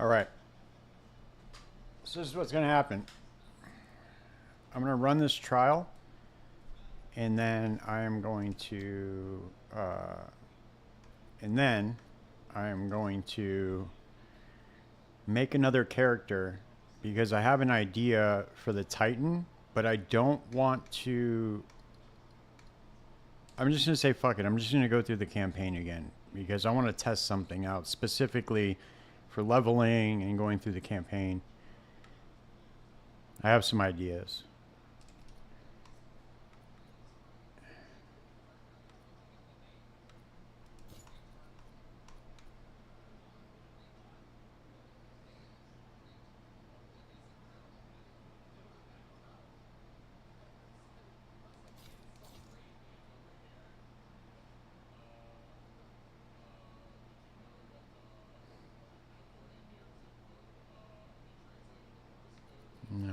All right. So this is what's going to happen. I'm going to run this trial, and then I am going to, make another character because I have an idea for the Titan, but I don't want to. I'm just going to say fuck it. I'm just going to go through the campaign again because I want to test something out specifically for leveling and going through the campaign. I have some ideas. No.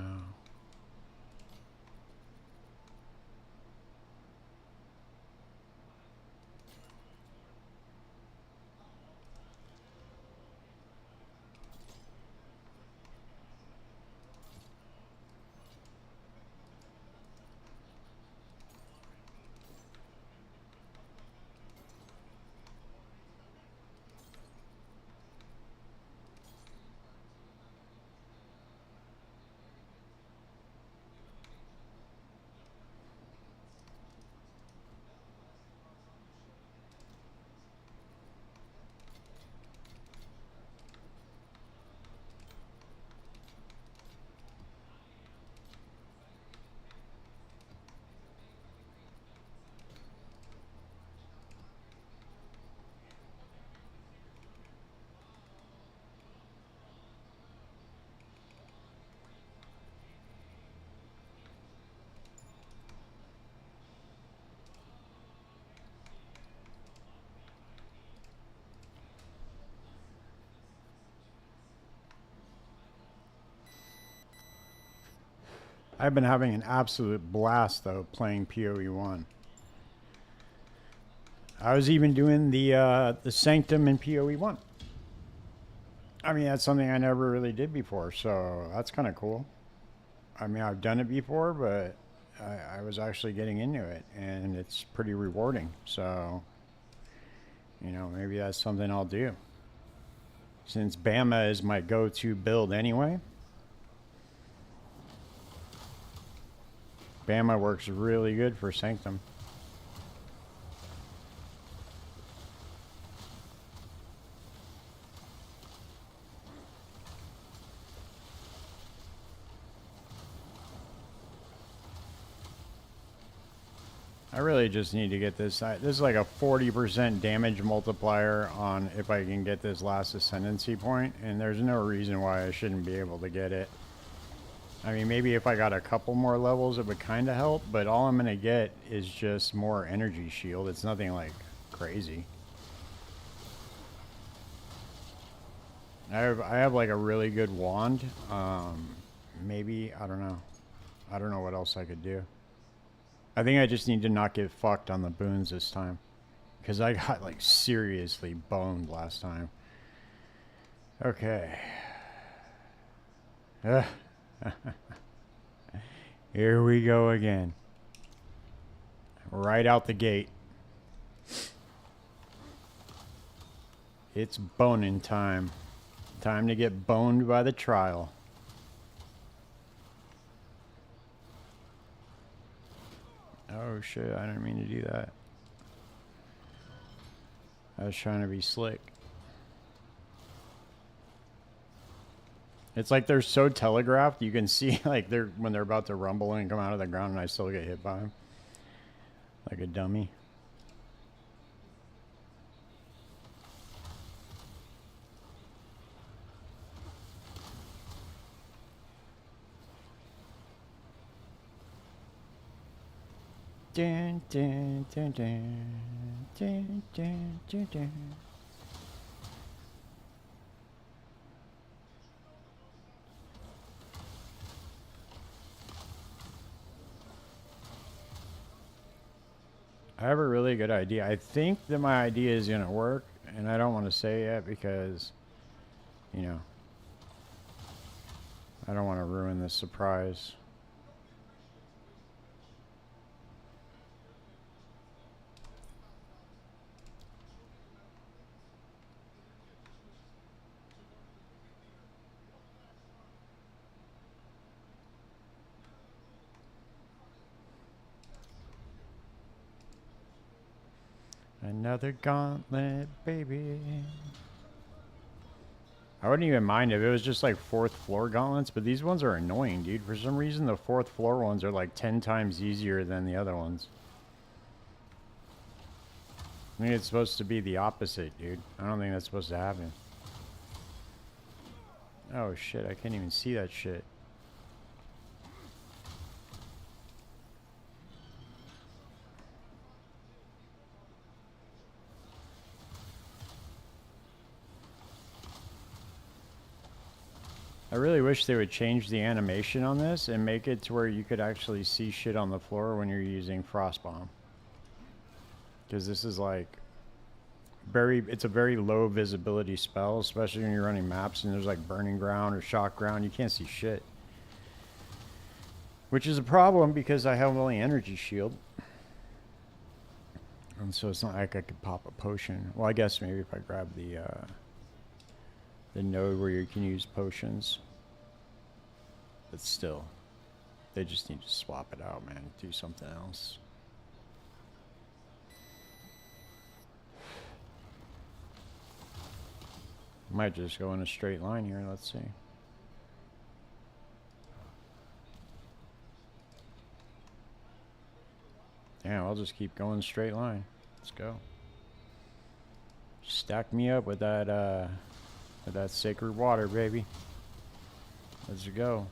I've been having an absolute blast though playing PoE 1. I was even doing the Sanctum in PoE 1. I mean, that's something I never really did before, so that's kind of cool. I mean, I've done it before, but I was actually getting into it, and it's pretty rewarding. So, you know, maybe that's something I'll do. Since Bama is my go-to build anyway. Bama works really good for Sanctum. I really just need to get this. This is like a 40% damage multiplier on if I can get this last ascendancy point, and there's no reason why I shouldn't be able to get it. I mean, maybe if I got a couple more levels, it would kind of help, but all I'm going to get is just more energy shield. It's nothing like crazy. I have like a really good wand. Maybe, I don't know. I don't know what else I could do. I think I just need to not get fucked on the boons this time. Because I got like seriously boned last time. Okay. Here we go again. Right out the gate. It's boning time. Time to get boned by the trial. Oh shit, I didn't mean to do that. I was trying to be slick. It's like they're so telegraphed, you can see like when they're about to rumble and come out of the ground, and I still get hit by them. Like a dummy. Dun, dun, dun, dun, dun, dun, dun, dun. I have a really good idea. I think that my idea is going to work, and I don't want to say it because, you know, I don't want to ruin this surprise. Another gauntlet, baby. I wouldn't even mind if it was just like 4th floor gauntlets, but these ones are annoying, dude. For some reason, the 4th floor ones are like 10 times easier than the other ones. I think it's supposed to be the opposite, dude. I don't think that's supposed to happen. Oh shit, I can't even see that shit. I really wish they would change the animation on this and make it to where you could actually see shit on the floor when you're using Frostbomb. Because this is like it's a very low visibility spell, especially when you're running maps and there's like burning ground or shock ground. You can't see shit. Which is a problem because I have only energy shield. And so it's not like I could pop a potion. Well, I guess maybe if I grab the node where you can use potions. But still, they just need to swap it out, man. Do something else. Might just go in a straight line here. Let's see. Yeah, I'll just keep going straight line. Let's go. Stack me up with that sacred water, baby. Let's go.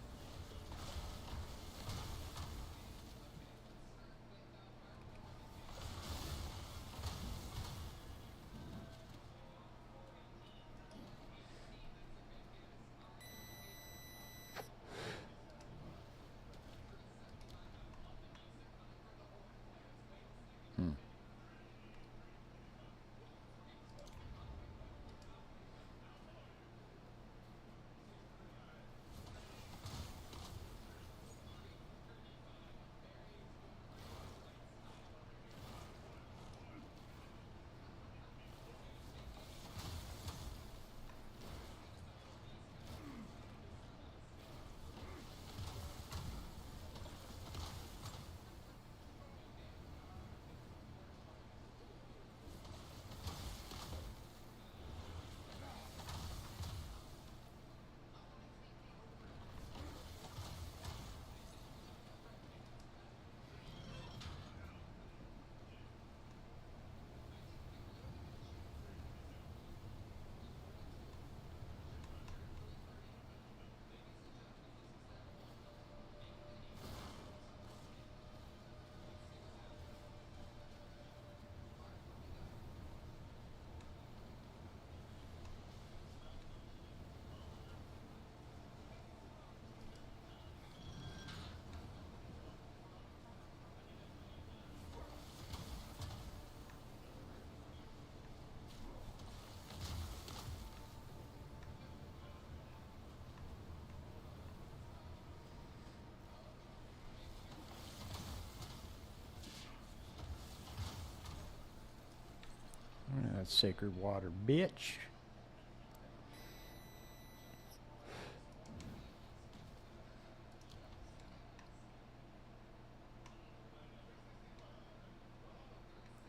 That sacred water, bitch.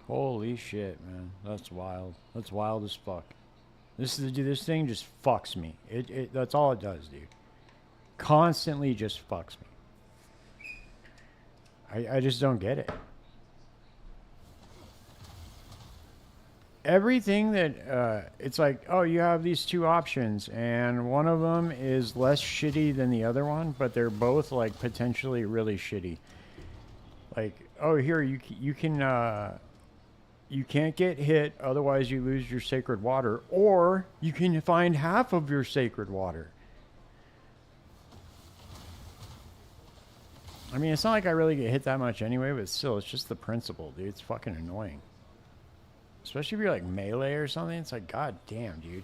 Holy shit, man. That's wild. That's wild as fuck. This thing just fucks me. That's all it does, dude. Constantly just fucks me. I just don't get it. Everything that it's like, oh, you have these two options and one of them is less shitty than the other one, but they're both like potentially really shitty. Like, oh, here you can you can't get hit, otherwise you lose your sacred water, or you can find half of your sacred water. I mean, it's not like I really get hit that much anyway, but still, it's just the principle, dude. It's fucking annoying. Especially if you're like melee or something. It's like, god damn, dude.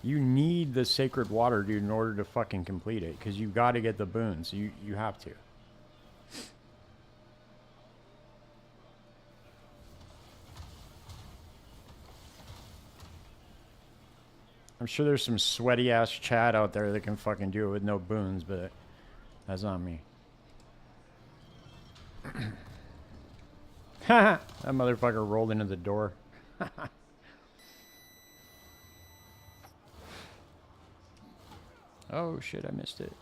You need the sacred water, dude, in order to fucking complete it. Because you got to get the boons. You have to. I'm sure there's some sweaty ass chat out there that can fucking do it with no boons, but that's not me. That motherfucker rolled into the door. Oh shit, I missed it.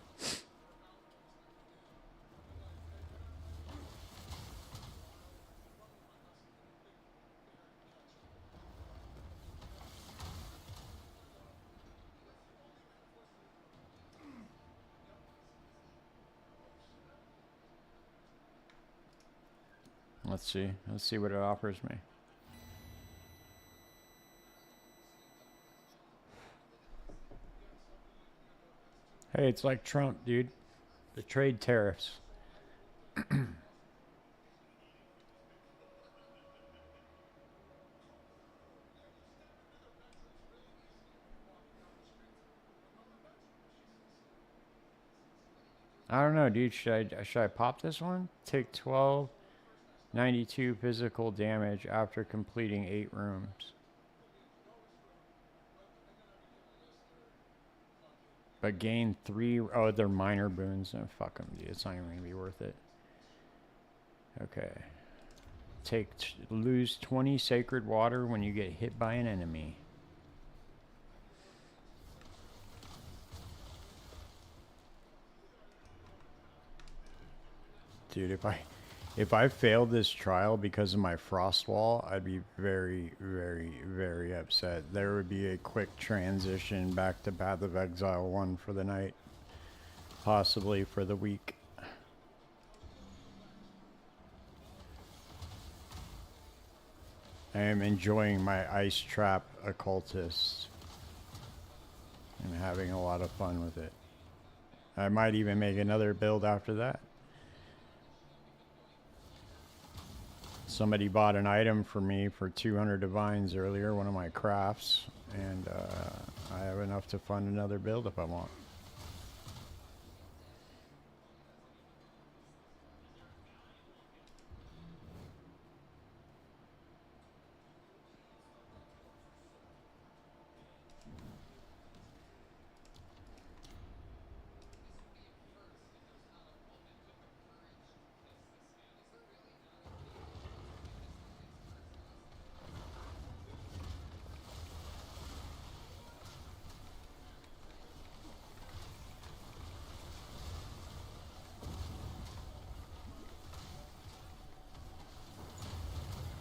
Let's see. Let's see what it offers me. Hey, it's like Trump, dude. The trade tariffs. I don't know, dude. Should I pop this one? Take 1292 physical damage after completing 8 rooms. But gain 3. Oh, they're minor boons. Oh, fuck them, dude. It's not even gonna be worth it. Okay. Lose 20 sacred water when you get hit by an enemy. Dude, if I failed this trial because of my frost wall, I'd be very, very, very upset. There would be a quick transition back to Path of Exile 1 for the night. Possibly for the week. I am enjoying my ice trap occultist. I'm having a lot of fun with it. I might even make another build after that. Somebody bought an item for me for 200 divines earlier, one of my crafts, and I have enough to fund another build if I want.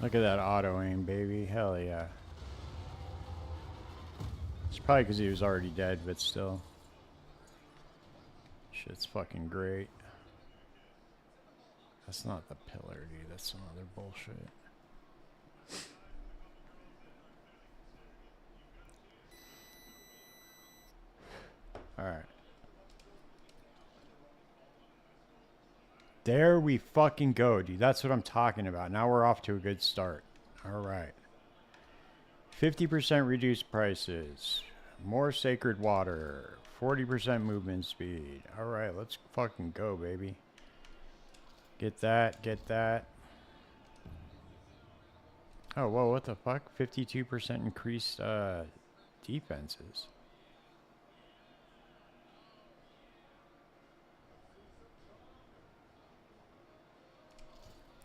Look at that auto aim, baby. Hell yeah. It's probably because he was already dead, but still. Shit's fucking great. That's not the pillar, dude. That's some other bullshit. Alright. There we fucking go, dude. That's what I'm talking about. Now we're off to a good start. Alright. 50% reduced prices. More sacred water. 40% movement speed. Alright, let's fucking go, baby. Get that, get that. Oh, whoa, what the fuck? 52% increased defenses.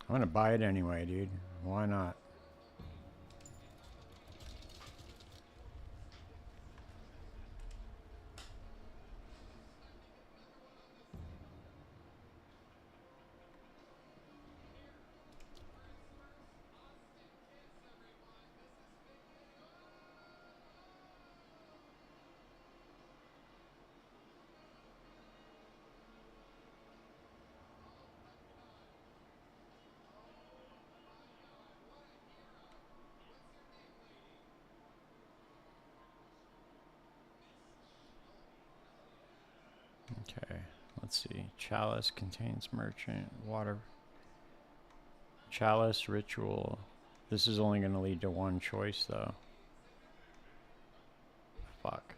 I'm gonna buy it anyway, dude. Why not? Okay, let's see. Chalice contains merchant, water. Chalice, ritual. This is only going to lead to one choice, though. Fuck.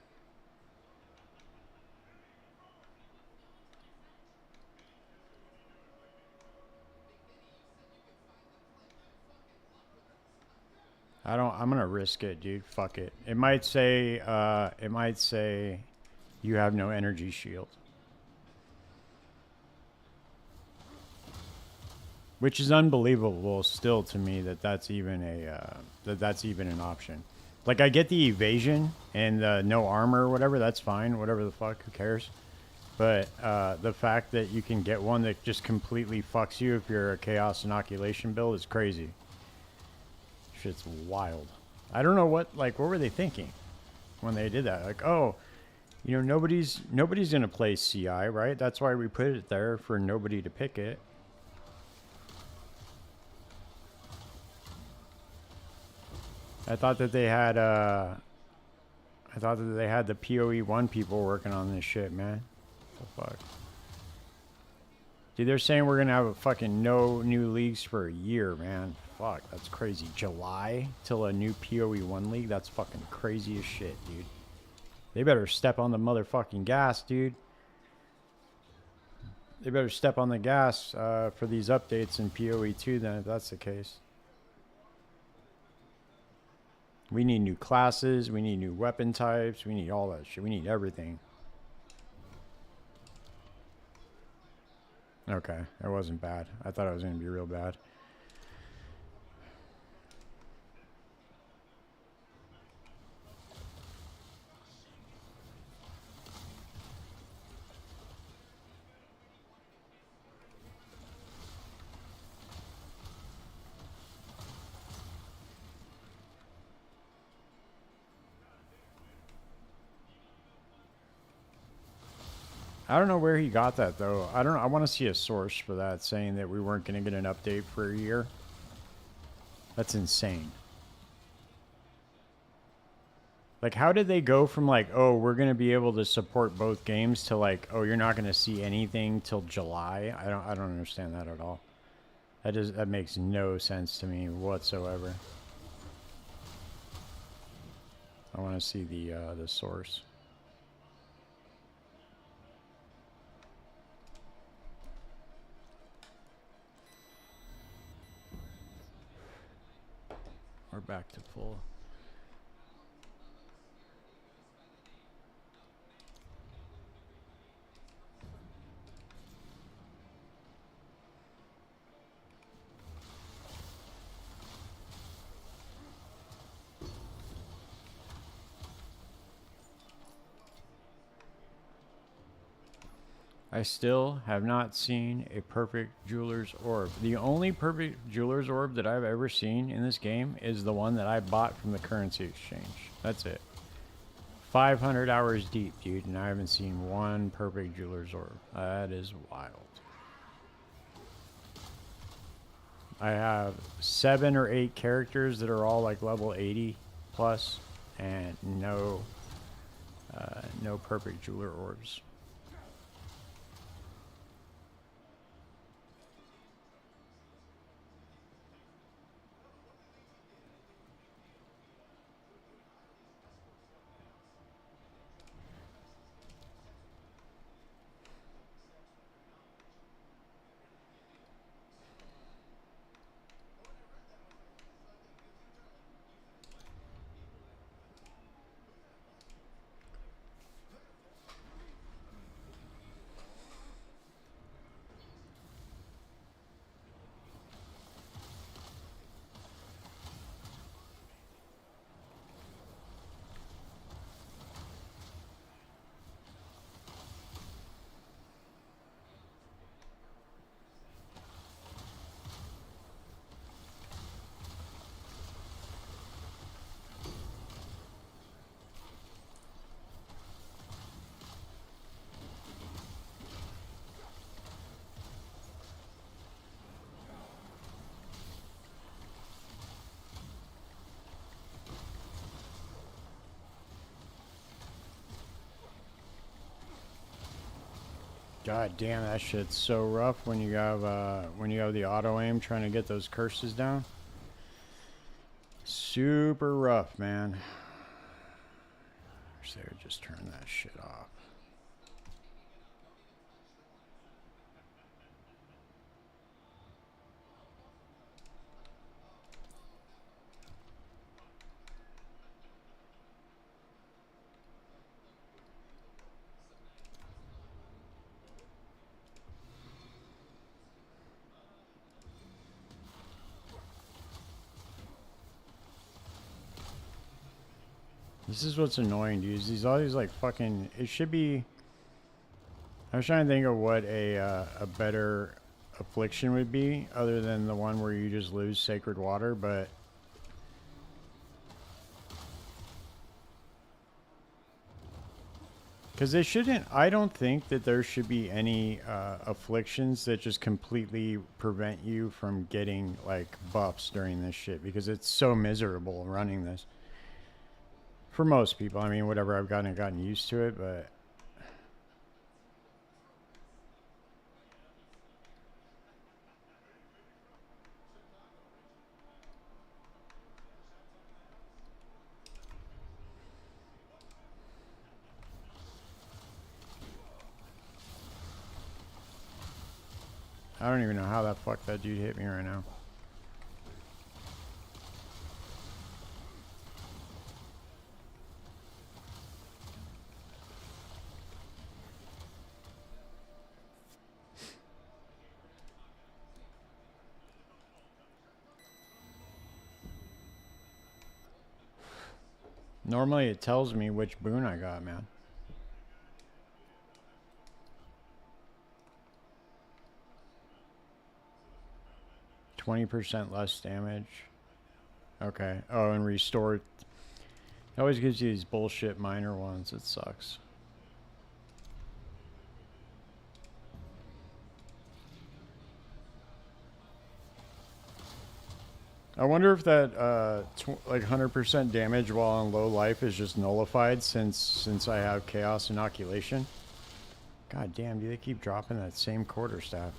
I'm gonna risk it, dude. Fuck it. It might say you have no energy shield. Which is unbelievable still to me that that's even that's even an option. Like, I get the evasion and the no armor or whatever, that's fine, whatever the fuck, who cares? But the fact that you can get one that just completely fucks you if you're a chaos inoculation build is crazy. Shit's wild. I don't know what were they thinking when they did that? Like, oh, you know, nobody's gonna play CI, right? That's why we put it there, for nobody to pick it. I thought that they had the PoE1 people working on this shit, man. What the fuck? Dude, they're saying we're gonna have a fucking no new leagues for a year, man. Fuck, that's crazy. July till a new PoE1 league? That's fucking crazy as shit, dude. They better step on the motherfucking gas, dude. They better step on the gas for these updates in PoE2 then, if that's the case. We need new classes, we need new weapon types, we need all that shit. We need everything. Okay, it wasn't bad. I thought it was going to be real bad. I don't know where he got that though. I don't know. I want to see a source for that saying that we weren't going to get an update for a year. That's insane. Like, how did they go from like, oh, we're going to be able to support both games to like, oh, you're not going to see anything till July? I don't understand that at all. That makes no sense to me whatsoever. I want to see the source. We're back to full. I still have not seen a perfect jeweler's orb. The only perfect jeweler's orb that I've ever seen in this game is the one that I bought from the currency exchange. That's it. 500 hours deep, dude, and I haven't seen one perfect jeweler's orb. That is wild. I have 7 or 8 characters that are all like level 80 plus, and no perfect jeweler orbs. God damn, that shit's so rough when you have the auto aim trying to get those curses down. Super rough, man. Wish they would just turn that shit off. This is what's annoying, dudes. These all these like fucking. It should be. I was trying to think of what a better affliction would be, other than the one where you just lose sacred water, but. Because they shouldn't. I don't think that there should be any afflictions that just completely prevent you from getting like buffs during this shit, because it's so miserable running this. For most people, I mean, whatever, I've gotten used to it, but I don't even know how the fuck that dude hit me right now. Normally it tells me which boon I got, man. %20 less damage. Okay. Oh, and restore. It always gives you these bullshit minor ones. It sucks. I wonder if that like 100% damage while on low life is just nullified since I have chaos inoculation. God damn, do they keep dropping that same quarterstaff?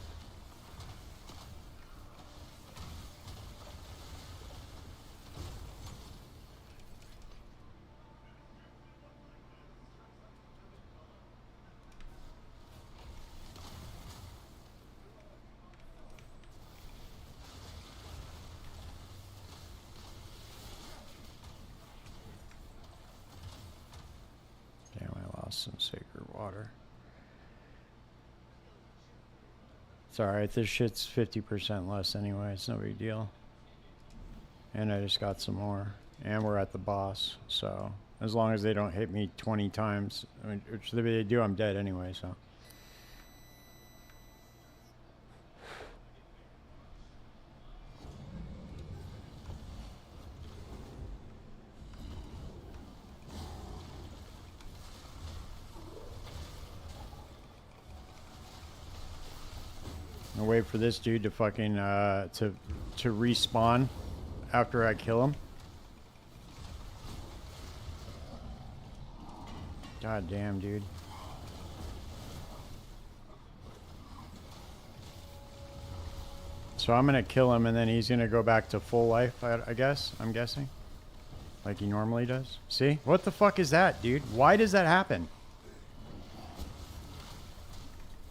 Damn, I lost some sacred water. It's alright, this shit's 50% less anyway, it's no big deal. And I just got some more. And we're at the boss, so as long as they don't hit me 20 times, I mean, which they do, I'm dead anyway, so. I'll wait for this dude to fucking to respawn after I kill him. God damn, dude. So I'm gonna kill him and then he's gonna go back to full life, I guess. I'm guessing. Like he normally does. See? What the fuck is that, dude? Why does that happen?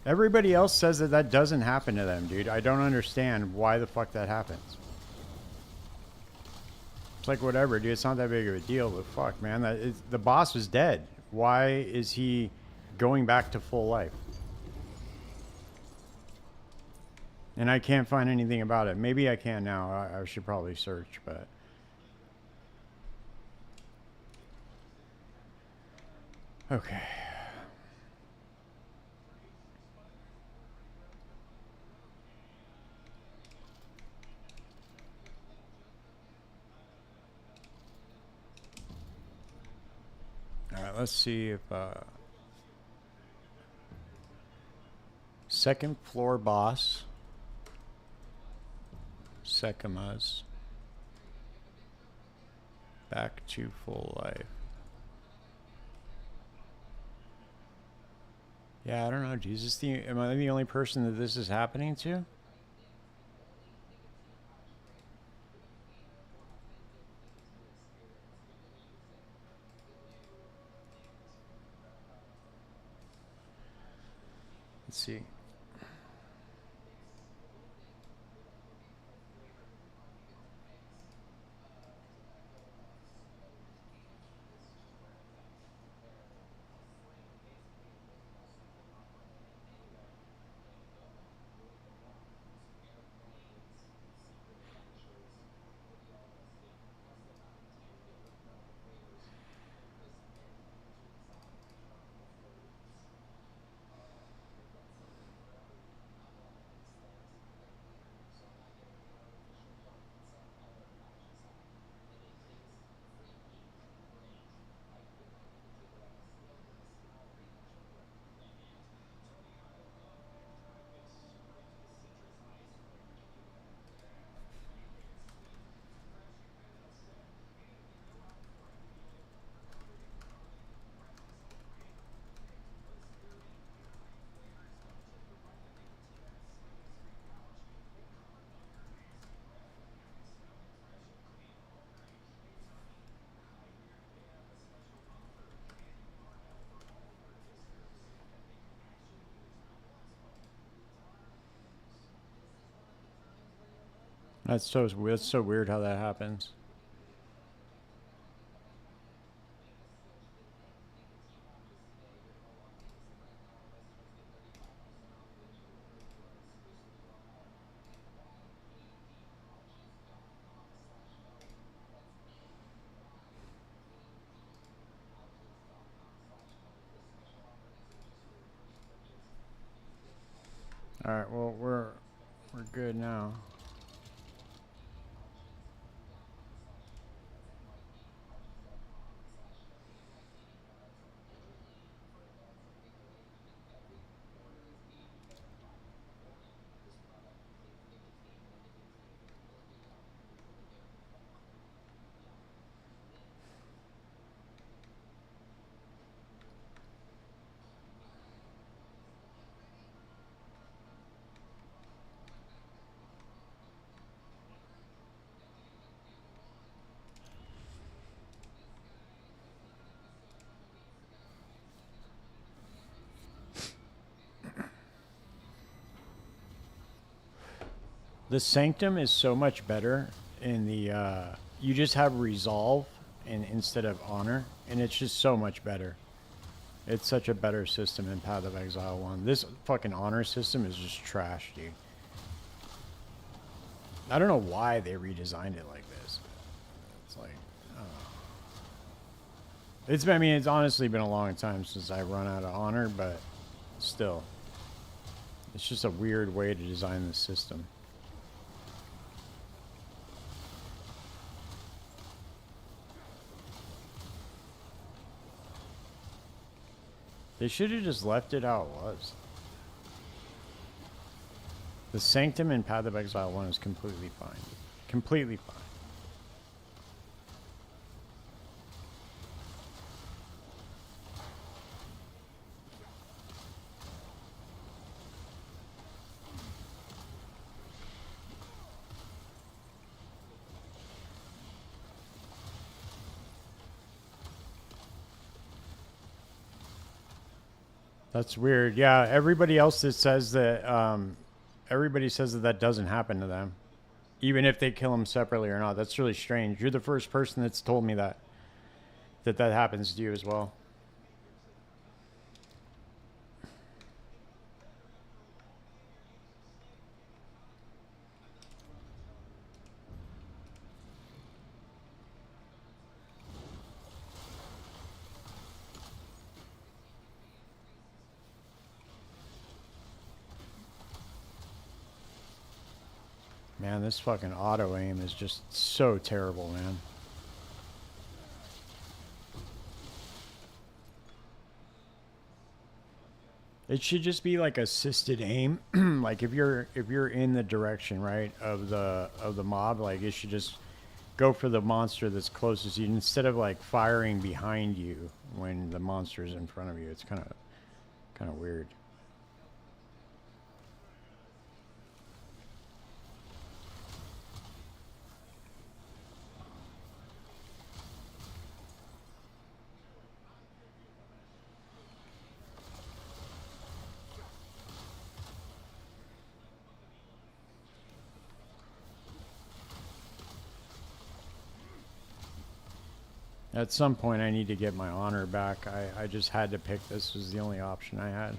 Everybody else says that that doesn't happen to them, dude. I don't understand why the fuck that happens. It's like, whatever, dude. It's not that big of a deal, but fuck, man. The boss is dead. Why is he going back to full life? And I can't find anything about it. Maybe I can now. I should probably search, but... Okay. Alright, let's see if... second floor boss. Sekima's. Back to full life. Yeah, I don't know. Jesus, am I the only person that this is happening to? Let's see. That's so weird how that happens. All right, well we're good now. The Sanctum is so much better in the you just have resolve and instead of honor, and it's just so much better. It's such a better system in Path of Exile 1. This fucking honor system is just trash, dude. I don't know why they redesigned it like this. It's like, I mean, it's honestly been a long time since I run out of honor, but still. It's just a weird way to design the system. They should have just left it how it was. The Sanctum in Path of Exile 1 is completely fine. Completely fine. That's weird. Yeah, everybody else that says that, everybody says that that doesn't happen to them, even if they kill them separately or not. That's really strange. You're the first person that's told me that that happens to you as well. Man, this fucking auto aim is just so terrible, man. It should just be like assisted aim. Like if you're in the direction, right, of the mob, like it should just go for the monster that's closest to you instead of like firing behind you when the monster's in front of you. It's kind of weird. At some point, I need to get my honor back. I just had to pick this was the only option I had,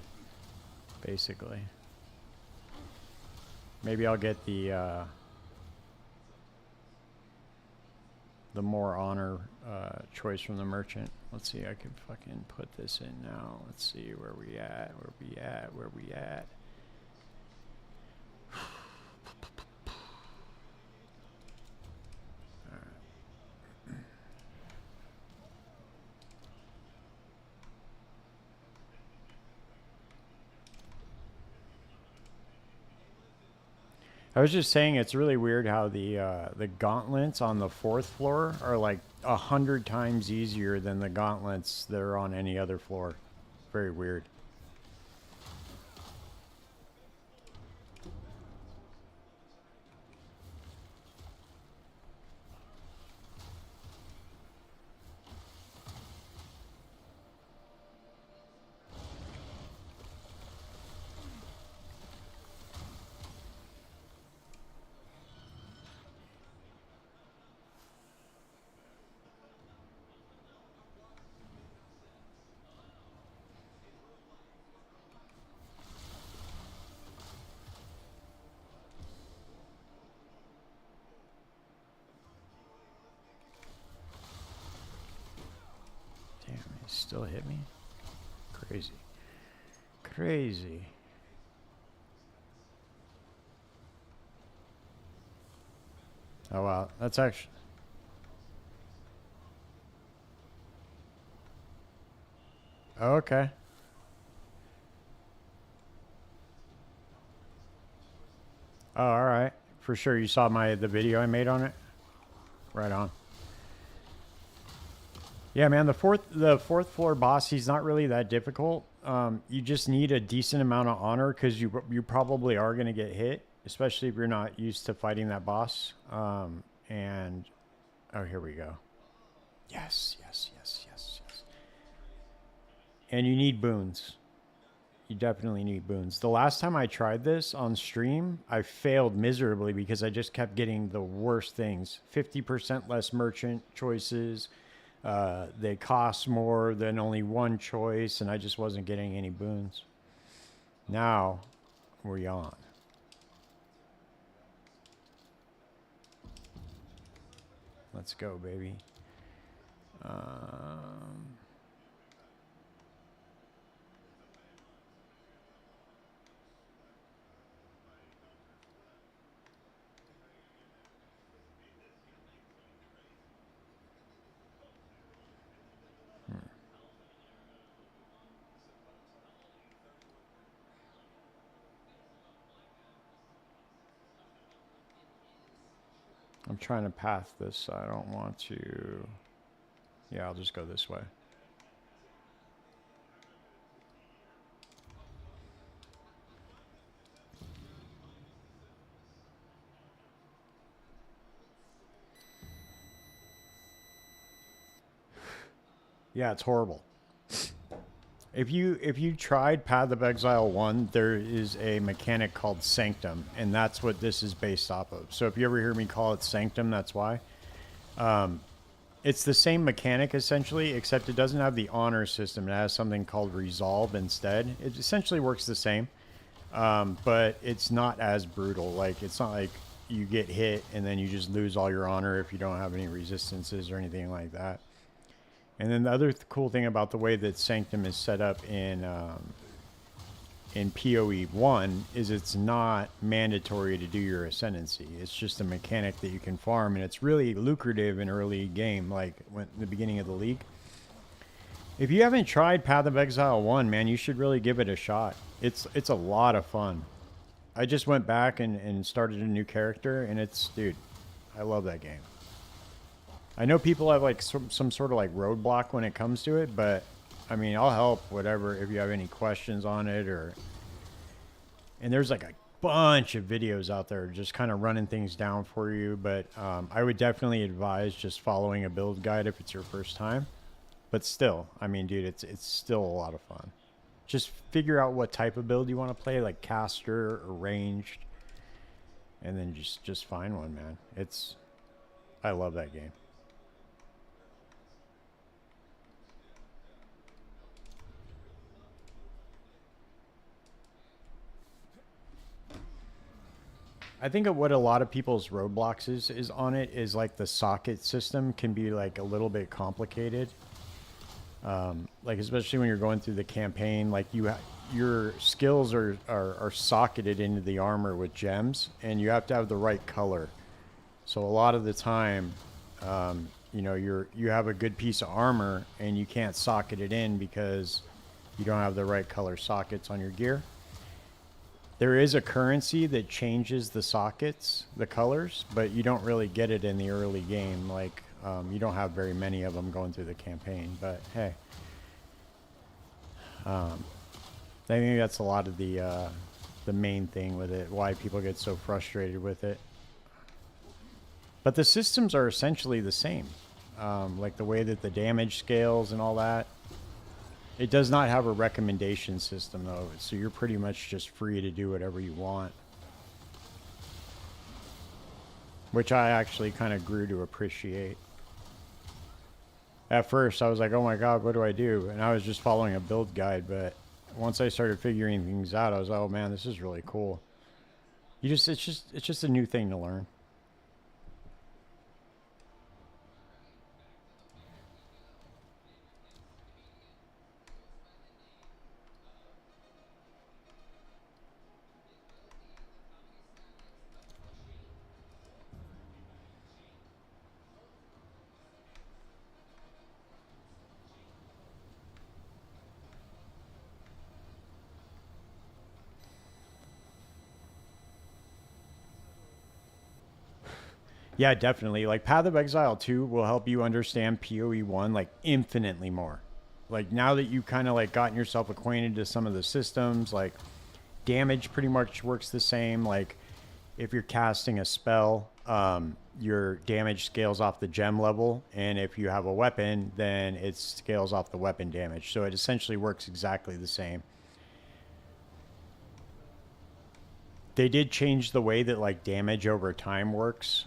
basically. Maybe I'll get the more honor choice from the merchant. Let's see, I can fucking put this in now. Let's see where we at, where we at, where we at. I was just saying it's really weird how the gauntlets on the 4th floor are like 100 times easier than the gauntlets that are on any other floor. Very weird. Still hit me? Crazy. Crazy. Oh wow, that's actually... Oh, okay. Oh, all right. For sure, you saw the video I made on it? Right on. Yeah, man, the fourth floor boss, he's not really that difficult. You just need a decent amount of honor because you probably are going to get hit, especially if you're not used to fighting that boss. And oh, here we go. Yes, yes, yes, yes, yes. And you need boons. You definitely need boons. The last time I tried this on stream, I failed miserably because I just kept getting the worst things. 50% less merchant choices. They cost more than only one choice, and I just wasn't getting any boons. Now, we're on. Let's go, baby. I'm trying to path this, so I don't want to... Yeah, I'll just go this way. Yeah, it's horrible. If you tried Path of Exile 1, there is a mechanic called Sanctum, and that's what this is based off of. So if you ever hear me call it Sanctum, that's why. It's the same mechanic, essentially, except it doesn't have the honor system. It has something called Resolve instead. It essentially works the same, but it's not as brutal. Like, it's not like you get hit and then you just lose all your honor if you don't have any resistances or anything like that. And then the other cool thing about the way that Sanctum is set up in PoE 1 is it's not mandatory to do your Ascendancy. It's just a mechanic that you can farm, and it's really lucrative in early game, like when the beginning of the league. If you haven't tried Path of Exile 1, man, you should really give it a shot. It's a lot of fun. I just went back and started a new character, and it's, dude, I love that game. I know people have like some sort of like roadblock when it comes to it, but I mean, I'll help whatever if you have any questions on it or... And there's like a bunch of videos out there just kind of running things down for you, but I would definitely advise just following a build guide if it's your first time. But still, I mean, dude, it's still a lot of fun. Just figure out what type of build you want to play, like caster or ranged, and then just find one, man. I love that game. I think what a lot of people's roadblocks is on it is like the socket system can be like a little bit complicated. Like especially when you're going through the campaign, like your skills are socketed into the armor with gems, and you have to have the right color. So a lot of the time, you know, you have a good piece of armor and you can't socket it in because you don't have the right color sockets on your gear. There is a currency that changes the sockets, the colors, but you don't really get it in the early game. Like, you don't have very many of them going through the campaign, but hey. I think that's a lot of the main thing with it, why people get so frustrated with it. But the systems are essentially the same. Like the way that the damage scales and all that. It does not have a recommendation system, though, so you're pretty much just free to do whatever you want. Which I actually kind of grew to appreciate. At first, I was like, oh my god, what do I do? And I was just following a build guide, but once I started figuring things out, I was like, oh man, this is really cool. It's just a new thing to learn. Yeah, definitely. Like Path of Exile 2 will help you understand PoE 1 like infinitely more. Like now that you kind of like gotten yourself acquainted to some of the systems, like damage pretty much works the same. Like if you're casting a spell, your damage scales off the gem level, and if you have a weapon, then it scales off the weapon damage. So it essentially works exactly the same. They did change the way that like damage over time works,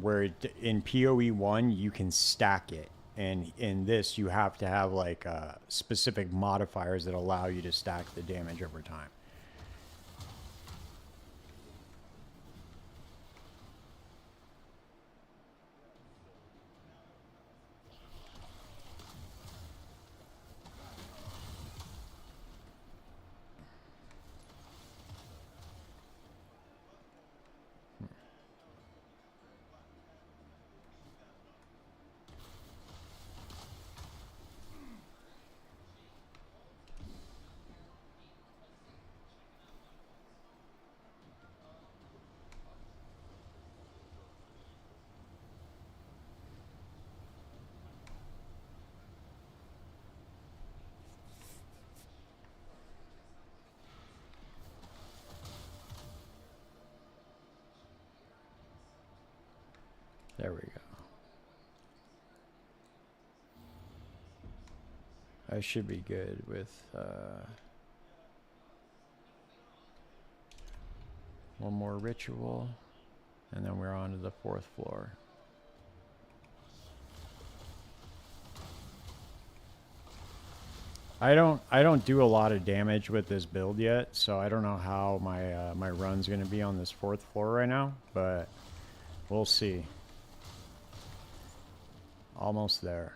where in PoE 1 you can stack it, and in this you have to have like specific modifiers that allow you to stack the damage over time. There we go. I should be good with one more ritual, and then we're on to the 4th floor. I don't do a lot of damage with this build yet, so I don't know how my my run's gonna be on this 4th floor right now, but we'll see. Almost there.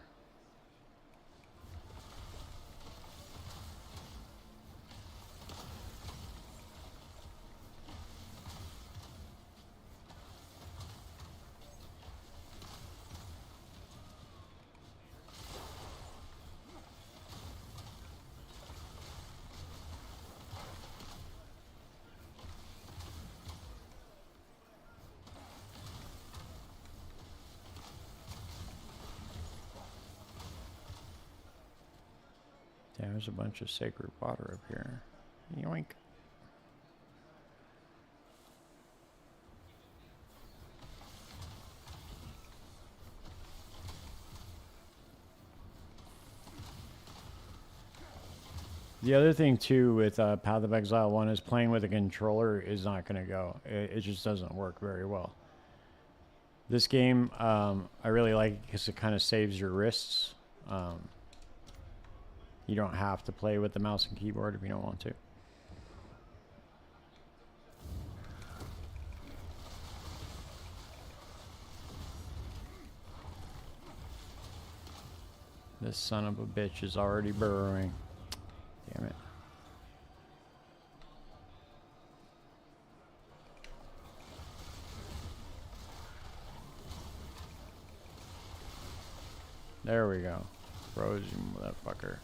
Damn, there's a bunch of sacred water up here. Yoink. The other thing too with Path of Exile 1 is playing with a controller is not going to go. It just doesn't work very well. This game, I really like it because it kind of saves your wrists. You don't have to play with the mouse and keyboard if you don't want to. This son of a bitch is already burrowing. Damn it. There we go. Froze you motherfucker.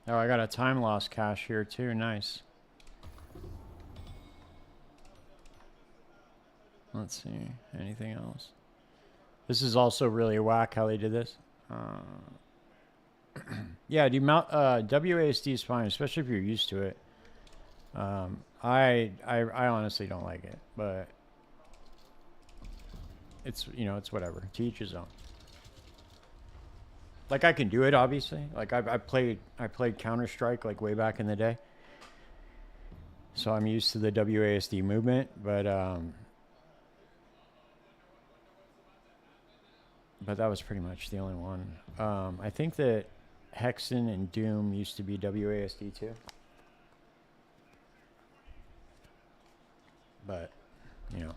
Oh, I got a time loss cache here too. Nice. Let's see. Anything else? This is also really whack how they did this. Yeah, dude, WASD is fine, especially if you're used to it. I honestly don't like it, but it's, you know, it's whatever. To each his own. Like I can do it, obviously. Like I played Counter-Strike like way back in the day, so I'm used to the WASD movement. But that was pretty much the only one. I think that Hexen and Doom used to be WASD too. But, you know.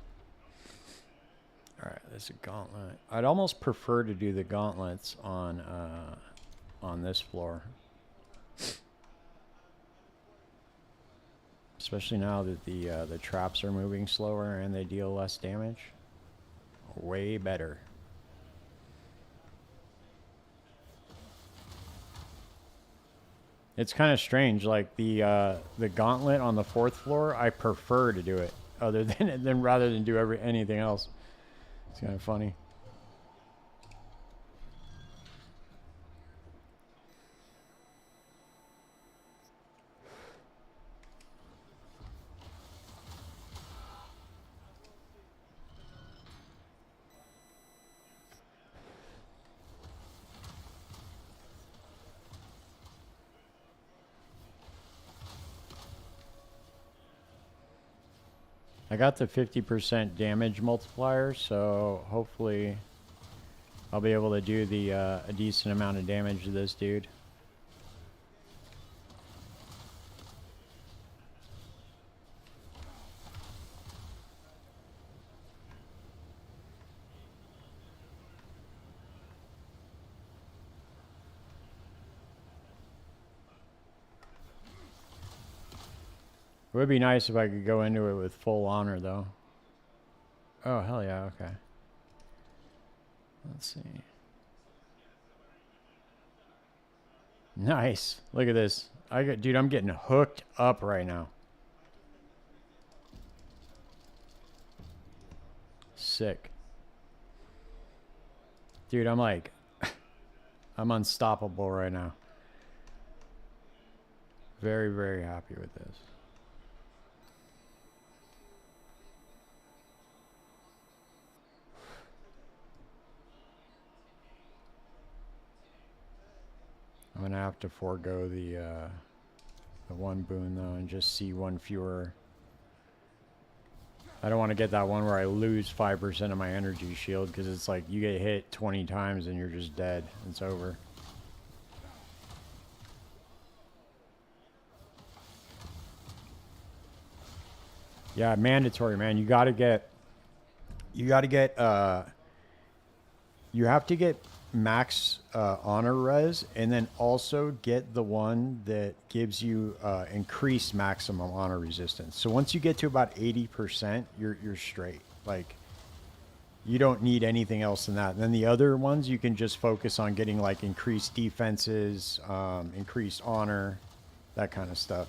Alright, there's a gauntlet. I'd almost prefer to do the gauntlets on this floor. Especially now that the traps are moving slower and they deal less damage. way better. It's kind of strange. Like the gauntlet on the fourth floor, I prefer to do it other than rather than do anything else. It's kind of funny. I got the 50% damage multiplier, so hopefully I'll be able to do the a decent amount of damage to this dude. It would be nice if I could go into it with full honor, though. Oh, hell yeah, okay. Let's see. Nice. Look at this. Dude, I'm getting hooked up right now. Sick. Dude, I'm like, I'm unstoppable right now. Very, very happy with this. I'm gonna have to forego the one boon though and just see one fewer. I don't want to get that one where I lose 5% of my energy shield, because it's like you get hit 20 times and you're just dead. It's over. Yeah, mandatory, man. You have to get max honor res, and then also get the one that gives you increased maximum honor resistance. So once you get to about 80%, you're straight. Like, you don't need anything else than that. And then the other ones, you can just focus on getting like increased defenses, increased honor, that kind of stuff.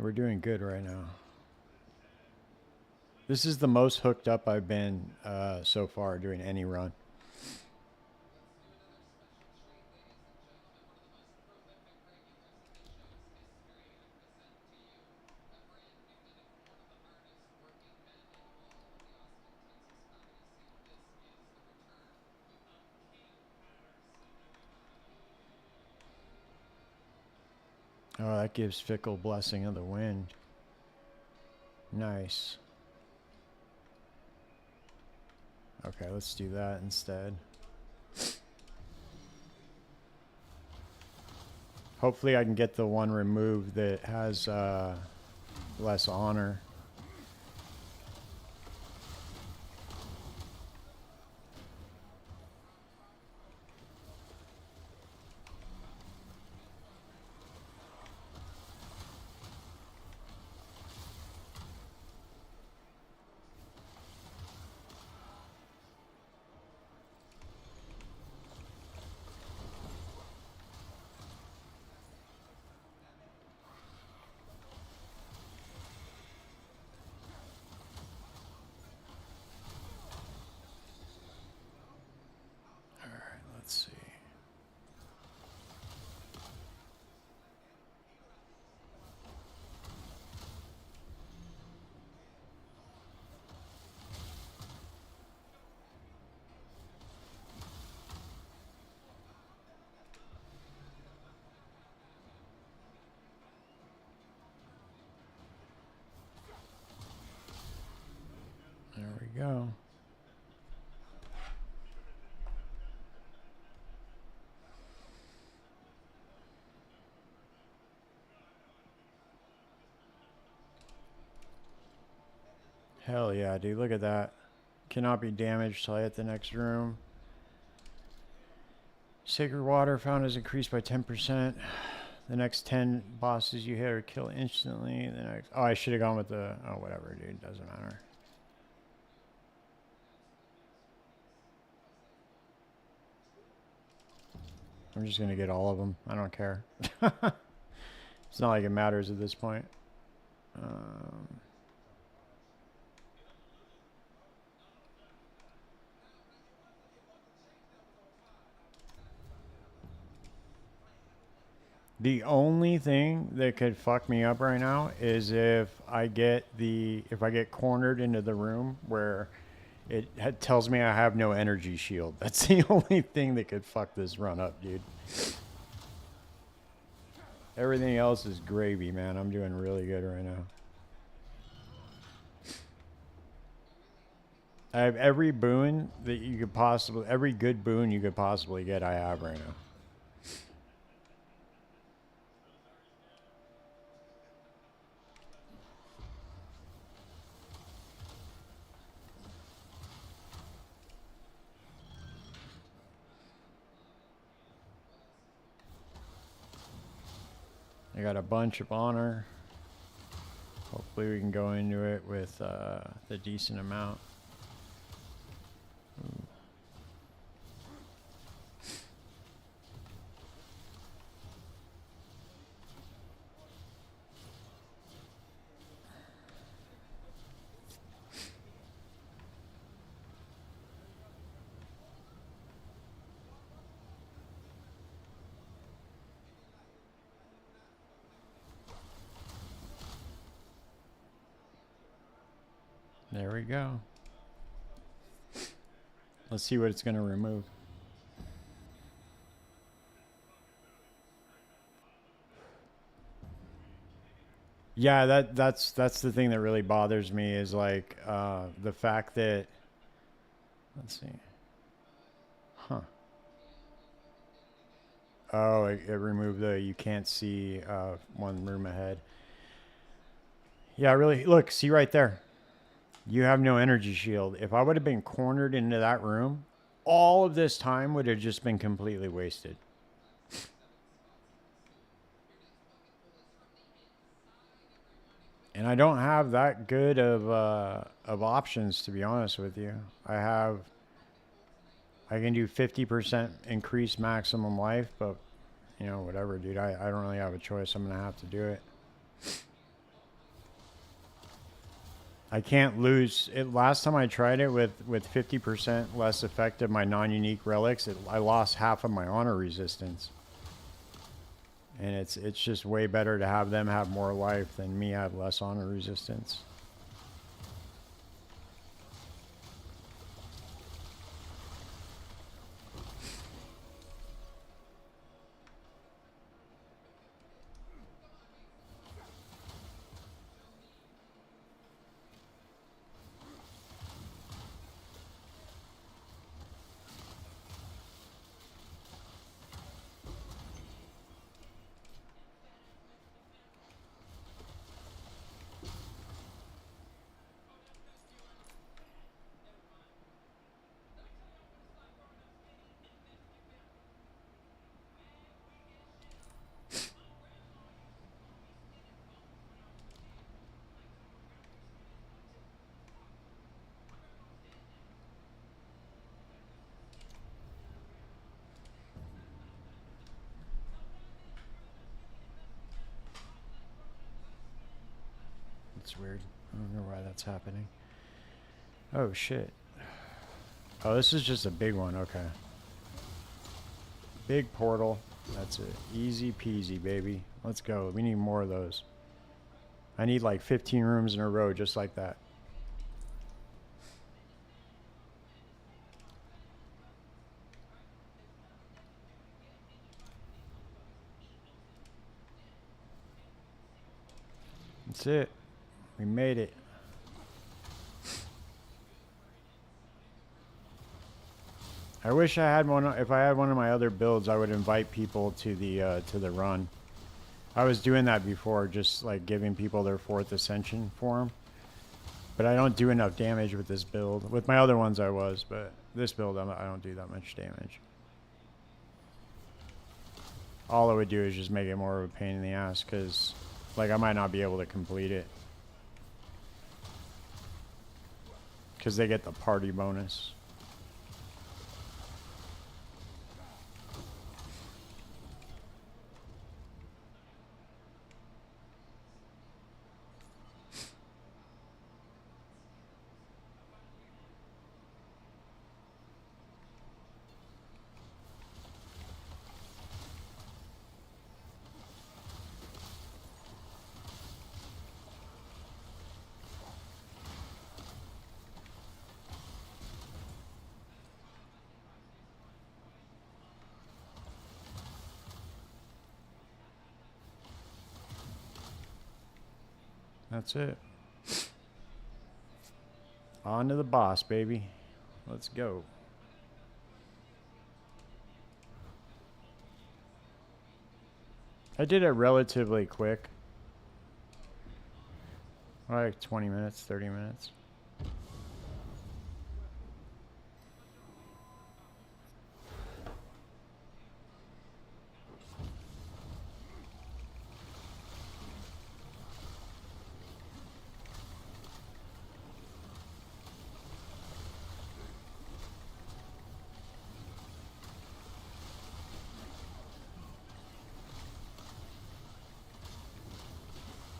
We're doing good right now. This is the most hooked up I've been so far doing any run. Oh, that gives Fickle Blessing of the Wind. Nice. Okay, let's do that instead. Hopefully I can get the one removed that has less honor. Let's see. There we go. Hell yeah, dude. Look at that. Cannot be damaged till I hit the next room. Sacred water found is increased by 10%. The next 10 bosses you hit are killed instantly. The next, oh, I should have gone with the, oh, whatever, dude. Doesn't matter. I'm just going to get all of them. I don't care. It's not like it matters at this point. The only thing that could fuck me up right now is if I get cornered into the room where it tells me I have no energy shield. That's the only thing that could fuck this run up, dude. Everything else is gravy, man. I'm doing really good right now. I have every boon that you could possibly, every good boon you could possibly get, I have right now. I got a bunch of honor. Hopefully we can go into it with the decent amount. Ooh. There we go. Let's see what it's going to remove. Yeah, that's the thing that really bothers me is like the fact that, let's see. Huh. Oh, it removed the you can't see one room ahead. Yeah, really. Look, see right there. You have no energy shield. If I would have been cornered into that room, all of this time would have just been completely wasted. And I don't have that good of options, to be honest with you. I can do 50% increase maximum life, but you know, whatever, dude. I don't really have a choice. I'm gonna have to do it. I can't lose it. Last time I tried it with 50% less effective my non-unique relics, I lost half of my honor resistance. And it's just way better to have them have more life than me have less honor resistance. It's weird. I don't know why that's happening. Oh, shit. Oh, this is just a big one. Okay. Big portal. That's it. Easy peasy, baby. Let's go. We need more of those. I need like 15 rooms in a row just like that. That's it. We made it. I wish I had one. If I had one of my other builds, I would invite people to the run. I was doing that before, just like giving people their 4th ascension for them. But I don't do enough damage with this build. With my other ones I was, but this build I don't do that much damage. All it would do is just make it more of a pain in the ass, because like I might not be able to complete it. Because they get the party bonus. That's it. On to the boss, baby. Let's go. I did it relatively quick. Like 20 minutes, 30 minutes.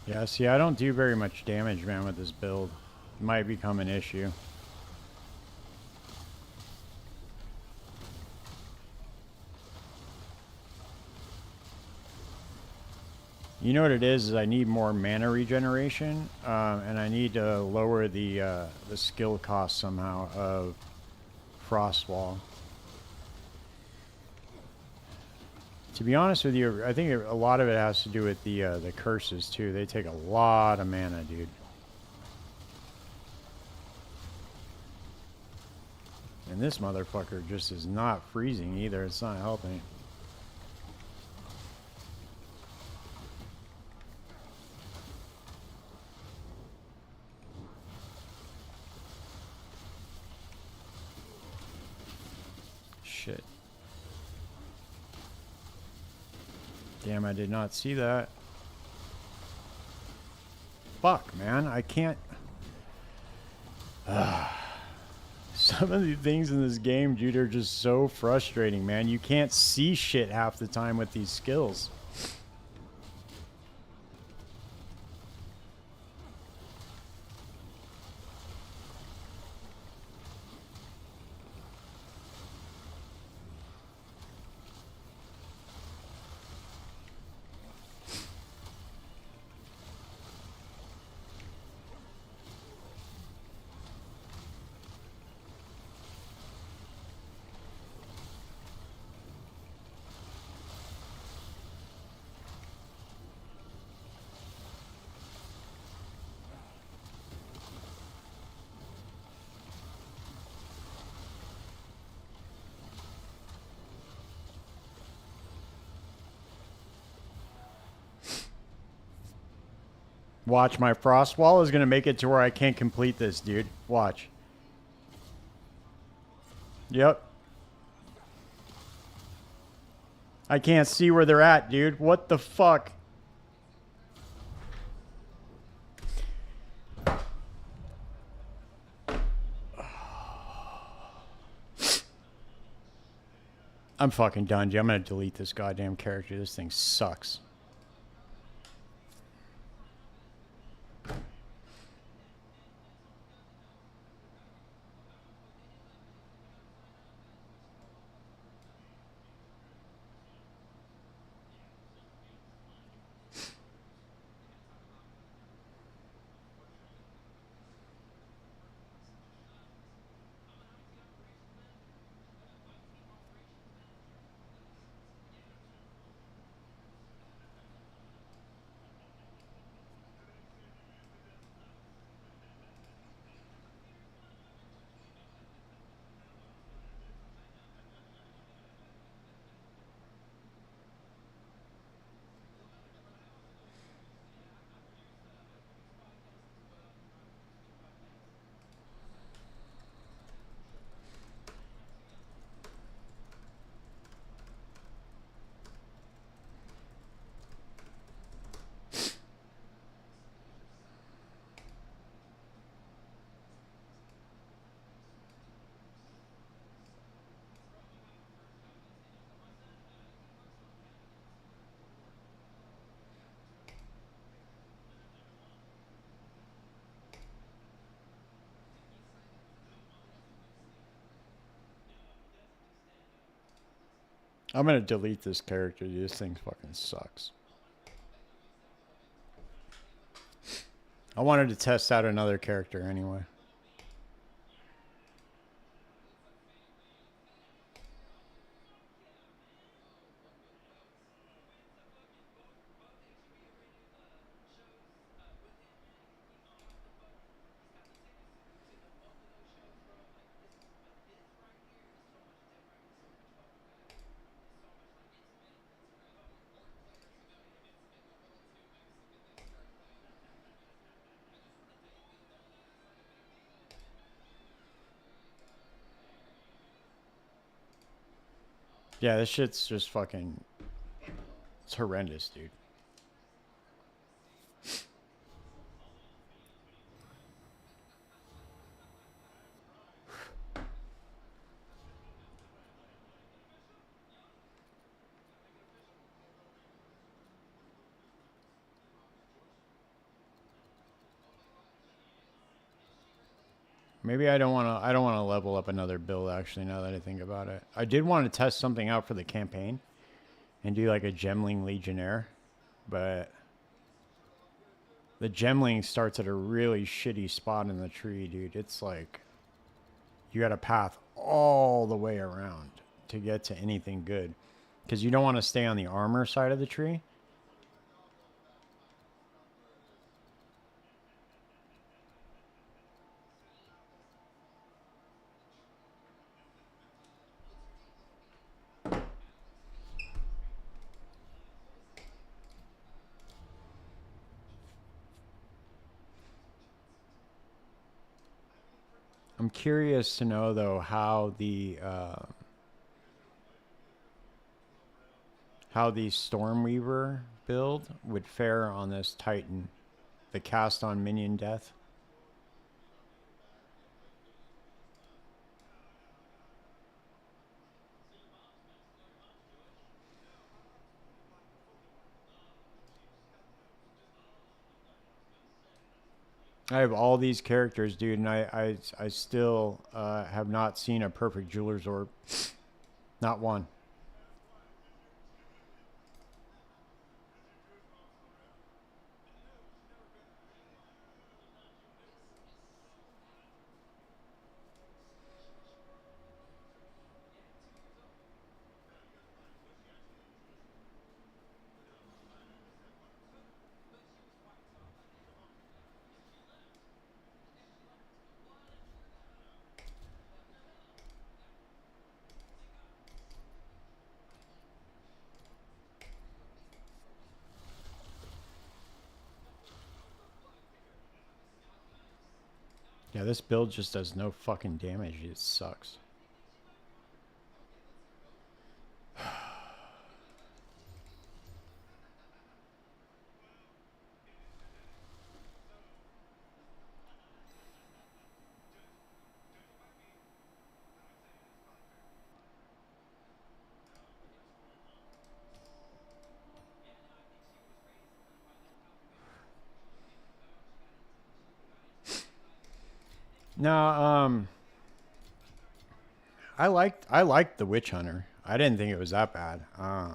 Yeah, see, I don't do very much damage, man, with this build. It might become an issue. You know what it is I need more mana regeneration, and I need to lower the skill cost somehow of Frostwall. To be honest with you, I think a lot of it has to do with the curses too. They take a lot of mana, dude. And this motherfucker just is not freezing either. It's not helping. Shit. Damn, I did not see that. Fuck, man. I can't... Some of the things in this game, dude, are just so frustrating, man. You can't see shit half the time with these skills. Watch, my frost wall is going to make it to where I can't complete this, dude. Watch. Yep. I can't see where they're at, dude. What the fuck? I'm fucking done, dude. I'm going to delete this goddamn character. This thing sucks. I'm gonna delete this character. This thing fucking sucks. I wanted to test out another character anyway. Yeah, this shit's just fucking... It's horrendous, dude. Maybe I don't want to. I don't want to level up another build. Actually, now that I think about it, I did want to test something out for the campaign, and do like a Gemling Legionnaire, but the Gemling starts at a really shitty spot in the tree, dude. It's like you got a path all the way around to get to anything good, because you don't want to stay on the armor side of the tree. I'm curious to know though how the Stormweaver build would fare on this Titan, the cast on minion death. I have all these characters, dude, and I still have not seen a perfect jeweler's orb. Not one. Yeah, this build just does no fucking damage. It sucks. No, I liked the Witch Hunter. I didn't think it was that bad. I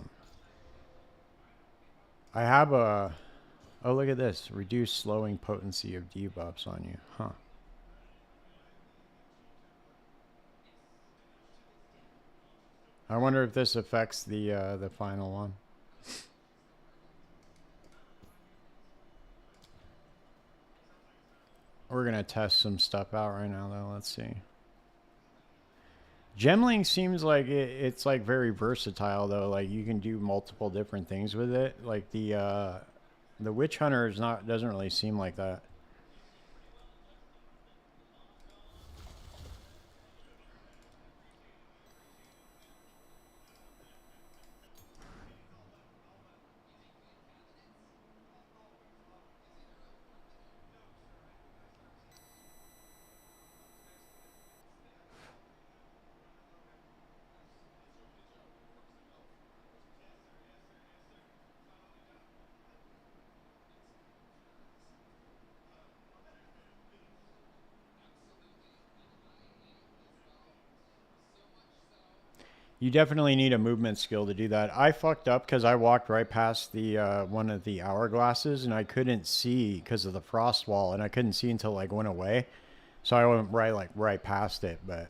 have a... Oh, look at this. Reduce slowing potency of debuffs on you. Huh. I wonder if this affects the final one. We're gonna test some stuff out right now, though. Let's see. Gemling seems like it's like very versatile, though. Like you can do multiple different things with it. Like the Witch Hunter is not doesn't really seem like that. You definitely need a movement skill to do that. I fucked up because I walked right past the one of the hourglasses and I couldn't see because of the frost wall, and I couldn't see until like went away. So I went right past it, but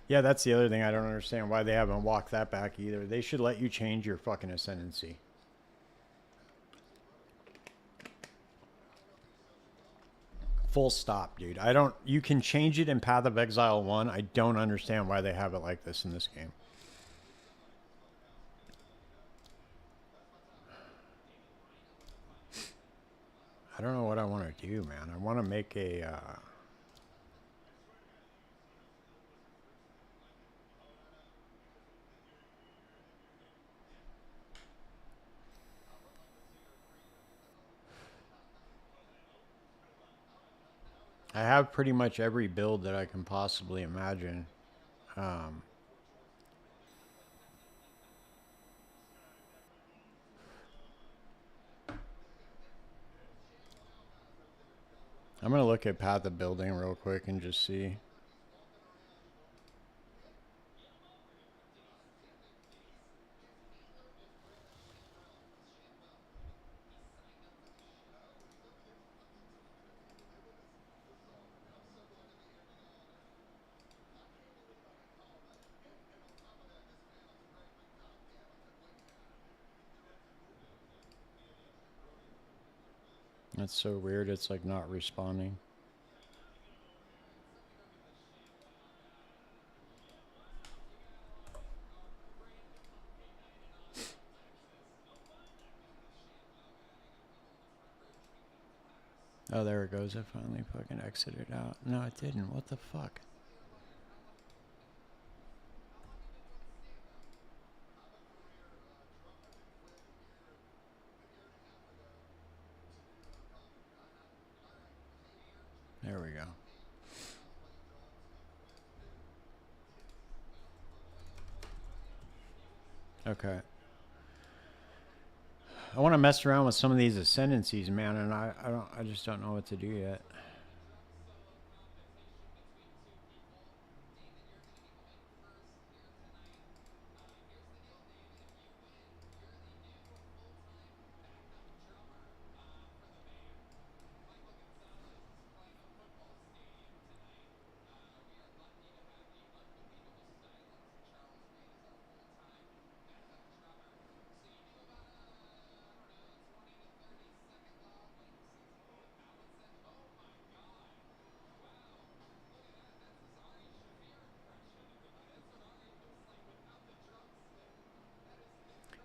yeah, that's the other thing. I don't understand why they haven't walked that back either. They should let you change your fucking ascendancy. Full stop, dude. I don't. You can change it in Path of Exile 1. I don't understand why they have it like this in this game. I don't know what I want to do, man. I want to make a. I have pretty much every build that I can possibly imagine. Um, I'm gonna look at Path of Building real quick and just see. That's so weird. It's like not responding. Oh, there it goes. I finally fucking exited out. No, it didn't. What the fuck? There we go. Okay. I want to mess around with some of these ascendancies, man, and I just don't know what to do yet.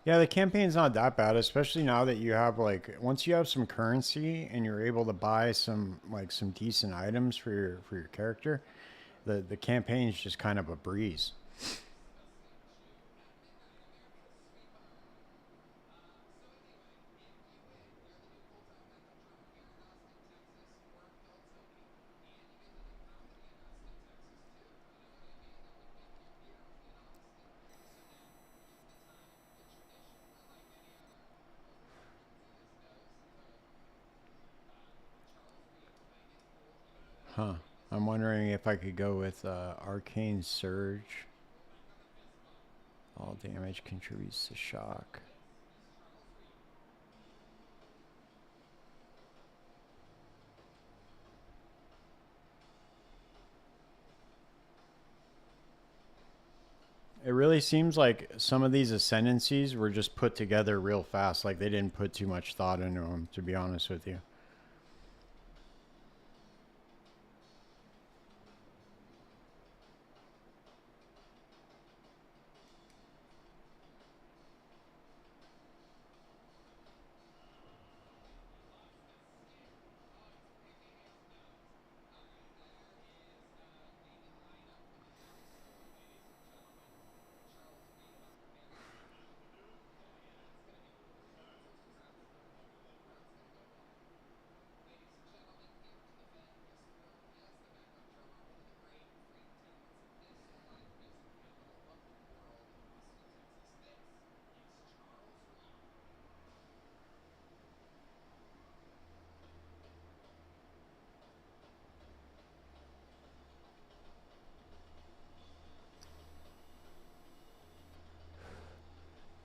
Yeah, the campaign's not that bad, especially now that you have like once you have some currency and you're able to buy some decent items for your character, the campaign's just kind of a breeze. Huh. I'm wondering if I could go with Arcane Surge. All damage contributes to shock. It really seems like some of these ascendancies were just put together real fast. Like they didn't put too much thought into them, to be honest with you.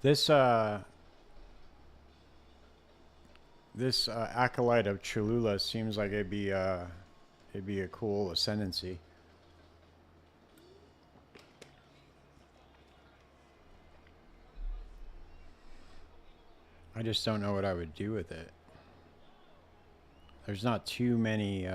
This acolyte of Cholula seems like it'd be a cool ascendancy. I just don't know what I would do with it. There's not too many.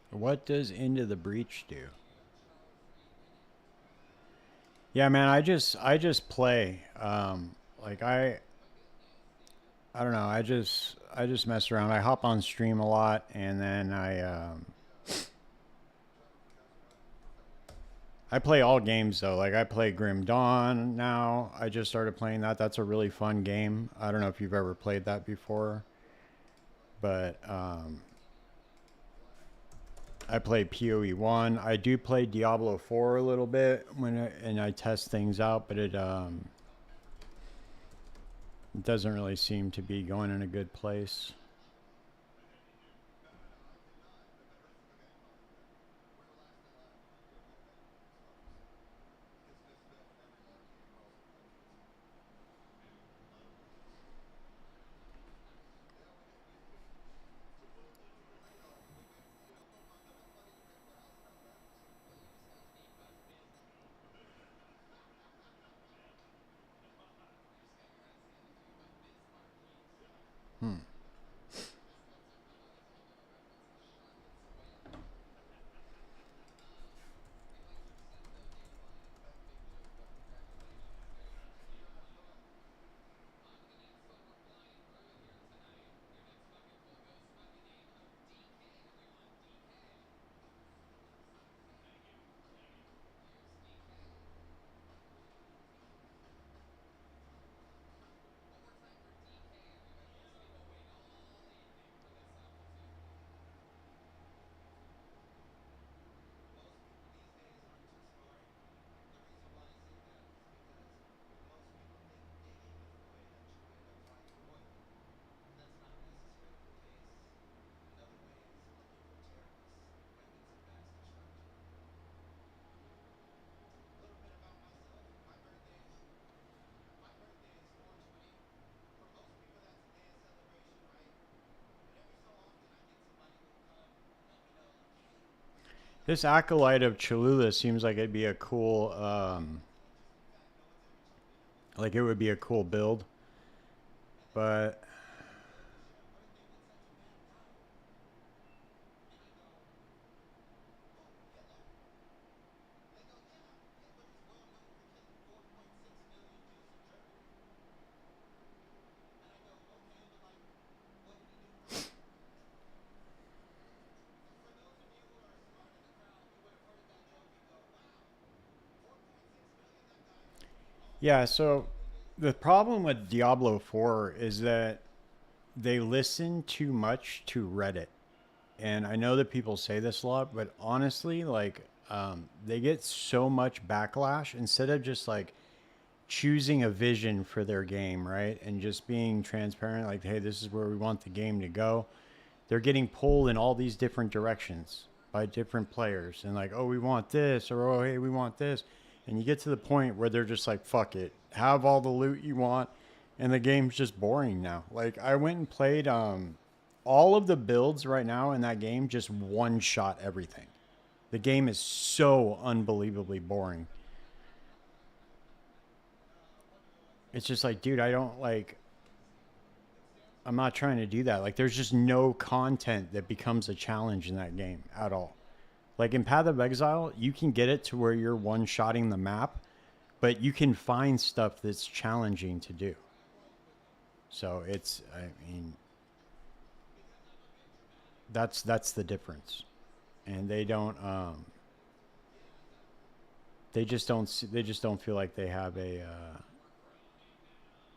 What does Into the Breach do? Yeah, man, I just play. Like I don't know. I just mess around. I hop on stream a lot, and then I play all games though. Like I play Grim Dawn now. I just started playing that. That's a really fun game. I don't know if you've ever played that before, but I play PoE 1. I do play Diablo 4 a little bit and I test things out, but it doesn't really seem to be going in a good place. Hmm. This acolyte of Cholula seems like it'd be a cool, like it would be a cool build, but Yeah, so the problem with Diablo 4 is that they listen too much to Reddit. And I know that people say this a lot, but honestly, like, they get so much backlash instead of just like choosing a vision for their game, right? And just being transparent, like, hey, this is where we want the game to go. They're getting pulled in all these different directions by different players. And like, oh, we want this, or oh, hey, we want this. And you get to the point where they're just like, fuck it, have all the loot you want. And the game's just boring now. Like, I went and played all of the builds right now in that game, just one shot everything. The game is so unbelievably boring. It's just like, dude, I don't like, I'm not trying to do that. Like, there's just no content that becomes a challenge in that game at all. Like in Path of Exile, you can get it to where you're one-shotting the map, but you can find stuff that's challenging to do. So it's, I mean, that's the difference. And they just don't feel like they have a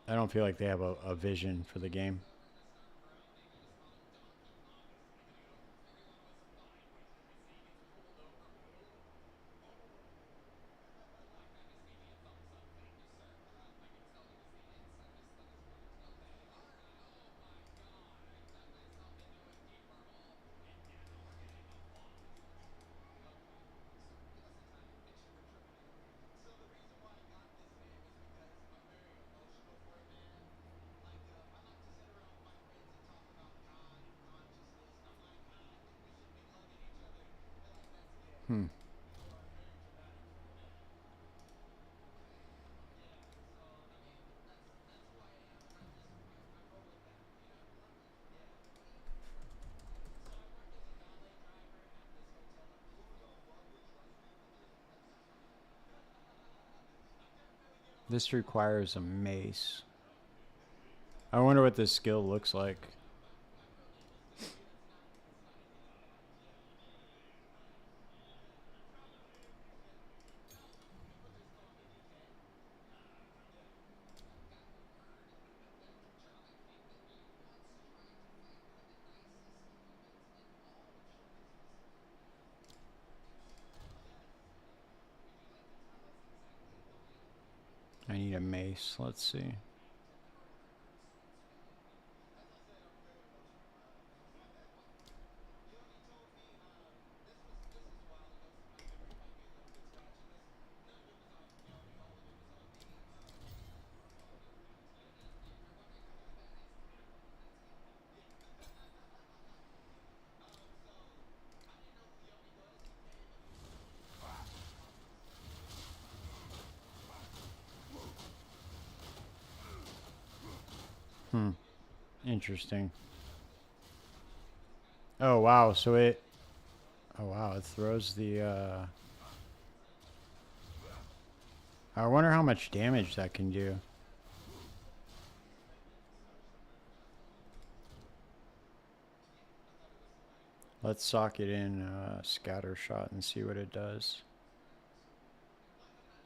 I don't feel like they have a vision for the game. Hmm. This requires a mace. I wonder what this skill looks like. I need a mace. Let's see. Hmm. Interesting. Oh wow. So it. Oh wow. It throws the. I wonder how much damage that can do. Let's sock it in scatter shot and see what it does.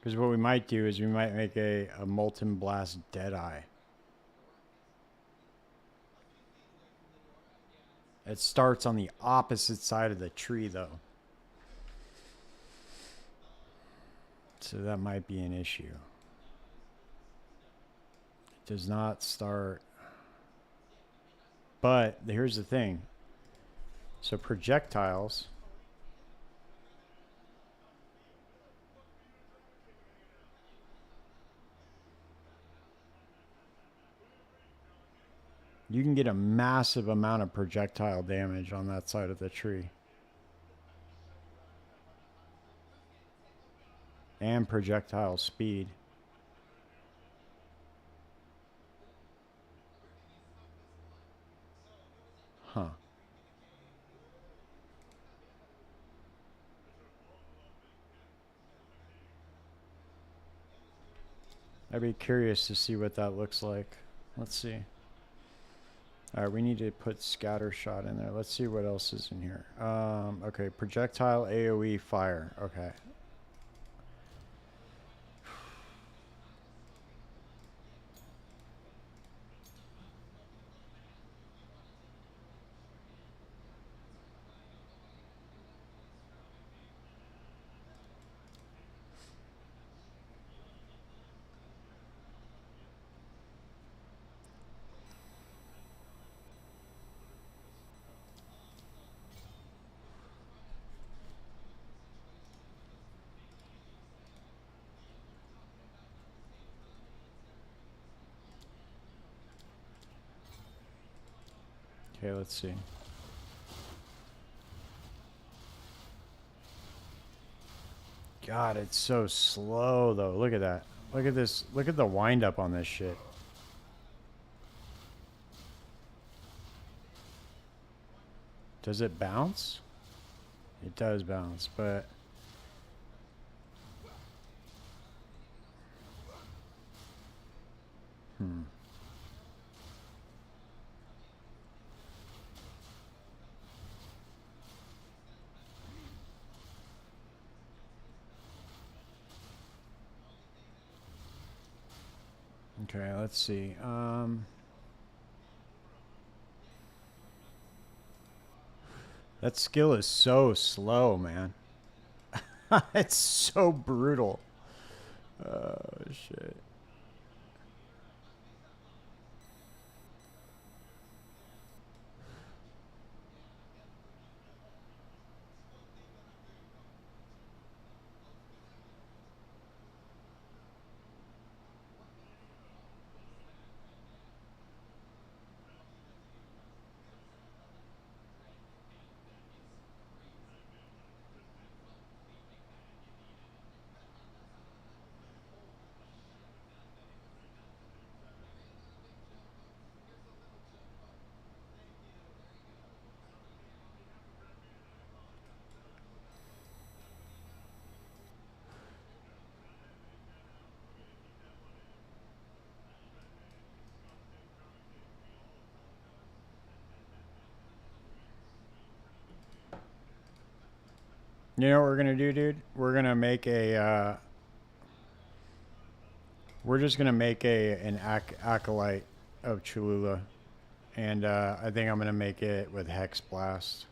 Because what we might do is we might make a molten blast deadeye. It starts on the opposite side of the tree though. So that might be an issue. It does not start. But here's the thing. So projectiles. You can get a massive amount of projectile damage on that side of the tree. And projectile speed. Huh. I'd be curious to see what that looks like. Let's see. All right, we need to put scatter shot in there. Let's see what else is in here. Okay, projectile AoE fire. Okay. Okay, let's see. God, it's so slow though. Look at that. Look at this. Look at the wind up on this shit. Does it bounce? It does bounce, but okay, let's see. That skill is so slow, man. It's so brutal. Oh, shit. You know what we're gonna do, dude? We're gonna make a. We're just gonna make an acolyte of Cholula, and I think I'm gonna make it with Hex Blast.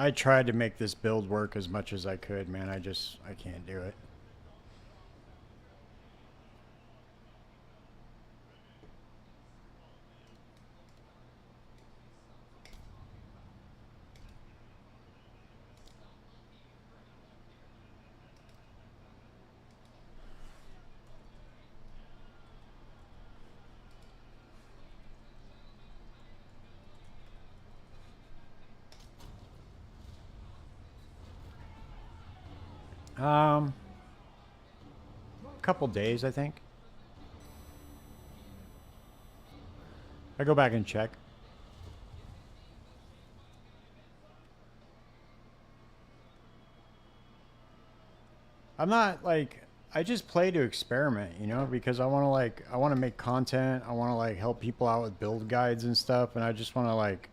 I tried to make this build work as much as I could, man. I can't do it. Couple days, I think. I go back and check. I'm not like I just play to experiment, you know, because I want to make content. I want to like help people out with build guides and stuff, and I just want to like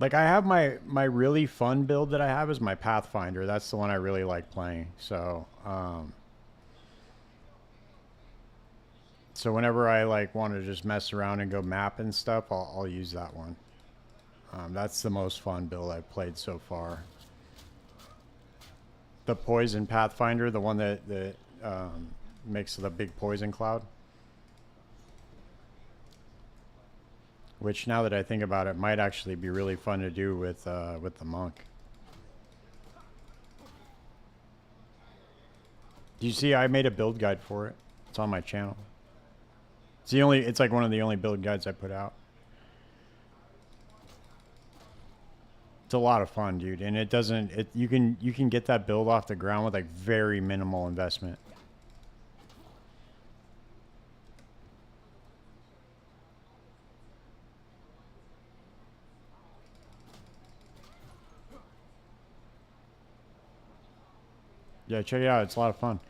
I have my really fun build that I have is my Pathfinder. That's the one I really like playing. So whenever I like want to just mess around and go map and stuff, I'll use that one. That's the most fun build I've played so far. The Poison Pathfinder, the one that makes the big poison cloud. Which, now that I think about it, might actually be really fun to do with the monk. Do you see? I made a build guide for it. It's on my channel. It's like one of the only build guides I put out. It's a lot of fun, dude, and it doesn't. You can get that build off the ground with like very minimal investment. Yeah, check it out. It's a lot of fun.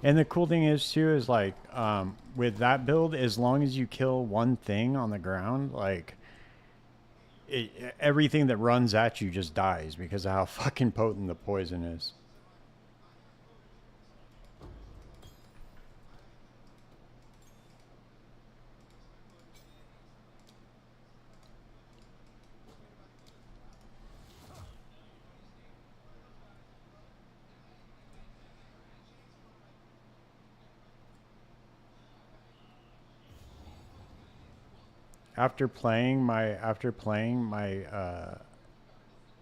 And the cool thing is too is like with that build, as long as you kill one thing on the ground, like everything that runs at you just dies because of how fucking potent the poison is. After playing my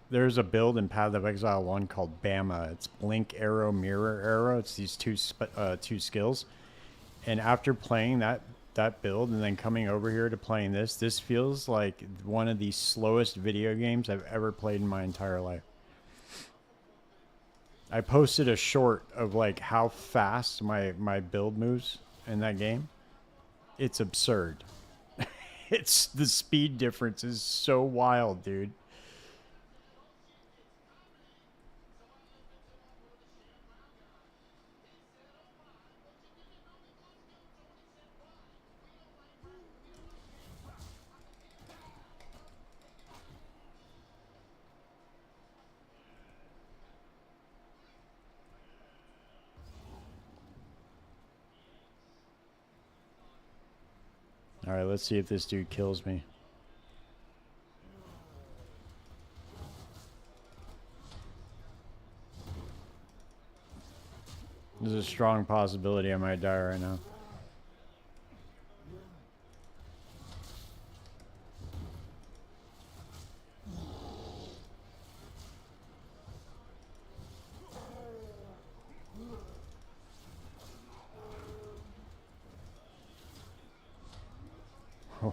there's a build in Path of Exile 1 called Bama. It's blink arrow, mirror arrow. It's these two skills. And after playing that build and then coming over here to playing this feels like one of the slowest video games I've ever played in my entire life. I posted a short of like how fast my build moves in that game. It's absurd. It's the speed difference is so wild, dude. All right, let's see if this dude kills me. There's a strong possibility I might die right now.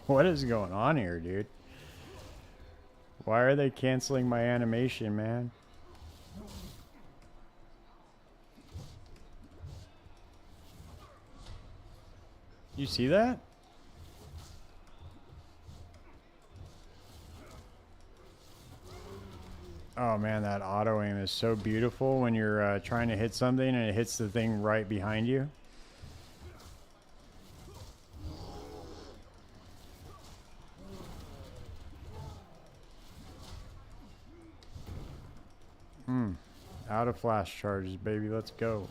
What is going on here, dude? Why are they canceling my animation, man? You see that? Oh man, that auto aim is so beautiful when you're trying to hit something and it hits the thing right behind you. Out of flash charges, baby. Let's go.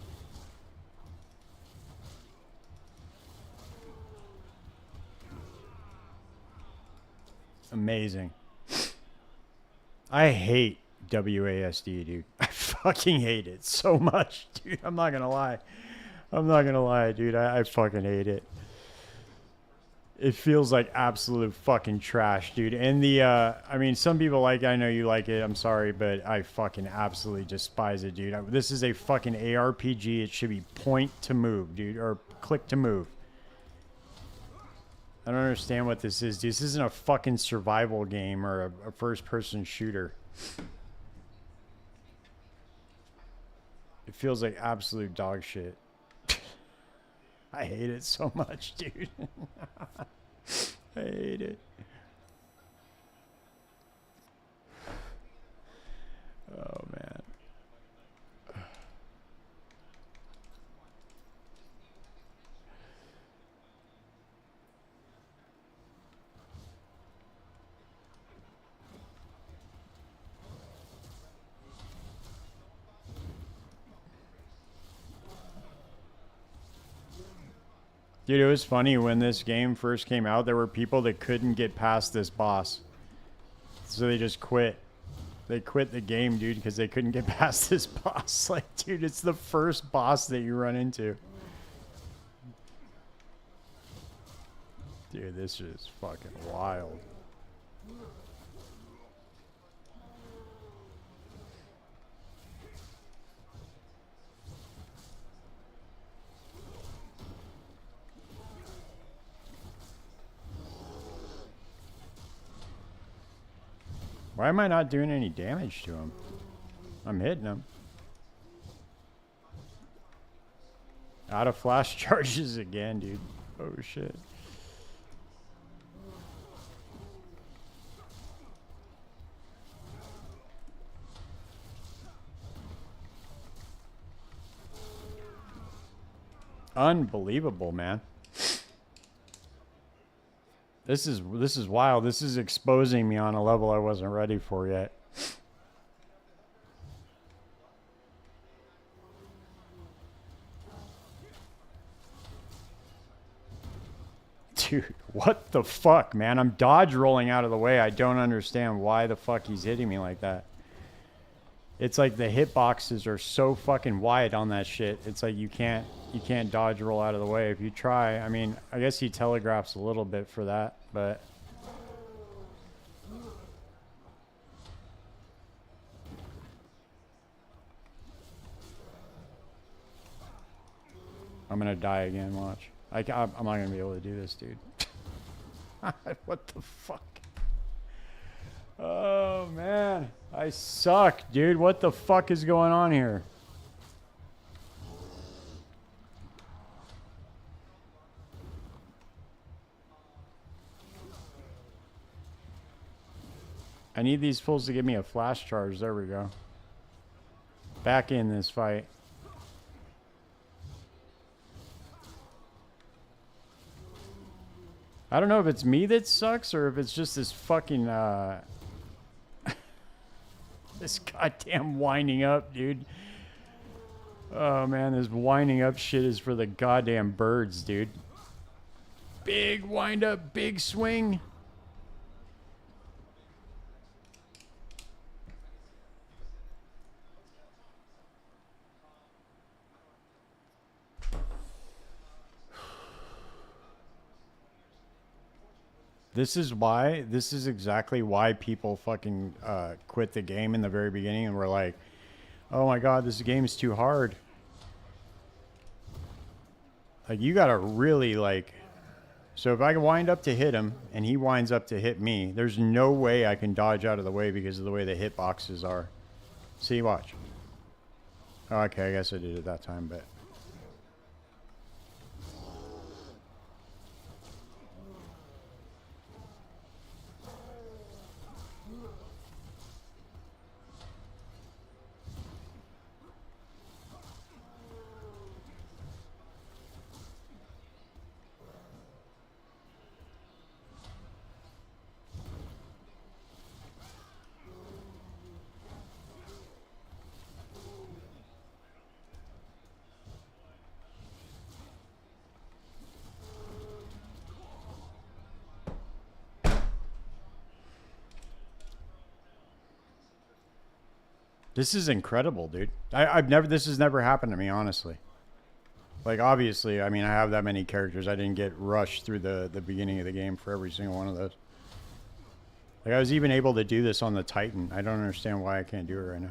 Amazing. I hate WASD, dude. I fucking hate it so much, dude. I'm not gonna lie. I'm not gonna lie, dude. I fucking hate it. It feels like absolute fucking trash, dude. And the, I mean, some people like it. I know you like it. I'm sorry, but I fucking absolutely despise it, dude. This is a fucking ARPG. It should be point to move, dude, or click to move. I don't understand what this is, dude. This isn't a fucking survival game or a first-person shooter. It feels like absolute dog shit. I hate it so much, dude. I hate it. Oh, man. Dude, it was funny when this game first came out, there were people that couldn't get past this boss. So they just quit. They quit the game, dude, because they couldn't get past this boss. Like, dude, it's the first boss that you run into. Dude, this is fucking wild. Why am I not doing any damage to him? I'm hitting him. Out of flash charges again, dude. Oh, shit. Unbelievable, man. This is wild. This is exposing me on a level I wasn't ready for yet. Dude, what the fuck, man? I'm dodge rolling out of the way. I don't understand why the fuck he's hitting me like that. It's like the hitboxes are so fucking wide on that shit. It's like you can't dodge roll out of the way if you try. I mean, I guess he telegraphs a little bit for that, but gonna die again, watch. I'm not gonna be able to do this, dude. What the fuck? Oh, man. I suck, dude. What the fuck is going on here? I need these fools to give me a flash charge. There we go. Back in this fight. I don't know if it's me that sucks or if it's just this fucking, this goddamn winding up, dude. Oh, man, this winding up shit is for the goddamn birds, dude. Big wind up, big swing. This is exactly why people fucking quit the game in the very beginning and were like, oh my god, this game is too hard. Like, you gotta really, like... So if I can wind up to hit him, and he winds up to hit me, there's no way I can dodge out of the way because of the way the hitboxes are. See, watch. Oh, okay, I guess I did it that time, but... This is incredible, dude. This has never happened to me, honestly. Like, obviously, I mean, I have that many characters. I didn't get rushed through the beginning of the game for every single one of those. Like, I was even able to do this on the Titan. I don't understand why I can't do it right now.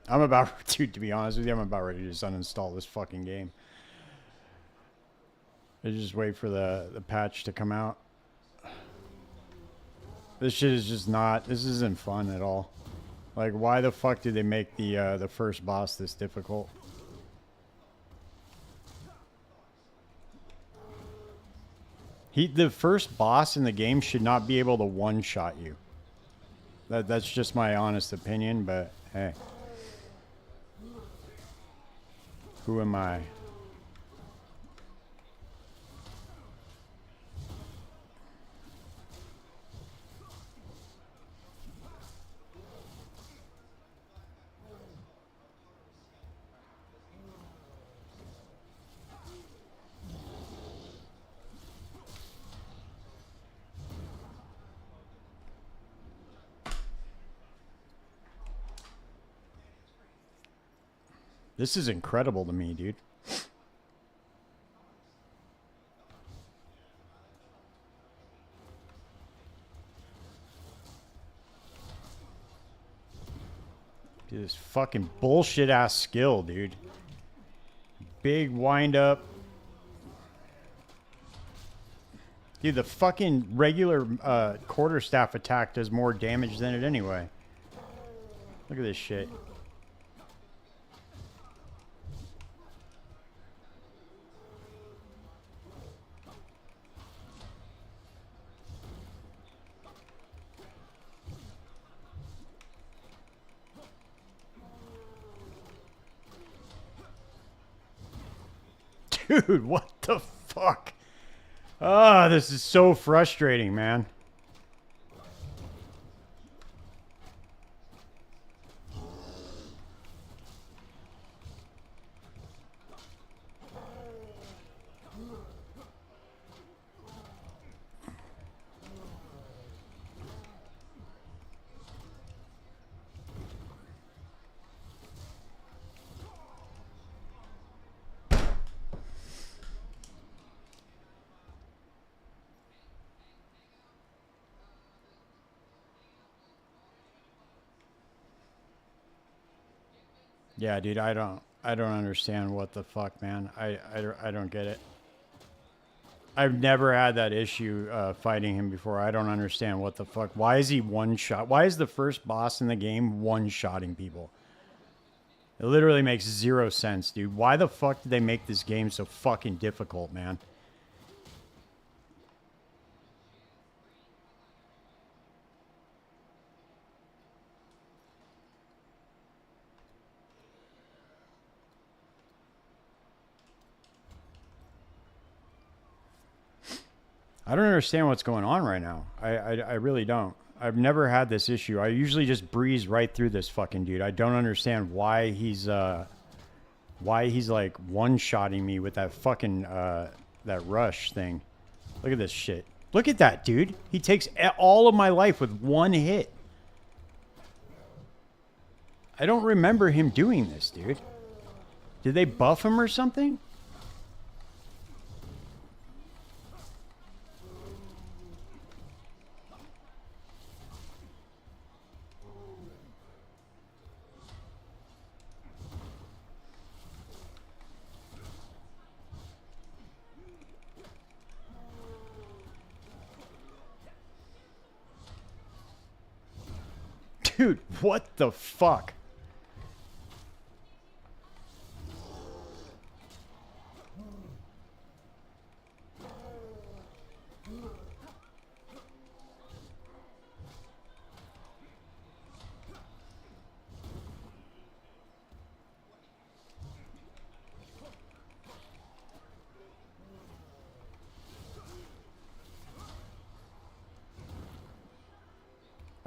I'm about, dude, to be honest with you, I'm about ready to just uninstall this fucking game. I just wait for the patch to come out. This shit is just not, this isn't fun at all. Like, why the fuck did they make the first boss this difficult? The first boss in the game should not be able to one-shot you. That's just my honest opinion, but hey. Who am I? This is incredible to me, dude. Dude, this fucking bullshit ass skill, dude. Big wind up. Dude, the fucking regular quarterstaff attack does more damage than it anyway. Look at this shit. Dude, what the fuck? Ah, this is so frustrating, man. Yeah, dude, I don't understand what the fuck, man. I don't get it. I've never had that issue fighting him before. I don't understand what the fuck. Why is he one shot? Why is the first boss in the game one shotting people? It literally makes zero sense, dude. Why the fuck did they make this game so fucking difficult, man? I don't understand what's going on right now. I really don't. I've never had this issue. I usually just breeze right through this fucking dude. I don't understand why he's like one-shotting me with that fucking that rush thing. Look at this shit. Look at that, dude. He takes all of my life with one hit. I don't remember him doing this, dude. Did they buff him or something? Dude, what the fuck?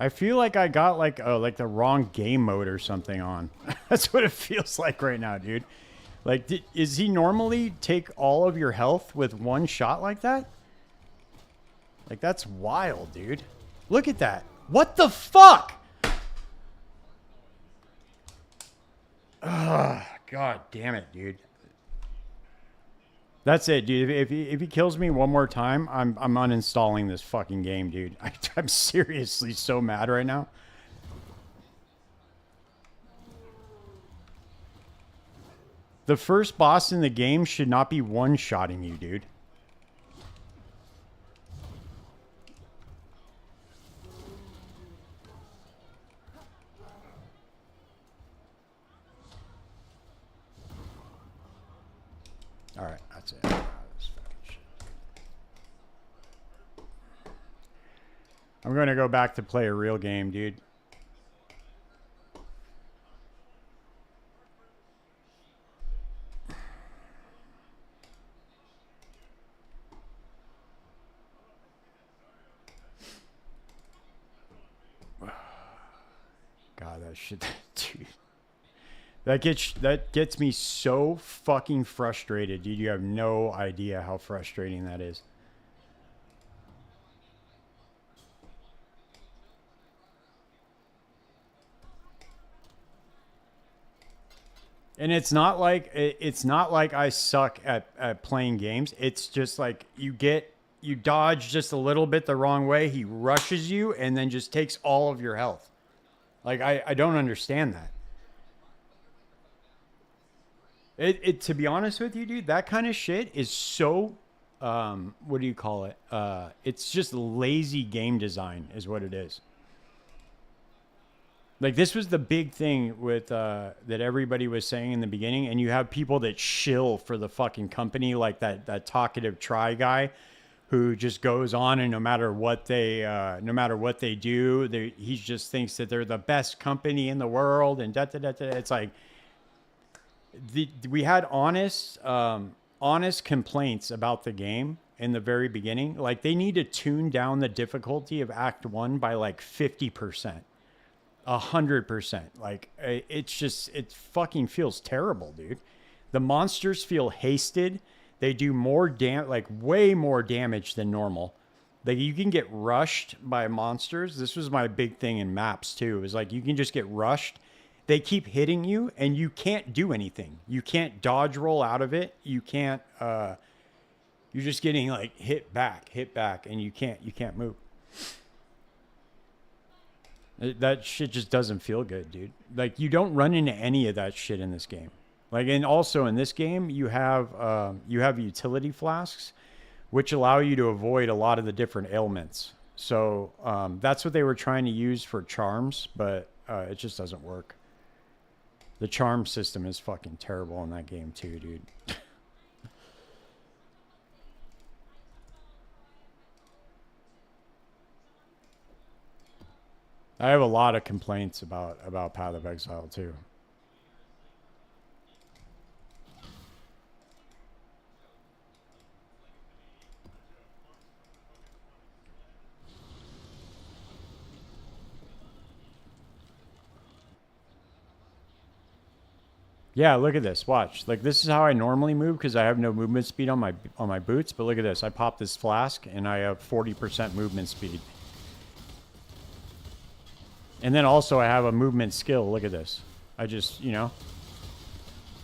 I feel like I got like the wrong game mode or something on. That's what it feels like right now, dude. Like, is he normally take all of your health with one shot like that? Like, that's wild, dude. Look at that. What the fuck? Ugh, God damn it, dude. That's it, dude. If he kills me one more time, I'm uninstalling this fucking game, dude. I'm seriously so mad right now. The first boss in the game should not be one-shotting you, dude. All right, that's it. I'm going to go back to play a real game, dude. God, that shit, dude. That gets me so fucking frustrated, dude. You have no idea how frustrating that is. And it's not like I suck at playing games. It's just like you dodge just a little bit the wrong way, he rushes you and then just takes all of your health. Like I don't understand that. It to be honest with you, dude, that kind of shit is so what do you call it? It's just lazy game design is what it is. Like this was the big thing with that everybody was saying in the beginning, and you have people that shill for the fucking company, like that talkative try guy, who just goes on and no matter what they do, he just thinks that they're the best company in the world, and da da da da. It's like we had honest complaints about the game in the very beginning. Like they need to tune down the difficulty of Act 1 by like 50%. 100%. Like it fucking feels terrible, dude. The monsters feel hasted. They do like way more damage than normal. Like you can get rushed by monsters. This was my big thing in maps too. Is like you can just get rushed. They keep hitting you and you can't do anything. You can't dodge roll out of it. You can't you're just getting like hit back, and you can't move. That shit just doesn't feel good, dude. Like, you don't run into any of that shit in this game. Like, and also in this game, you have utility flasks, which allow you to avoid a lot of the different ailments. So that's what they were trying to use for charms, but it just doesn't work. The charm system is fucking terrible in that game too, dude. I have a lot of complaints about Path of Exile too. Yeah, look at this. Watch. Like, this is how I normally move because I have no movement speed on my boots. But look at this. I pop this flask and I have 40% movement speed. And then also I have a movement skill. Look at this. I just, you know,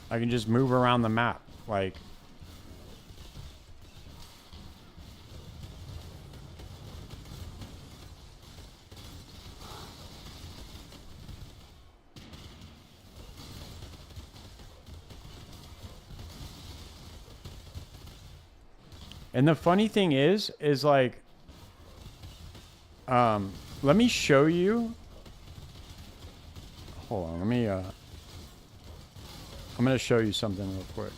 I can just move around the map. Like, and the funny thing is like, let me show you. Hold on, let me, I'm going to show you something real quick.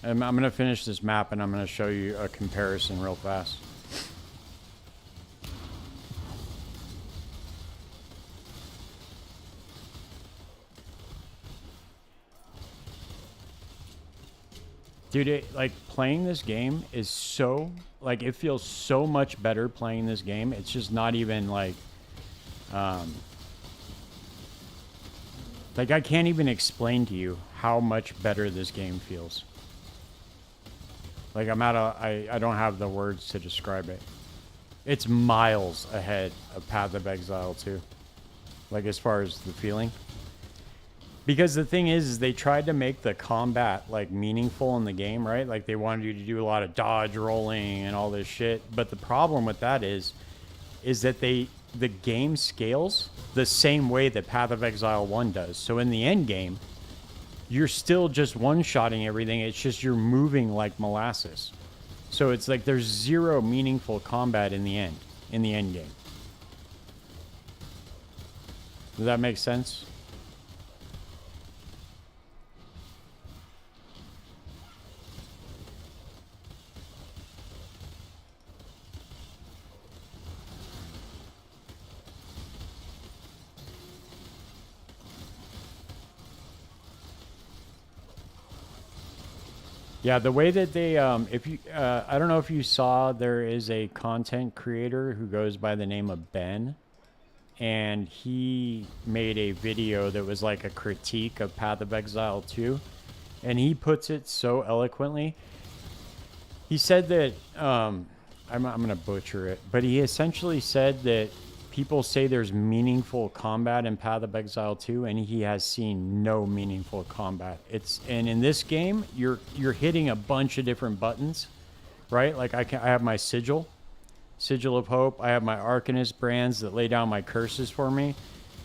And I'm going to finish this map and I'm going to show you a comparison real fast. Dude, like, playing this game is so, like, it feels so much better playing this game. It's just not even, like I can't even explain to you how much better this game feels. Like, I don't have the words to describe it. It's miles ahead of Path of Exile 2. Like, as far as the feeling. Because the thing is they tried to make the combat, like, meaningful in the game, right? Like, they wanted you to do a lot of dodge rolling and all this shit. But the problem with that is that the game scales the same way that Path of Exile 1 does. So in the end game, you're still just one-shotting everything. It's just you're moving like molasses. So it's like there's zero meaningful combat in the end game. Does that make sense? Yeah, the way that they, if you, I don't know if you saw, there is a content creator who goes by the name of Ben, and he made a video that was like a critique of Path of Exile 2, and he puts it so eloquently. He said that, I'm going to butcher it, but he essentially said that people say there's meaningful combat in Path of Exile 2, and he has seen no meaningful combat. And in this game, you're hitting a bunch of different buttons, right? Like, I have my sigil of hope. I have my Arcanist brands that lay down my curses for me,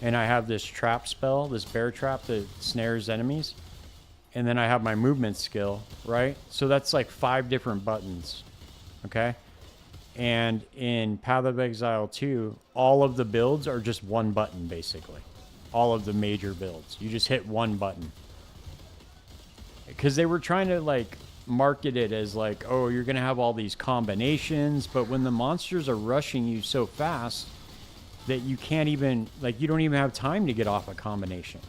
and I have this trap spell, this bear trap that snares enemies, and then I have my movement skill, right? So that's like 5 different buttons, okay? And in Path of Exile 2, all of the builds are just one button, basically. All of the major builds. You just hit one button. Because they were trying to, like, market it as, like, oh, you're going to have all these combinations, but when the monsters are rushing you so fast that you can't even, like, you don't even have time to get off a combination.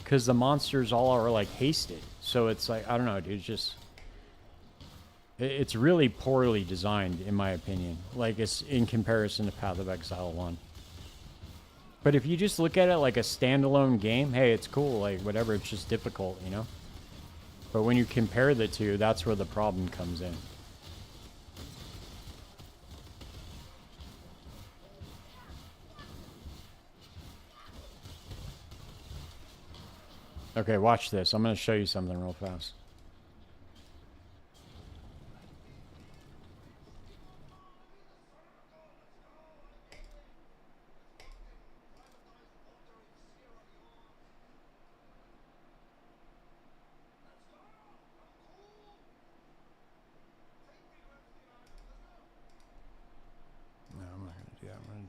Because the monsters all are, like, hasted. So it's like, I don't know, dude, it's just... It's really poorly designed, in my opinion. Like, it's in comparison to Path of Exile 1. But if you just look at it like a standalone game, hey, it's cool. Like, whatever, it's just difficult, you know? But when you compare the two, that's where the problem comes in. Okay, watch this. I'm going to show you something real fast.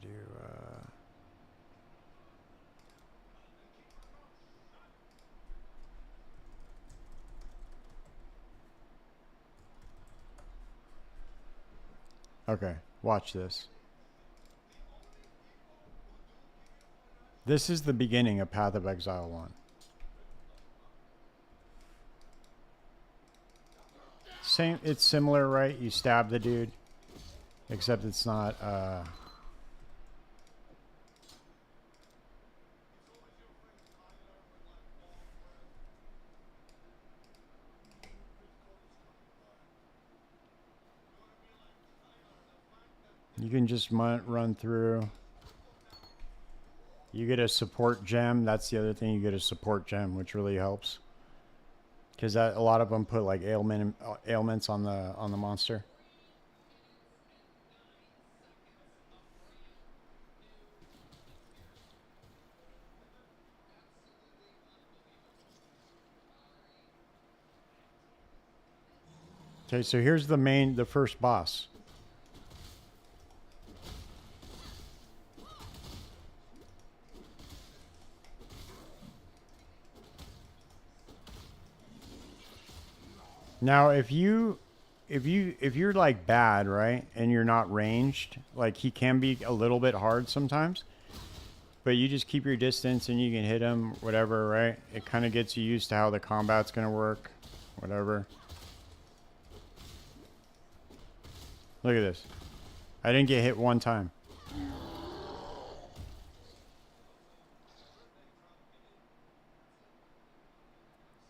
do. Okay, watch this. This is the beginning of Path of Exile 1. Same, it's similar, right? You stab the dude, except it's not, you can just run through. You get a support gem. That's the other thing. You get a support gem, which really helps. Because a lot of them put like ailments on the monster. Okay, so here's the first boss. Now, if you're like bad, right, and you're not ranged, like he can be a little bit hard sometimes, but you just keep your distance and you can hit him, whatever, right? It kind of gets you used to how the combat's gonna work, whatever. Look at this. I didn't get hit one time.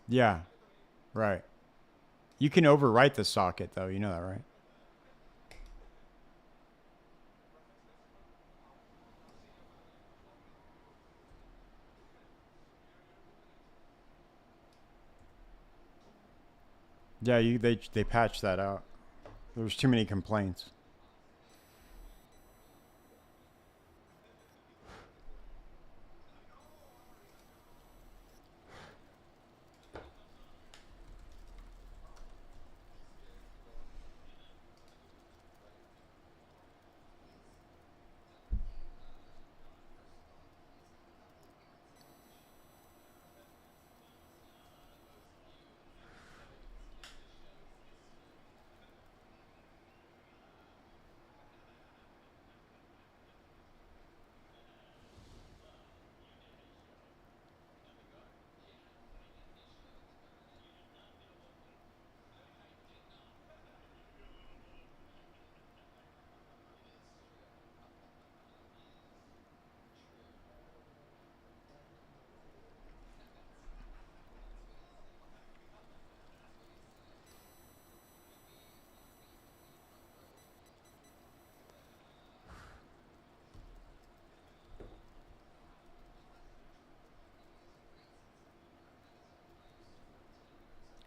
Yeah, right. You can overwrite the socket, though. You know that, right? Yeah, they patched that out. There was too many complaints.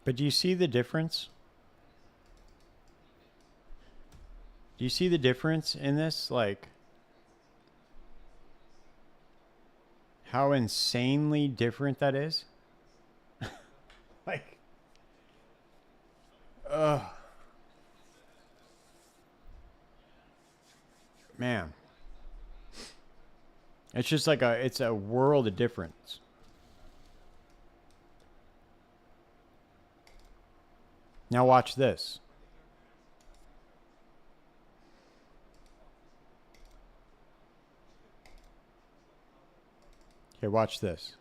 But do you see the difference? Do you see the difference in this? Like, how insanely different that is? Like, ugh. Man. It's just like it's a world of difference. Now watch this. Okay, watch this.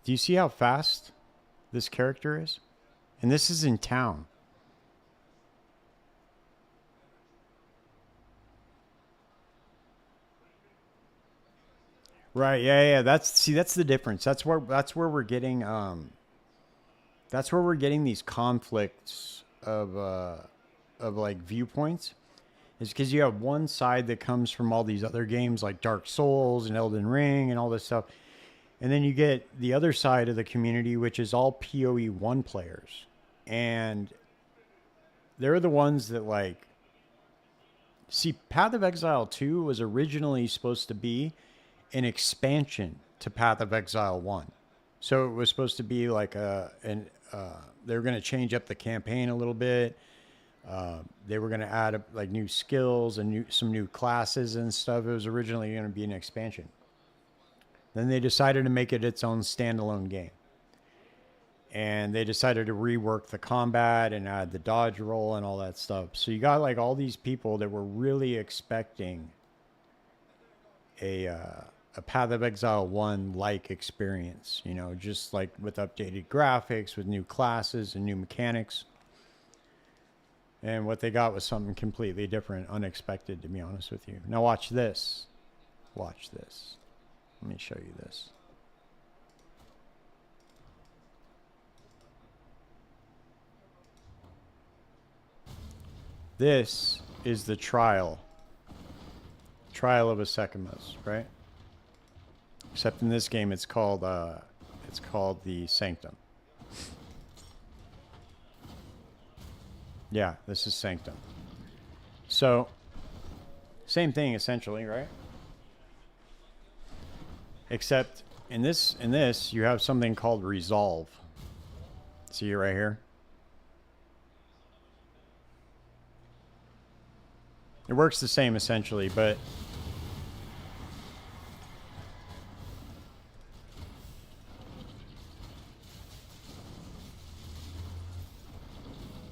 Do you see how fast this character is? And this is in town. Right, yeah. That's the difference. That's where we're getting that's where we're getting these conflicts of like viewpoints. Is because you have one side that comes from all these other games like Dark Souls and Elden Ring and all this stuff. And then you get the other side of the community, which is all PoE 1 players. And they're the ones that like see Path of Exile 2 was originally supposed to be an expansion to Path of Exile 1. So it was supposed to be like they were going to change up the campaign a little bit. They were going to add like new skills and some new classes and stuff. It was originally going to be an expansion. Then they decided to make it its own standalone game. And they decided to rework the combat and add the dodge roll and all that stuff. So you got like all these people that were really expecting a Path of Exile 1 like experience, you know, just like with updated graphics, with new classes and new mechanics. And what they got was something completely different, unexpected, to be honest with you. Now watch this. Watch this. Let me show you this. This is the trial of a Sekimus, right? Except in this game, it's called the Sanctum. Yeah, this is Sanctum. So, same thing essentially, right? Except in this, you have something called Resolve. See it right here? It works the same essentially, but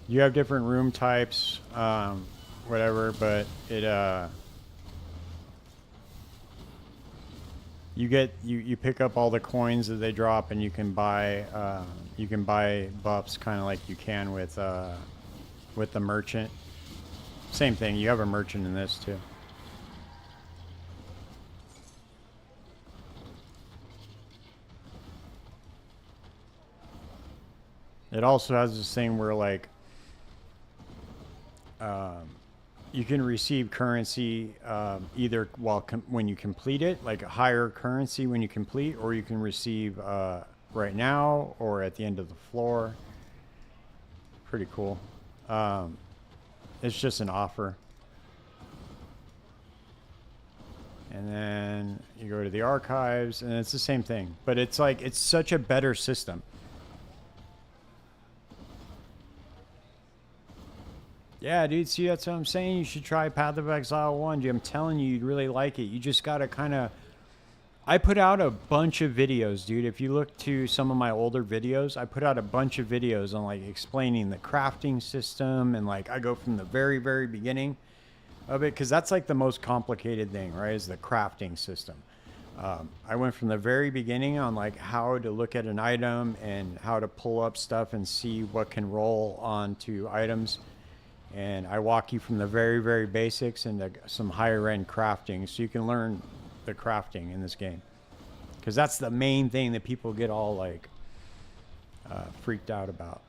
you have different room types, whatever, but it you pick up all the coins that they drop, and you can buy buffs kind of like you can with the merchant. Same thing, you have a merchant in this too. It also has this thing where like you can receive currency either when you complete it, like a higher currency when you complete, or you can receive right now or at the end of the floor. Pretty cool. It's just an offer. And then you go to the archives, and it's the same thing. But it's like, it's such a better system. Yeah, dude, see, that's what I'm saying. You should try Path of Exile 1, dude. I'm telling you, you'd really like it. You just gotta kind of... I put out a bunch of videos, dude. If you look to some of my older videos, I put out a bunch of videos on like explaining the crafting system, and like I go from the very, very beginning of it, because that's like the most complicated thing, right, is the crafting system. I went from the very beginning on like how to look at an item and how to pull up stuff and see what can roll onto items. And I walk you from the very, very basics into some higher end crafting, so you can learn the crafting in this game, because that's the main thing that people get all like freaked out about.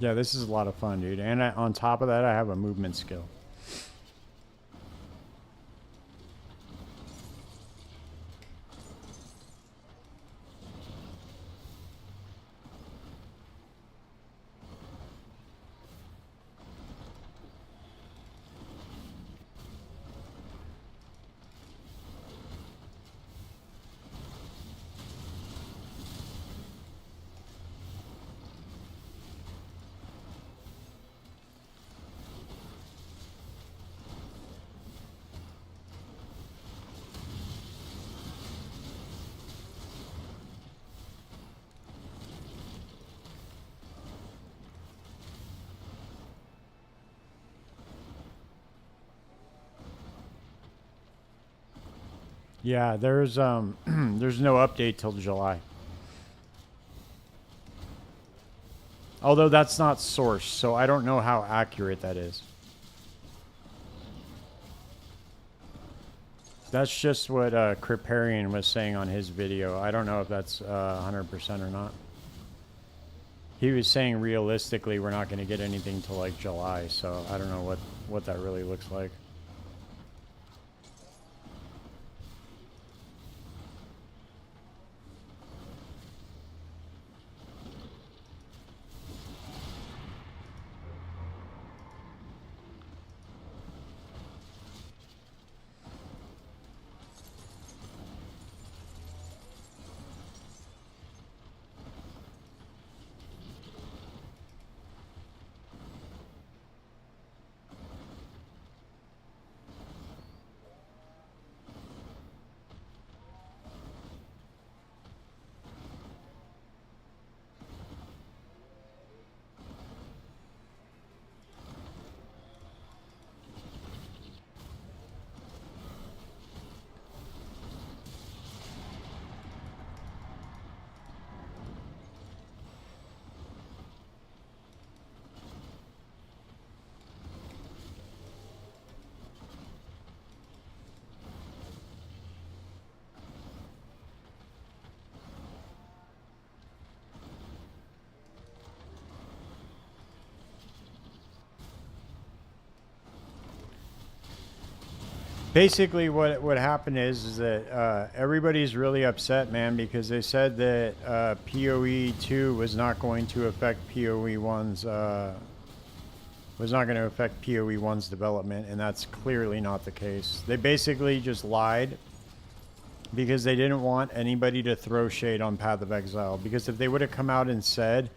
Yeah, this is a lot of fun, dude. And on top of that, I have a movement skill. Yeah, there's there's no update till July. Although that's not sourced, so I don't know how accurate that is. That's just what Kriparian was saying on his video. I don't know if that's 100% or not. He was saying realistically we're not going to get anything till like July, so I don't know what that really looks like. Basically, what happened is that everybody's really upset, man, because they said that PoE 2 was not going to affect PoE 1's PoE 1's development, and that's clearly not the case. They basically just lied because they didn't want anybody to throw shade on Path of Exile. Because if they would have come out and said,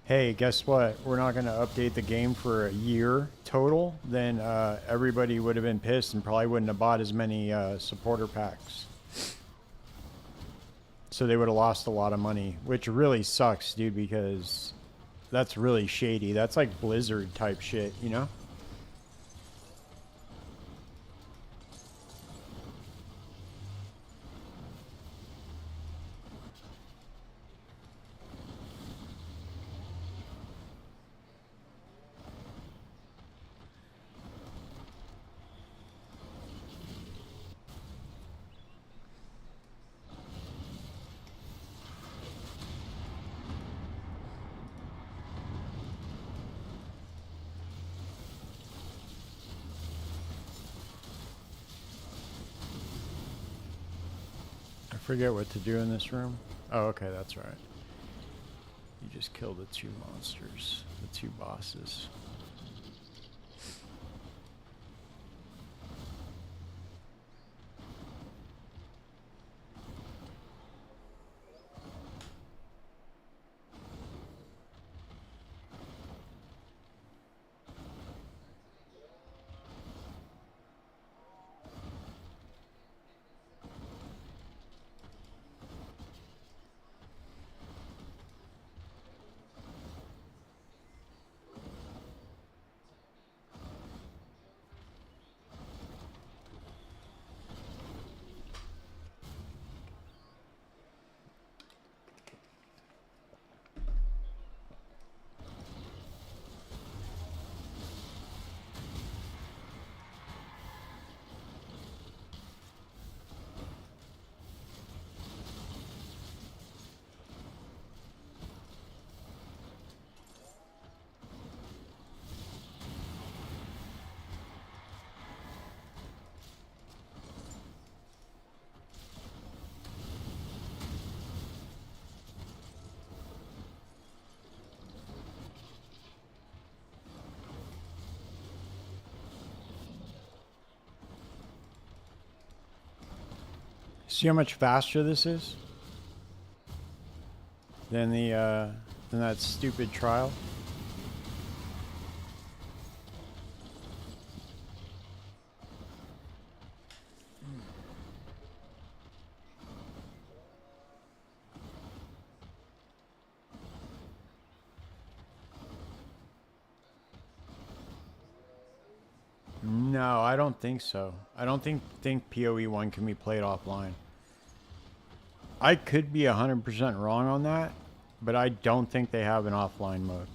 hey, guess what? We're not going to update the game for a year total, then everybody would have been pissed and probably wouldn't have bought as many supporter packs. So they would have lost a lot of money, which really sucks, dude, because that's really shady. That's like Blizzard type shit, you know? I forget what to do in this room. Oh, okay, that's right. You just killed the two monsters, the two bosses. See how much faster this is than than that stupid trial? No, I don't think so. I don't think PoE 1 can be played offline. I could be 100% wrong on that, but I don't think they have an offline mode.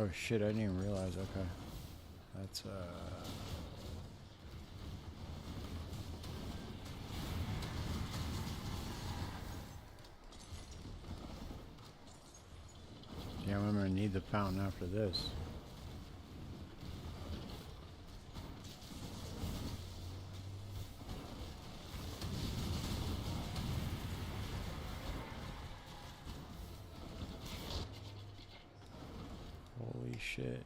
Oh shit, I didn't even realize. Okay. That's yeah, I'm gonna need the fountain after this. Holy shit.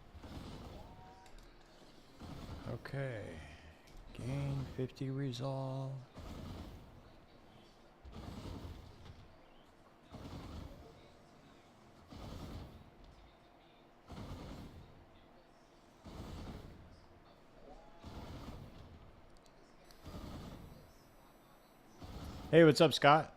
Okay. Gain 50 resolve. Hey, what's up, Scott?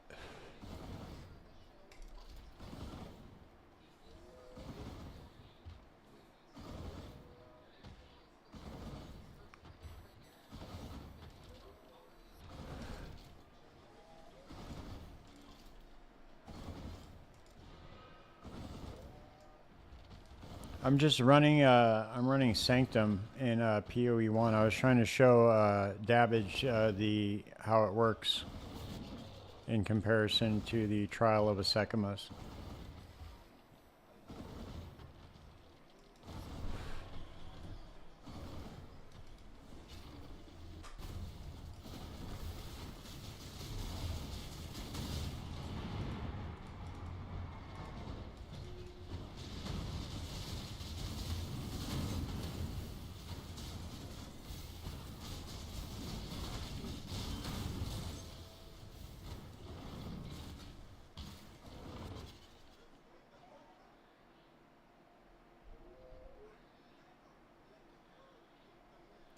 I'm just running. I'm running Sanctum in PoE1. I was trying to show Dabbage the how it works in comparison to the Trial of a Secamus.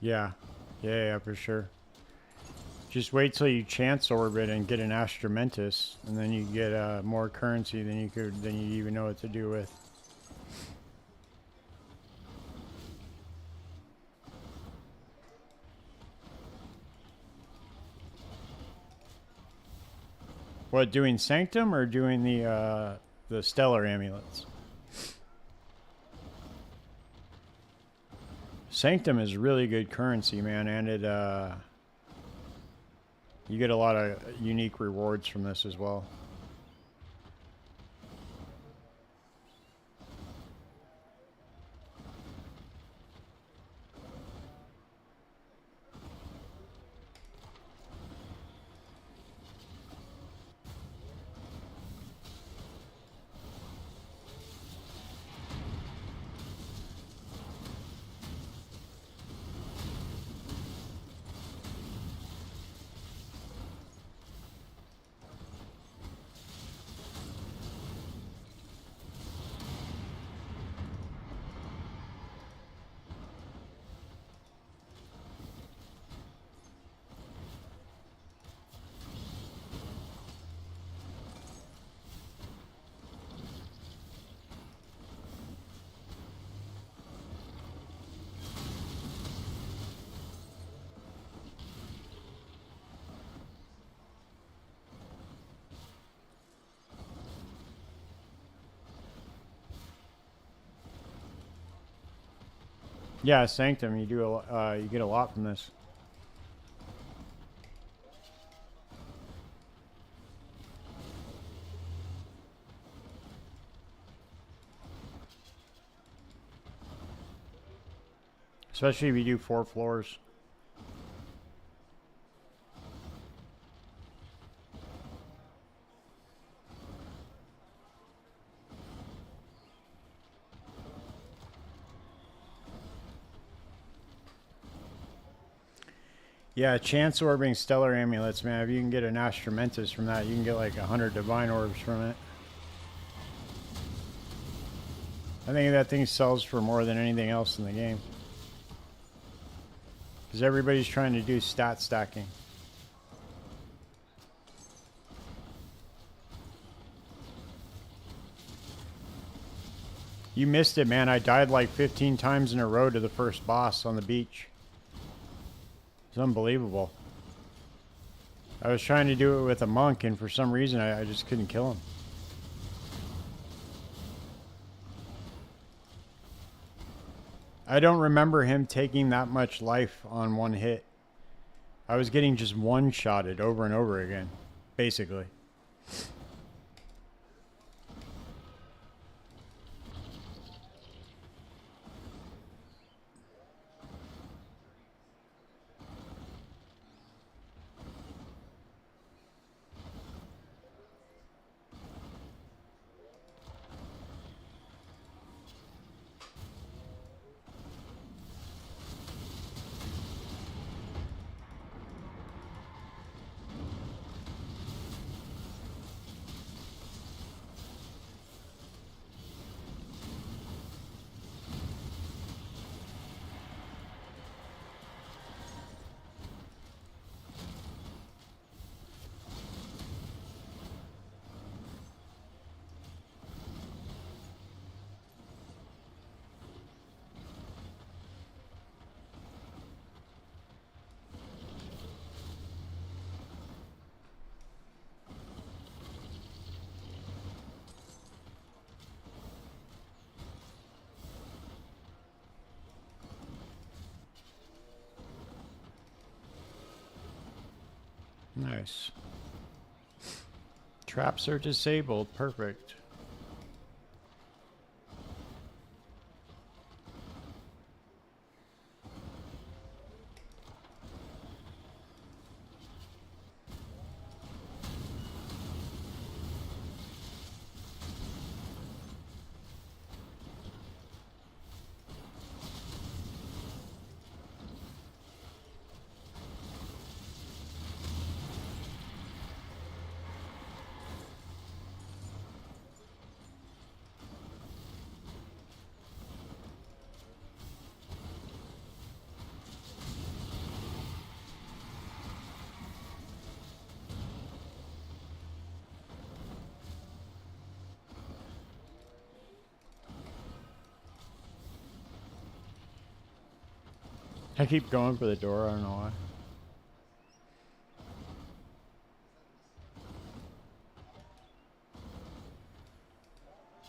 Yeah, yeah, for sure. Just wait till you chance orbit and get an Astromentus, and then you get more currency than you even know what to do with. What, doing Sanctum or doing the Stellar Amulets? Sanctum is really good currency, man, and it you get a lot of unique rewards from this as well. Yeah, Sanctum, you get a lot from this. Especially if you do 4 floors. Yeah, chance orbing Stellar Amulets, man. If you can get an Astromentus from that, you can get like 100 Divine Orbs from it. I think that thing sells for more than anything else in the game. Because everybody's trying to do stat stacking. You missed it, man. I died like 15 times in a row to the first boss on the beach. It's unbelievable. I was trying to do it with a monk, and for some reason, I just couldn't kill him. I don't remember him taking that much life on one hit. I was getting just one-shotted over and over again, basically. Nice. Traps are disabled. Perfect. I keep going for the door. I don't know why.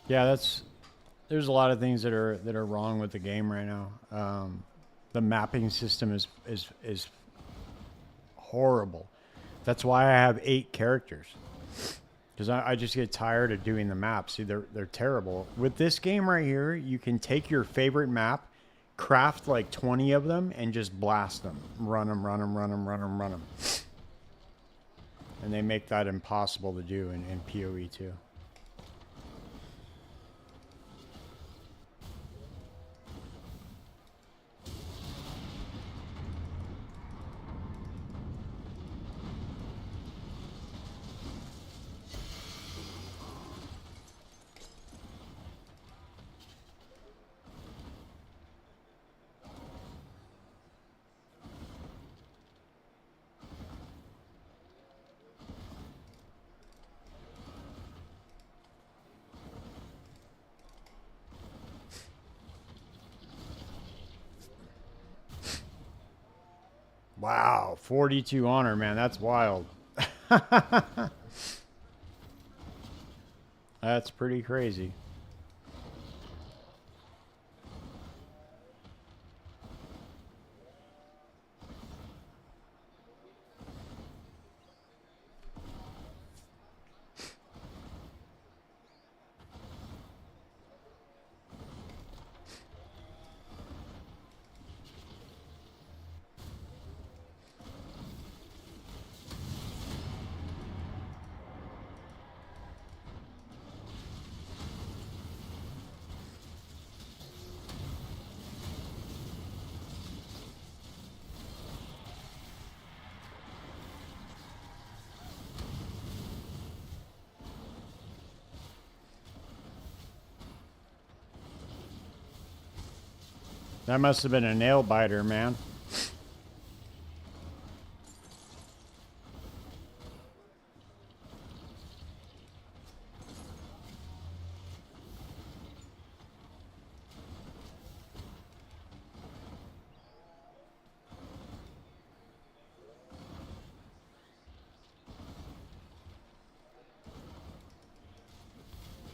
Yeah, there's a lot of things that are wrong with the game right now. The mapping system is horrible. That's why I have 8 characters. Because I just get tired of doing the maps. See, they're terrible. With this game right here, you can take your favorite map, craft like 20 of them, and just blast them. Run them, run them, run them, run them, run them. And they make that impossible to do in PoE too. Wow, 42 honor, man. That's wild. That's pretty crazy. That must have been a nail biter, man.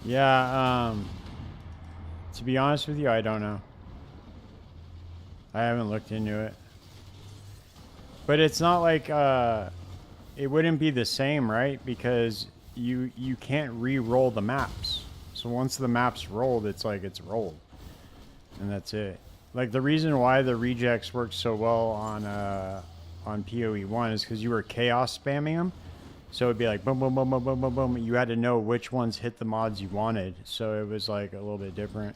Yeah, to be honest with you, I don't know. I haven't looked into it. But it's not like it wouldn't be the same, right? Because you can't re-roll the maps. So once the map's rolled, it's like it's rolled, and that's it. Like the reason why the rejects worked so well on PoE1 is because you were chaos spamming them. So it'd be like boom, boom, boom, boom, boom, boom, boom. You had to know which ones hit the mods you wanted. So it was like a little bit different.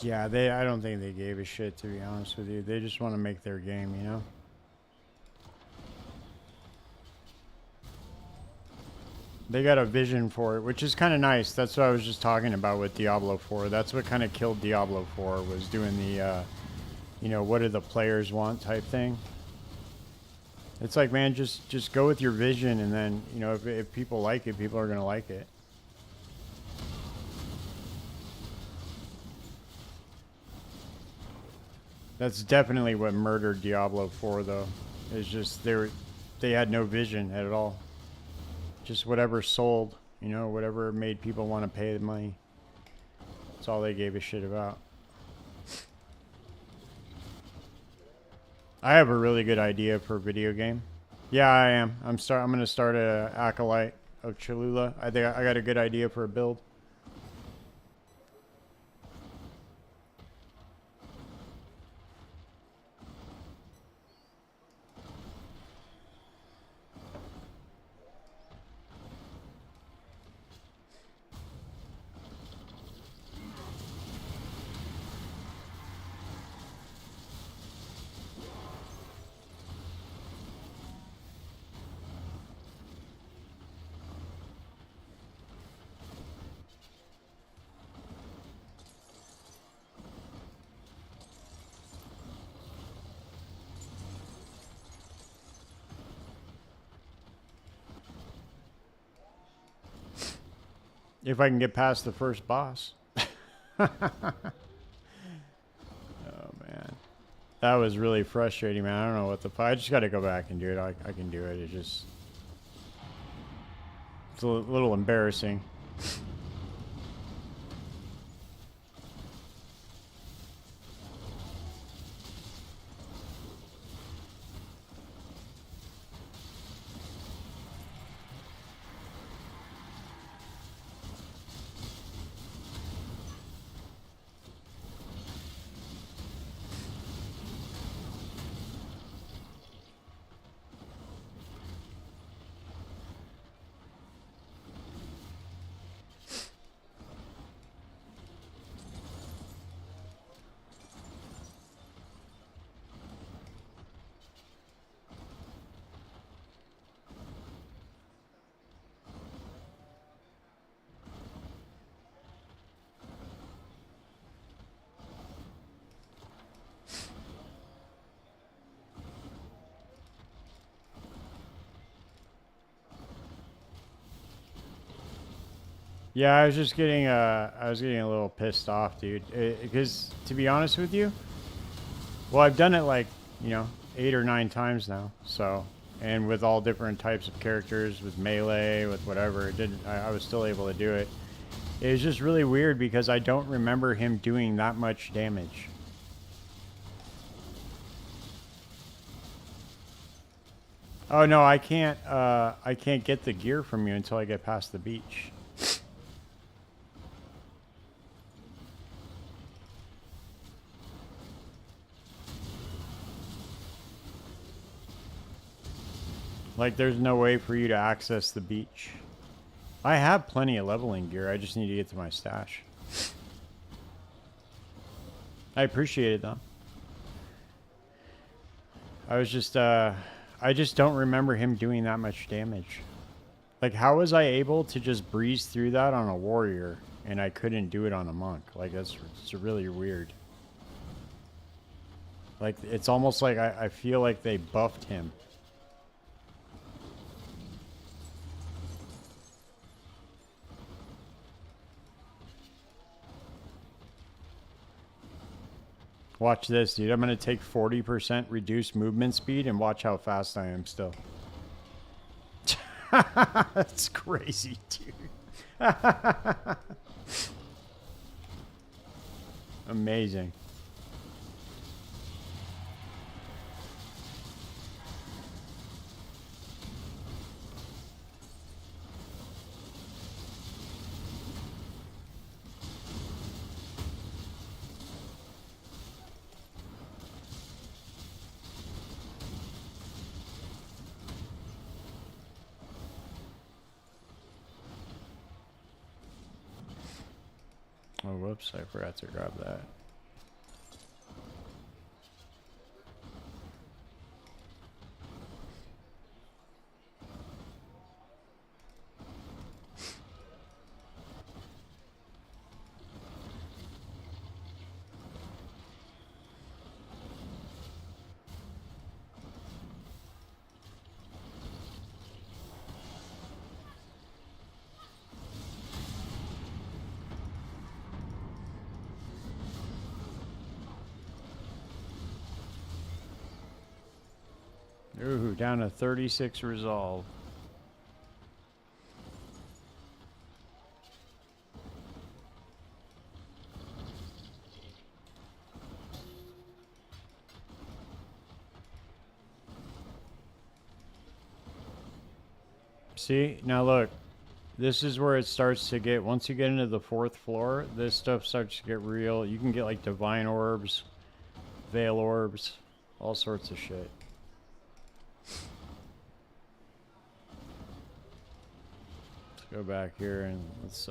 Yeah, I don't think they gave a shit, to be honest with you. They just want to make their game, you know? They got a vision for it, which is kind of nice. That's what I was just talking about with Diablo 4. That's what kind of killed Diablo 4, was doing the, you know, what do the players want type thing. It's like, man, just go with your vision, and then, you know, if people like it, people are going to like it. That's definitely what murdered Diablo 4, though. It's just they had no vision at all. Just whatever sold, you know, whatever made people want to pay the money. That's all they gave a shit about. I have a really good idea for a video game. Yeah, I am. I'm going to start a Acolyte of Cholula. I think I got a good idea for a build. If I can get past the first boss. Oh, man. That was really frustrating, man. I don't know what the fuck. I just got to go back and do it. I can do it. It's a little embarrassing. Yeah, I was getting a little pissed off, dude. Because to be honest with you, well, I've done it like, you know, 8 or 9 times now. So, and with all different types of characters, with melee, with whatever, it didn't. I was still able to do it. It was just really weird because I don't remember him doing that much damage. Oh no, I can't. I can't get the gear from you until I get past the beach. Like, there's no way for you to access the beach. I have plenty of leveling gear. I just need to get to my stash. I appreciate it, though. I just don't remember him doing that much damage. Like, how was I able to just breeze through that on a warrior, and I couldn't do it on a monk? Like, it's really weird. Like, it's almost like I feel like they buffed him. Watch this, dude. I'm going to take 40% reduced movement speed and watch how fast I am still. That's crazy, dude. Amazing. Oh, whoops. I forgot to grab that. Ooh, down to 36 resolve. See, now look, this is where it starts to get, once you get into the 4th floor, this stuff starts to get real. You can get like divine orbs, veil orbs, all sorts of shit. Let's go back here and let's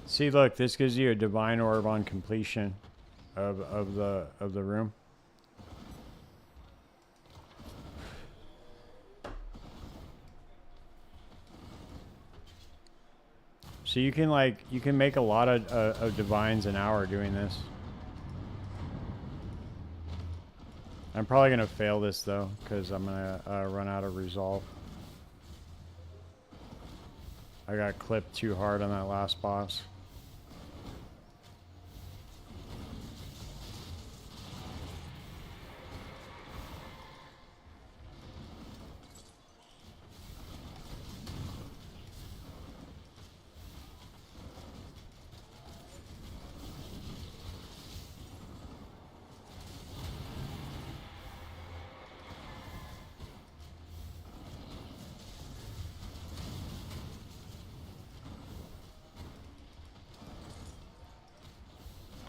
see, look, this gives you a divine orb on completion of the room. So you can make a lot of divines an hour doing this. I'm probably gonna fail this though, because I'm gonna run out of resolve. I got clipped too hard on that last boss.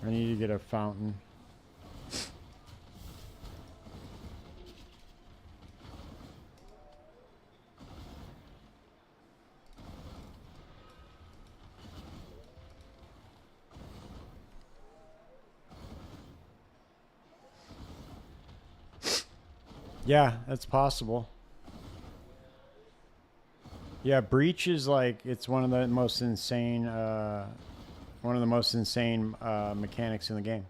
I need to get a fountain. Yeah, that's possible. Yeah, Breach is like, it's one of the most insane mechanics in the game.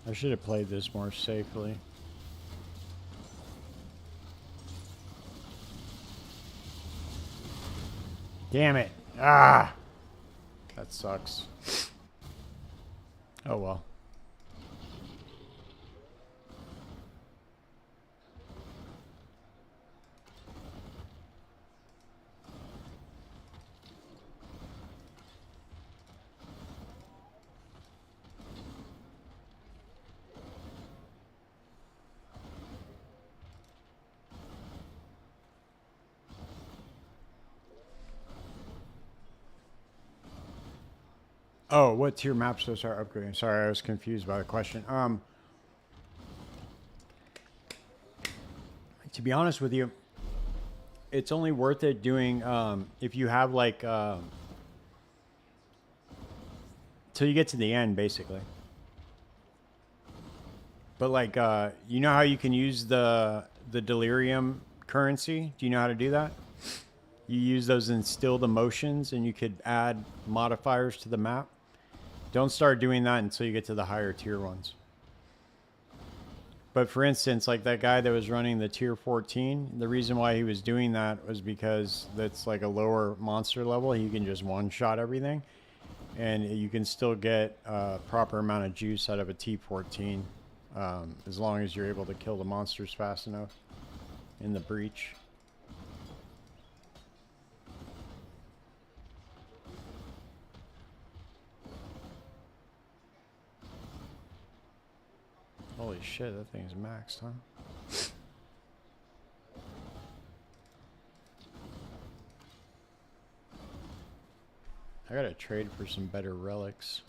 I should have played this more safely. Damn it. Ah! That sucks. Oh well. Oh, what tier maps those are upgrading? Sorry, I was confused by the question. To be honest with you, it's only worth it doing if you have like till you get to the end, basically. But like, you know how you can use the delirium currency? Do you know how to do that? You use those instilled emotions, and you could add modifiers to the map. Don't start doing that until you get to the higher tier ones. But for instance, like that guy that was running the tier 14, the reason why he was doing that was because that's like a lower monster level. He can just one-shot everything, and you can still get a proper amount of juice out of a T14 as long as you're able to kill the monsters fast enough in the breach. Holy shit, that thing's maxed, huh? I gotta trade for some better relics.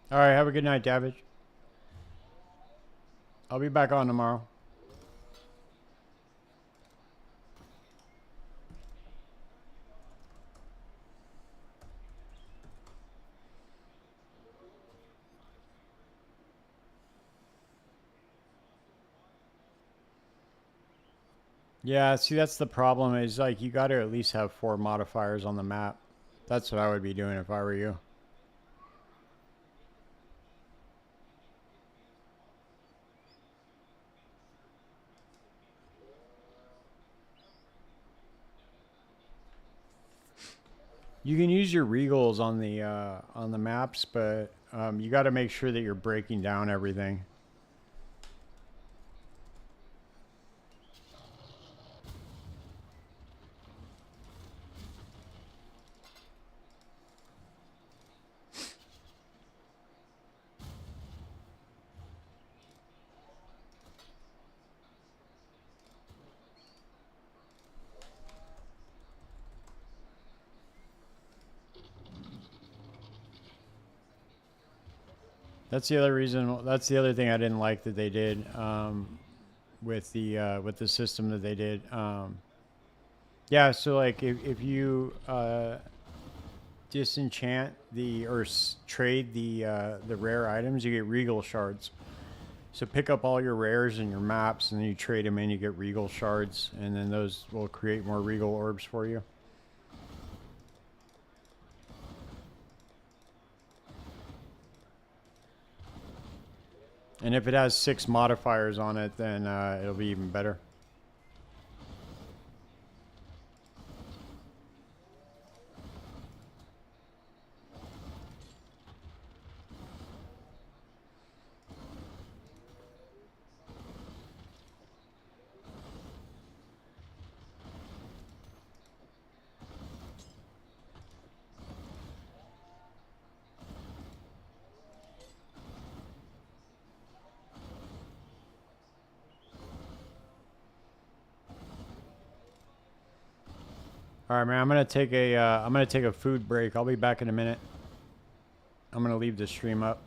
All right, have a good night, David. I'll be back on tomorrow. Yeah, see, that's the problem is like you got to at least have 4 modifiers on the map. That's what I would be doing if I were you. You can use your regals on the maps, but you got to make sure that you're breaking down everything. That's the other reason. That's the other thing I didn't like that they did with the system that they did. Yeah, so like if you disenchant the or trade the rare items, you get regal shards. So pick up all your rares and your maps, and then you trade them in. You get regal shards, and then those will create more regal orbs for you. And if it has 6 modifiers on it, then it'll be even better. All right, man. I'm gonna take a food break. I'll be back in a minute. I'm gonna leave the stream up.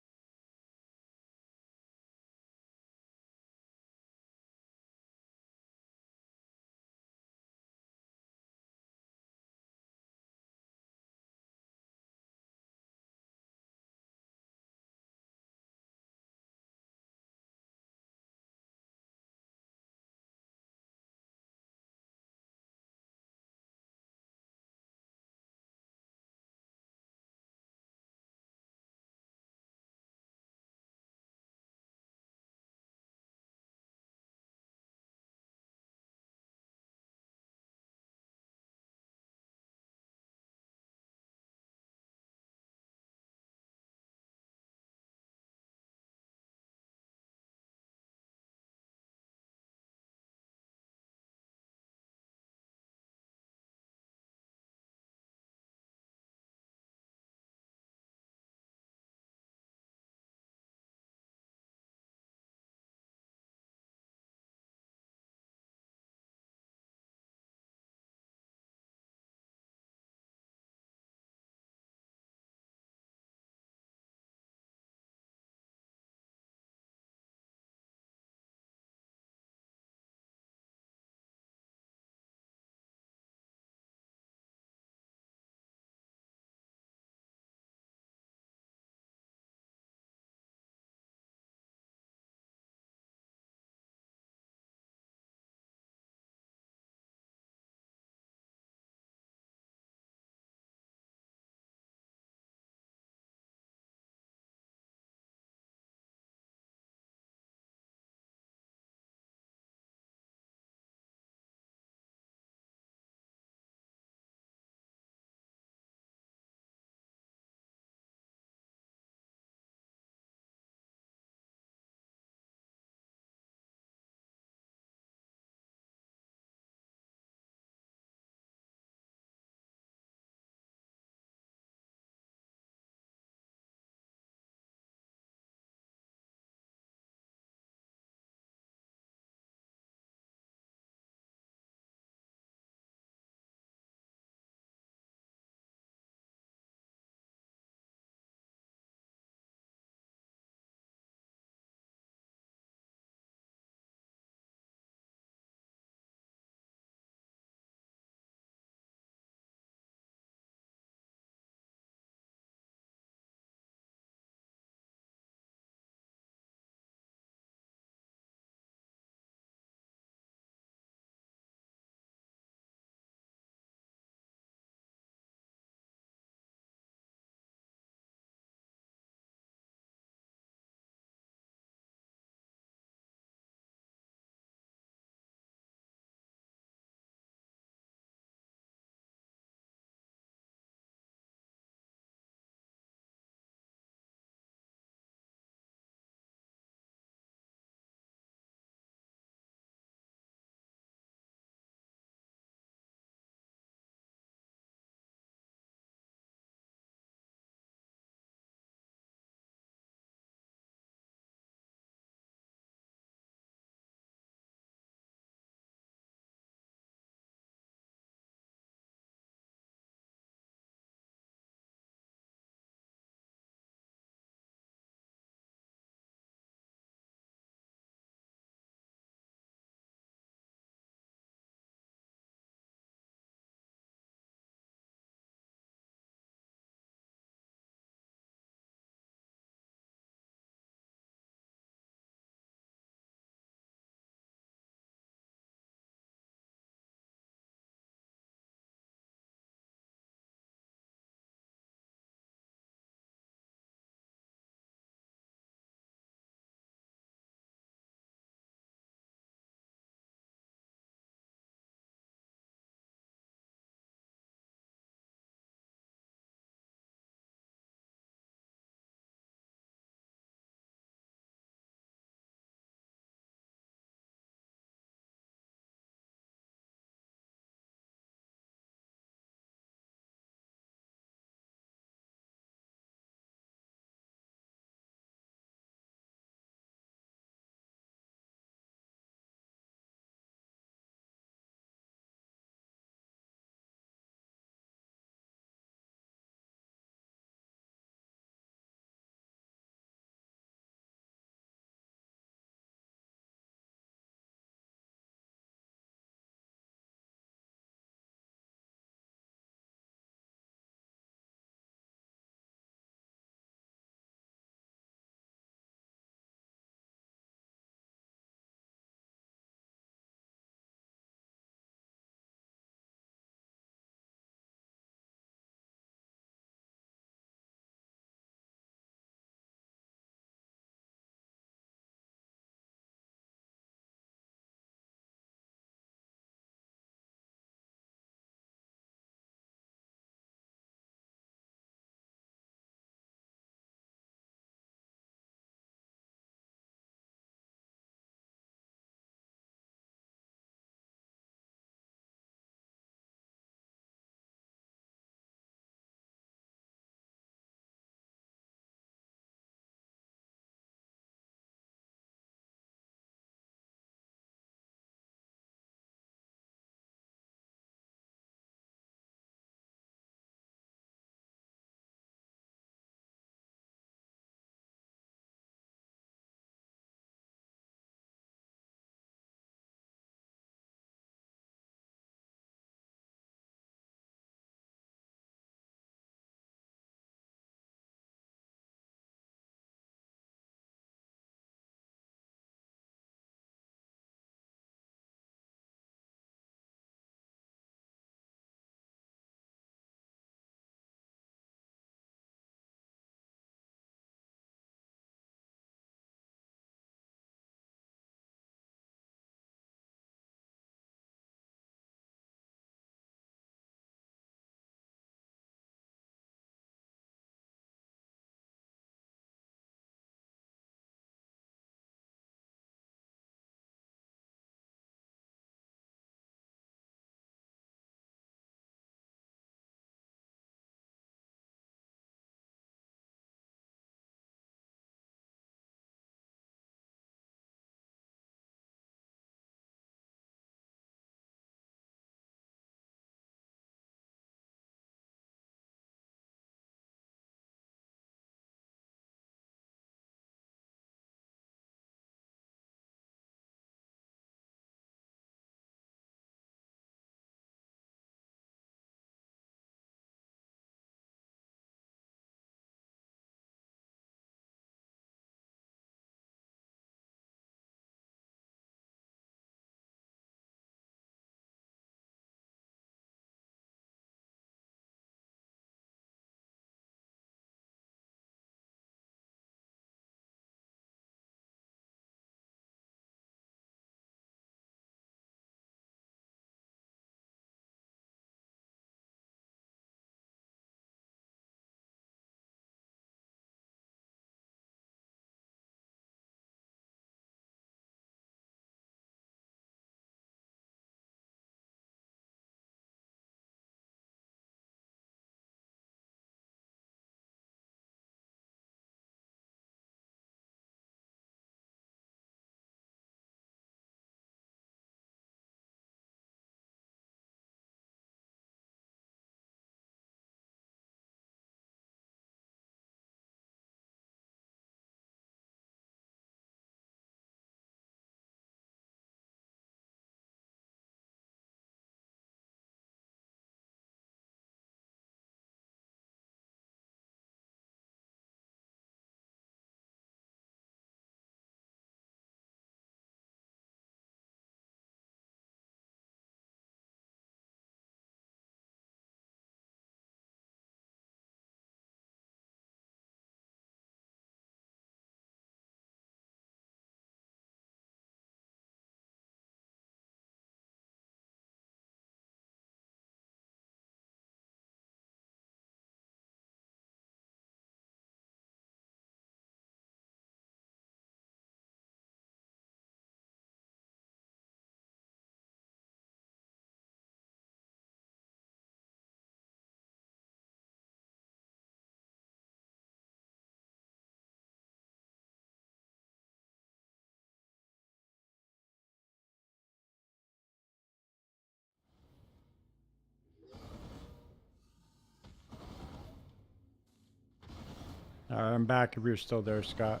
I'm back if you're still there, Scott.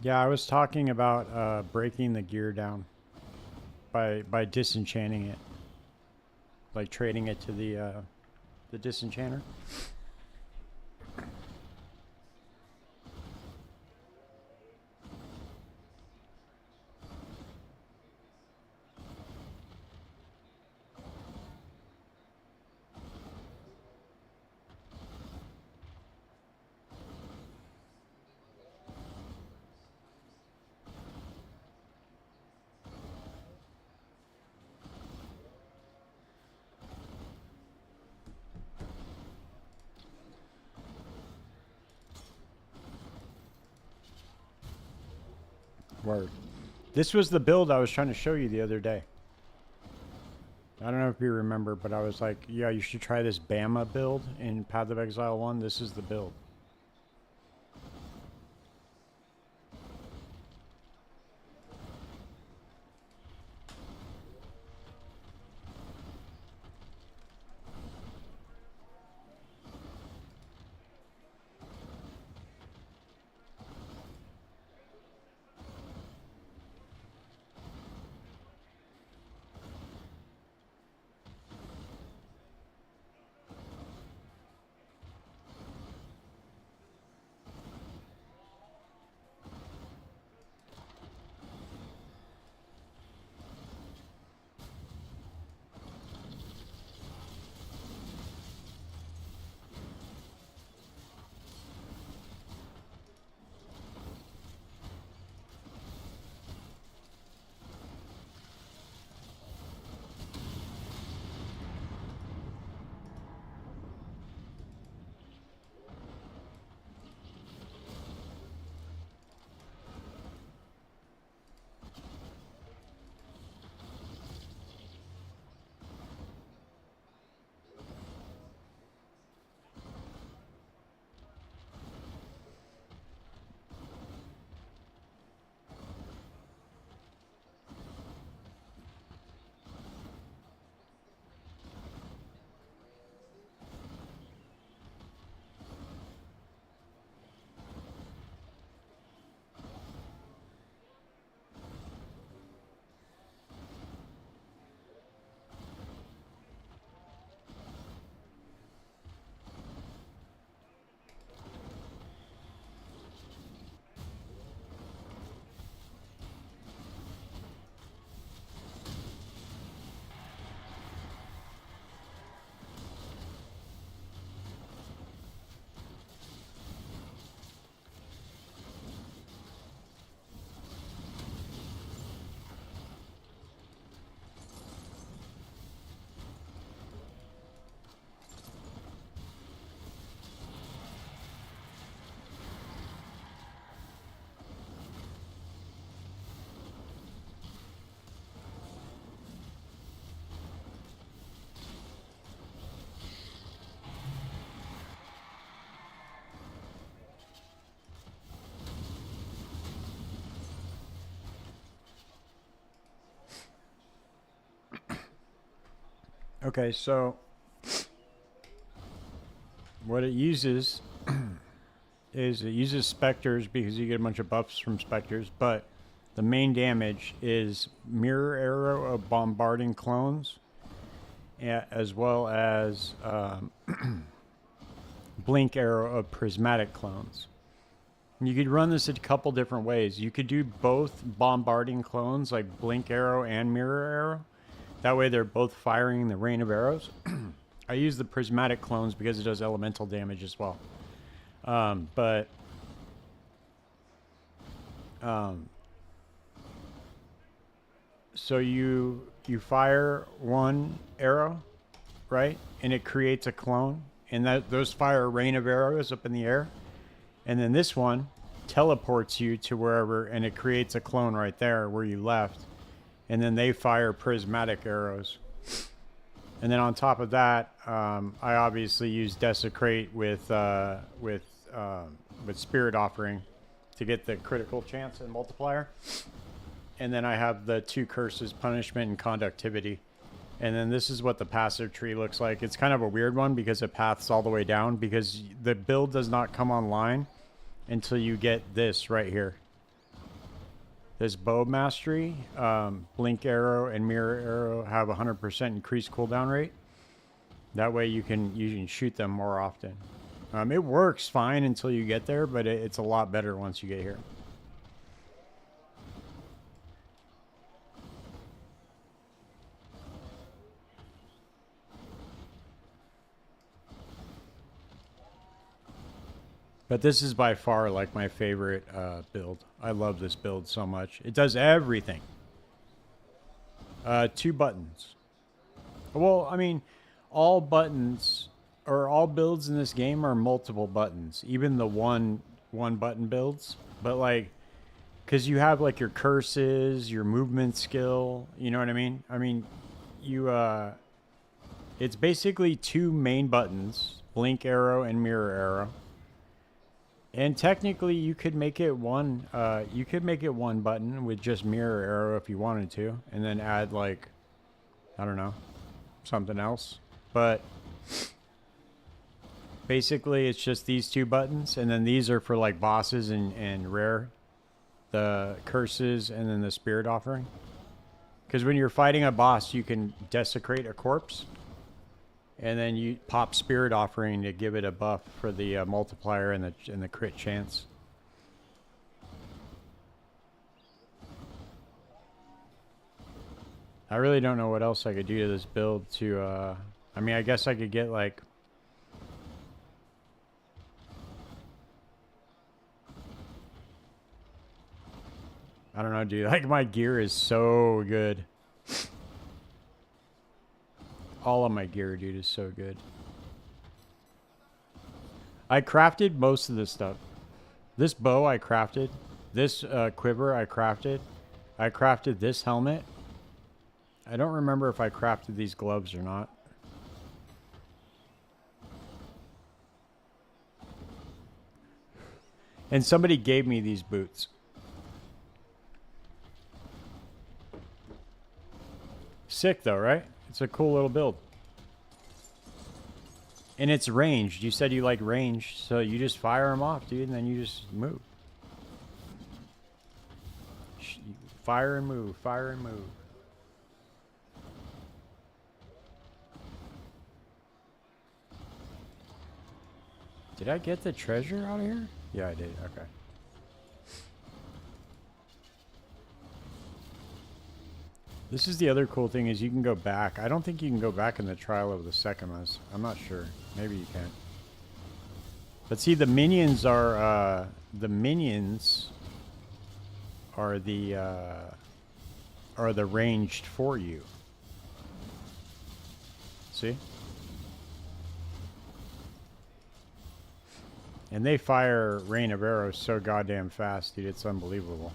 Yeah, I was talking about breaking the gear down by disenchanting it, like trading it to the disenchanter. Word. This was the build I was trying to show you the other day. I don't know if you remember, but I was like, yeah, you should try this Bama build in Path of Exile 1. This is the build. Okay, so what it uses is it uses specters because you get a bunch of buffs from specters, but the main damage is mirror arrow of bombarding clones, as well as blink arrow of prismatic clones. You could run this a couple different ways. You could do both bombarding clones, like blink arrow and mirror arrow. That way they're both firing the rain of arrows. I use the prismatic clones because it does elemental damage as well. But so you fire one arrow, right? And it creates a clone. And those fire a rain of arrows up in the air. And then this one teleports you to wherever, and it creates a clone right there where you left. And then they fire prismatic arrows. And then on top of that, I obviously use Desecrate with Spirit Offering to get the critical chance and multiplier. And then I have the two curses, Punishment and Conductivity, And then this is what the passive tree looks like. It's kind of a weird one because it paths all the way down because the build does not come online until you get this right here. This bow mastery, blink arrow and mirror arrow have 100% increased cooldown rate. That way you can shoot them more often. It works fine until you get there, but it's a lot better once you get here. But this is by far like my favorite build. I love this build so much. It does everything. 2 buttons. Well, I mean, all buttons or all builds in this game are multiple buttons. Even the one button builds. But like, because you have like your curses, your movement skill. You know what I mean? I mean, you it's basically 2 main buttons: blink arrow and mirror arrow. And technically, you could make it one. You could make it one button with just mirror arrow if you wanted to, and then add like, I don't know, something else. But basically, it's just these 2 buttons, and then these are for like bosses and rare, the curses, and then the spirit offering. Because when you're fighting a boss, you can desecrate a corpse. And then you pop Spirit Offering to give it a buff for the multiplier and the crit chance. I really don't know what else I could do to this build to... I mean, I guess I could get like... I don't know, dude. Like, my gear is so good. All of my gear, dude, is so good. I crafted most of this stuff. This bow I crafted. This quiver I crafted. I crafted this helmet. I don't remember if I crafted these gloves or not. And somebody gave me these boots. Sick though, right? It's a cool little build. And it's ranged. You said you like ranged, so you just fire them off, dude, and then you just move. Fire and move, fire and move. Did I get the treasure out of here? Yeah, I did. Okay. This is the other cool thing is you can go back. I don't think you can go back in the trial of the Sekimas. I'm not sure. Maybe you can. But see, the minions are the ranged for you. See? And they fire rain of arrows so goddamn fast, dude. It's unbelievable.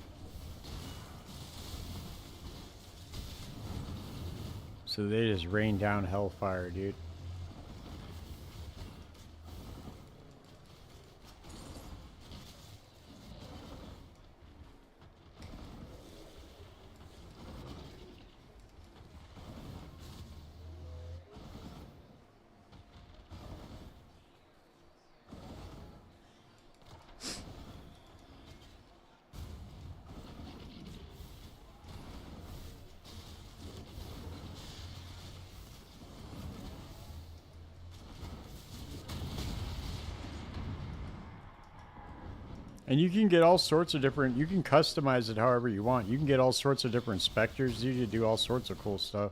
So they just rain down hellfire, dude. And you can get all sorts of different, you can customize it however you want. You can get all sorts of different specters. You can do all sorts of cool stuff.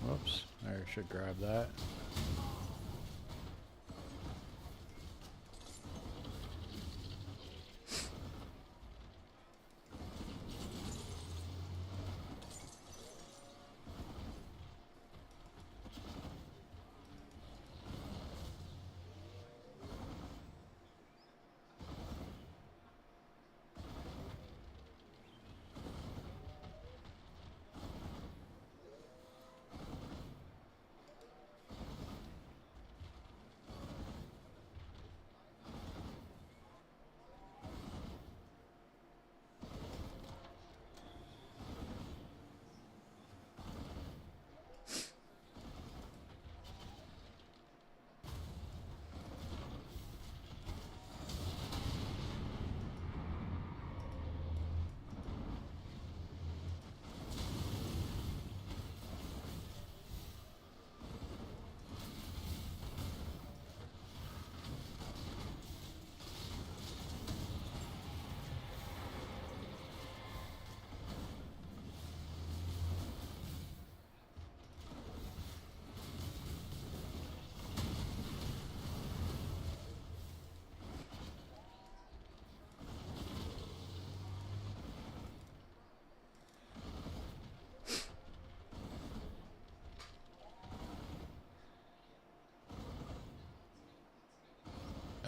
Whoops, I should grab that.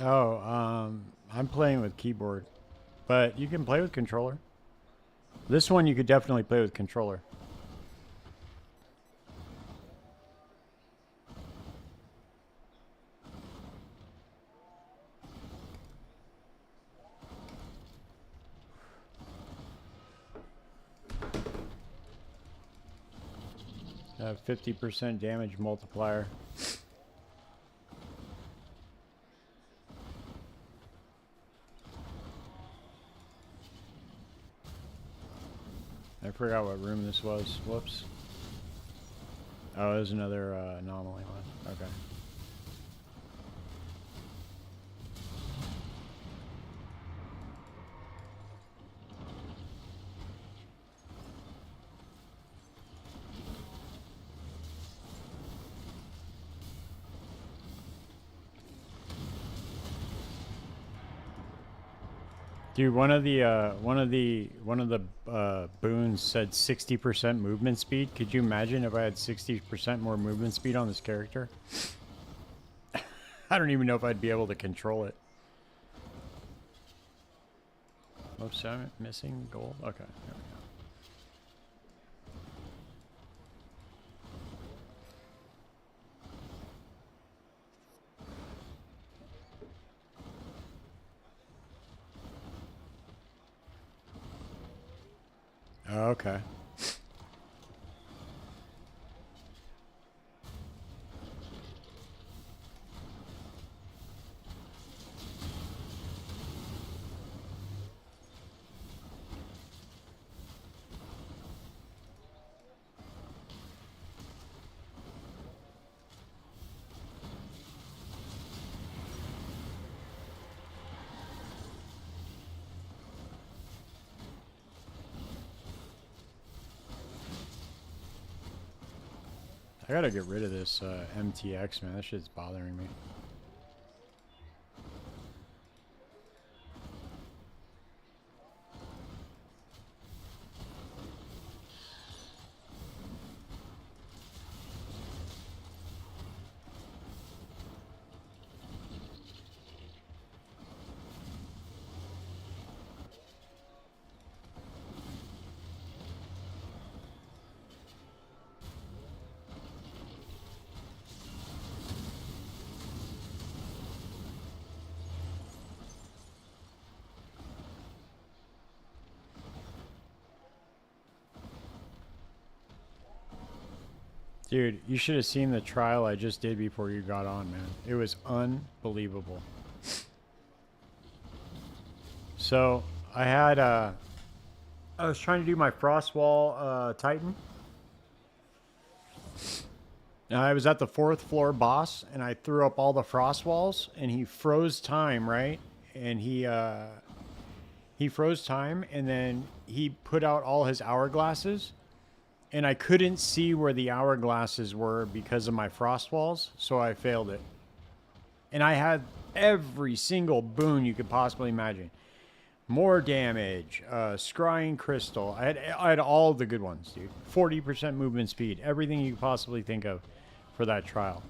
Oh, I'm playing with keyboard, but you can play with controller. This one you could definitely play with controller. 50% damage multiplier. I forgot what room this was. Whoops. Oh, there's another anomaly one. Okay. Dude, one of the boons said 60% movement speed. Could you imagine if I had 60% more movement speed on this character? I don't even know if I'd be able to control it. Oops, I'm missing gold. Okay, there we go. Oh, okay. I gotta get rid of this MTX, man. That shit's bothering me. Dude, you should have seen the trial I just did before you got on, man. It was unbelievable. So, I was trying to do my Frostwall Titan. And I was at the 4th floor boss, and I threw up all the frost walls, and he froze time, right? And he froze time, and then he put out all his hourglasses, and I couldn't see where the hourglasses were because of my frost walls, so I failed it. And I had every single boon you could possibly imagine. More damage, scrying crystal. I had all the good ones, dude. 40% movement speed, everything you could possibly think of for that trial.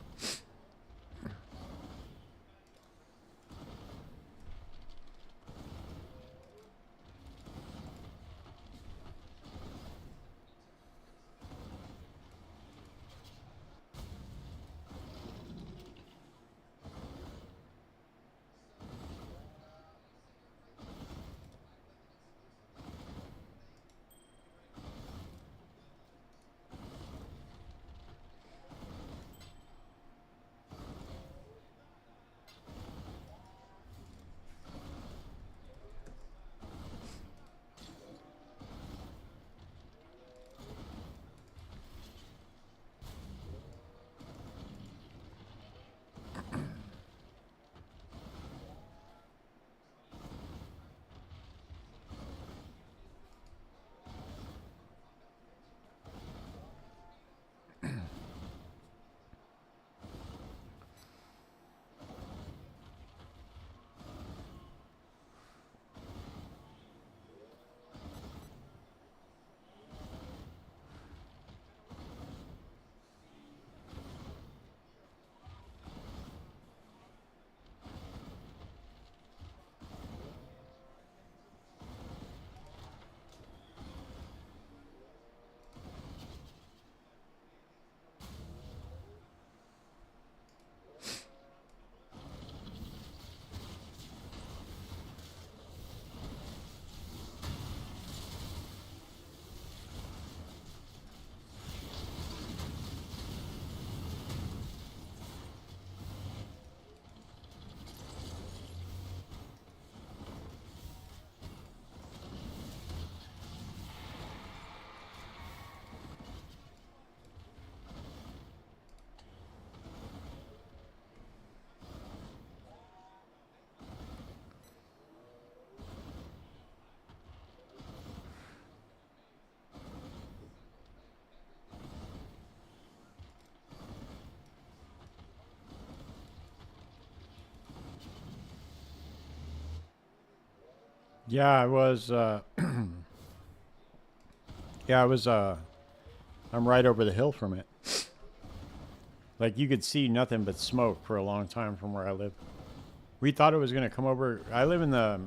Yeah, I was. Yeah, I was. I'm right over the hill from it. Like you could see nothing but smoke for a long time from where I live. We thought it was gonna come over. I live in the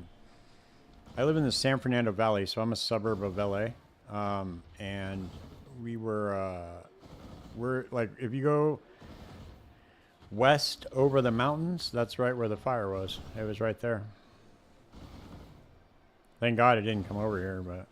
San Fernando Valley, so I'm a suburb of LA. And we we're like, if you go west over the mountains, that's right where the fire was. It was right there. Thank God it didn't come over here, but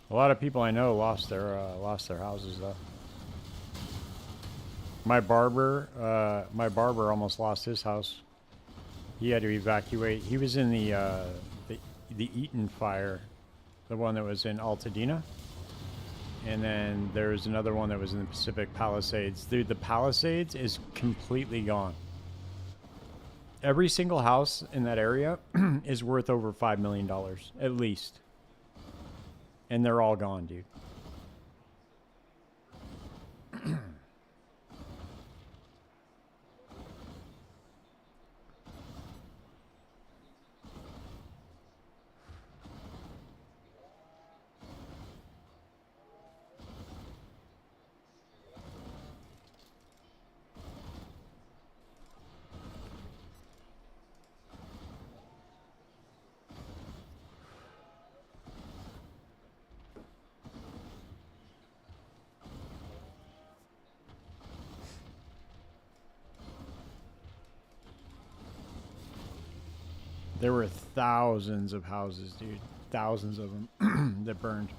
a lot of people I know lost their houses though. My barber almost lost his house. He had to evacuate. He was in the Eaton fire, the one that was in Altadena, and then there was another one that was in the Pacific Palisades. Dude, the Palisades is completely gone. Every single house in that area is worth over $5 million at least, and they're all gone, dude. There were thousands of houses, dude. Thousands of them that burned.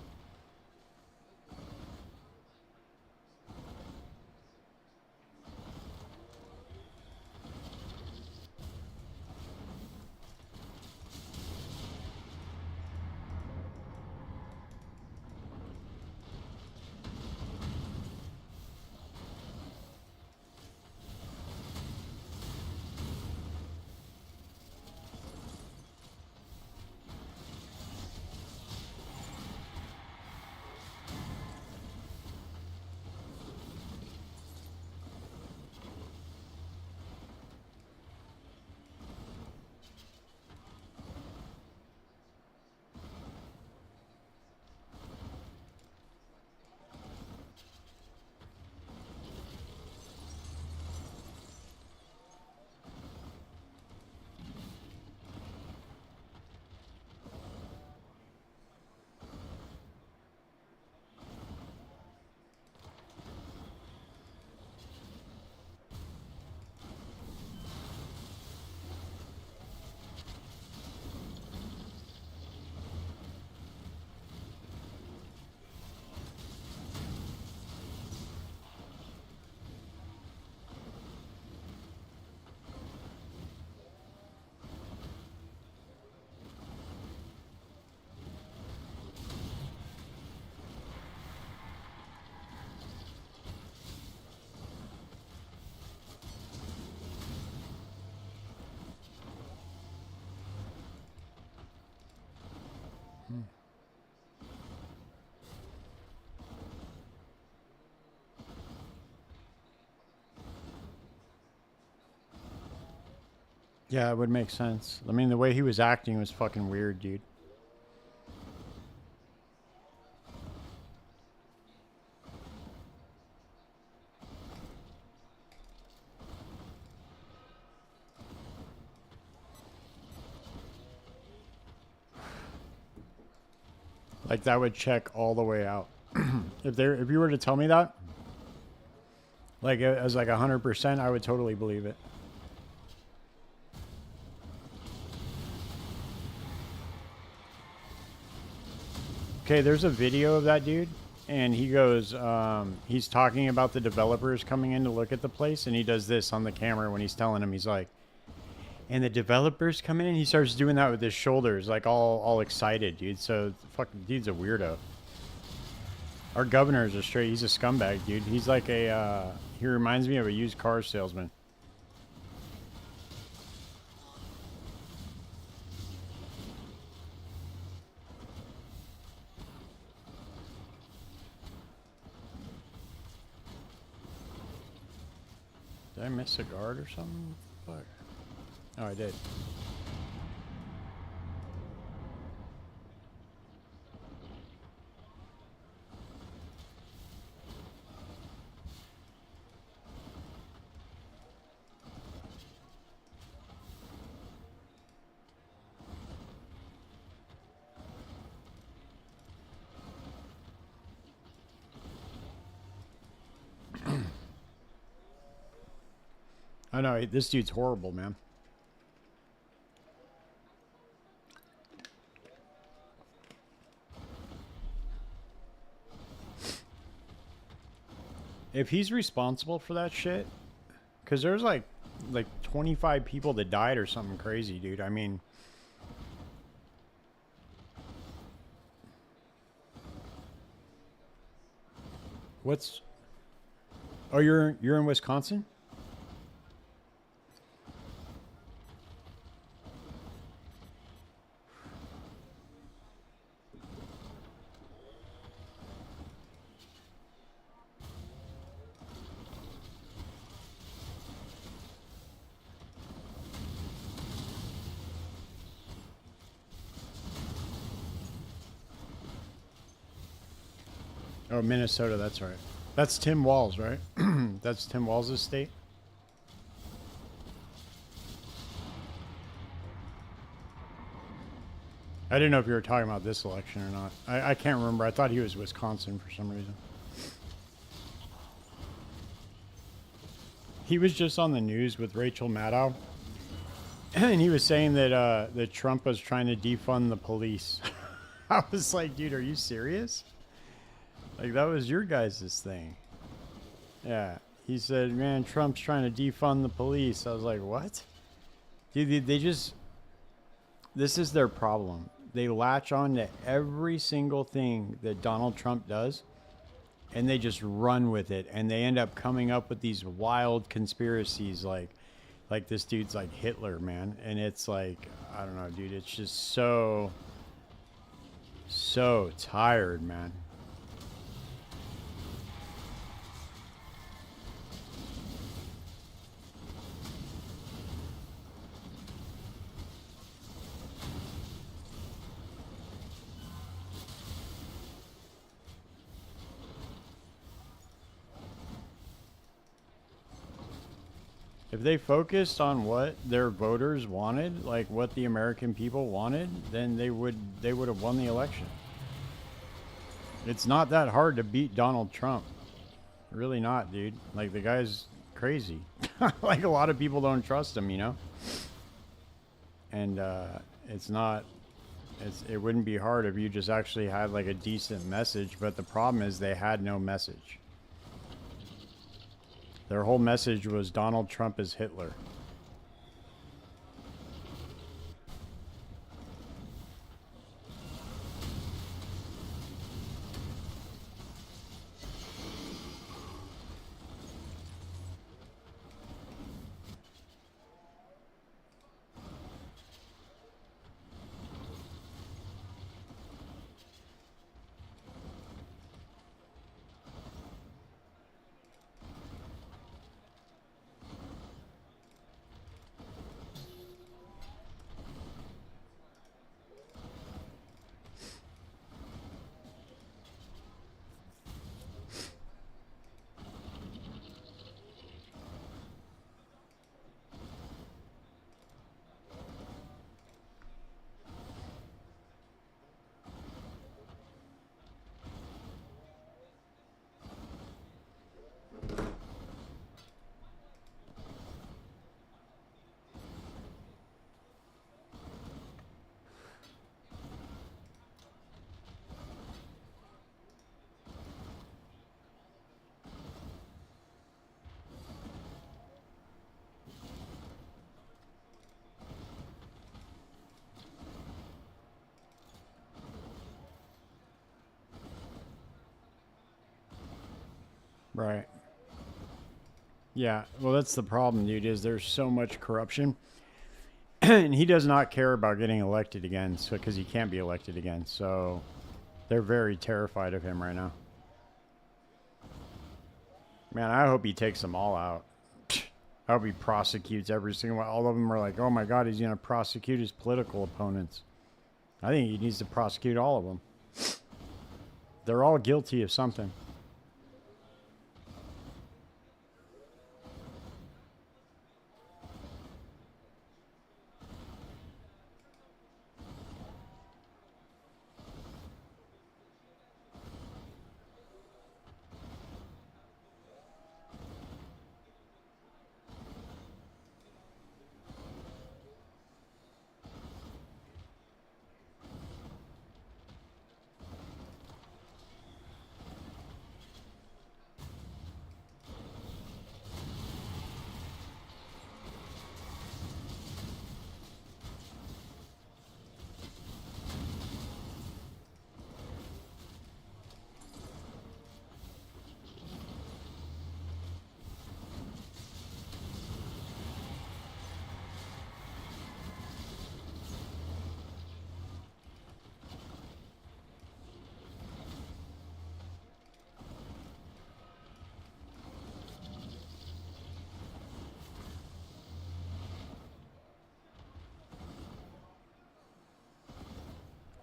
Yeah, it would make sense. I mean, the way he was acting was fucking weird, dude. Like that would check all the way out. If you were to tell me that, like as like 100%, I would totally believe it. Okay, there's a video of that dude, and he goes, he's talking about the developers coming in to look at the place, and he does this on the camera when he's telling him, he's like, and the developers come in, and he starts doing that with his shoulders, like all excited, dude. So fucking dude's a weirdo. Our governor is he's a scumbag, dude. He's like he reminds me of a used car salesman. Did I miss a guard or something? Fuck. Oh, I did. I know, this dude's horrible, man. If he's responsible for that shit, because there's like 25 people that died or something crazy, dude. I mean, what's... Oh, you're in Wisconsin? Oh, Minnesota, that's right. That's Tim Walz, right? That's Tim Walz' state? I didn't know if you were talking about this election or not. I can't remember. I thought he was Wisconsin for some reason. He was just on the news with Rachel Maddow, and he was saying that Trump was trying to defund the police. I was like, dude, are you serious? Like, that was your guys' thing. Yeah. He said, man, Trump's trying to defund the police. I was like, what? Dude, they just... This is their problem. They latch on to every single thing that Donald Trump does, and they just run with it. And they end up coming up with these wild conspiracies like this dude's like Hitler, man. And it's like, I don't know, dude. It's just so tired, man. If they focused on what their voters wanted, like what the American people wanted, then they would have won the election. It's not that hard to beat Donald Trump. Really not, dude. Like, the guy's crazy. Like, a lot of people don't trust him, you know? And it wouldn't be hard if you just actually had like a decent message, but the problem is they had no message. Their whole message was Donald Trump is Hitler. Right. Yeah, well, that's the problem, dude, is there's so much corruption. And he does not care about getting elected again, so because he can't be elected again. So they're very terrified of him right now. Man, I hope he takes them all out. I hope he prosecutes every single one. All of them are like, oh my God, he's going to prosecute his political opponents. I think he needs to prosecute all of them. They're all guilty of something.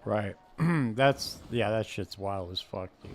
Right. That shit's wild as fuck, dude.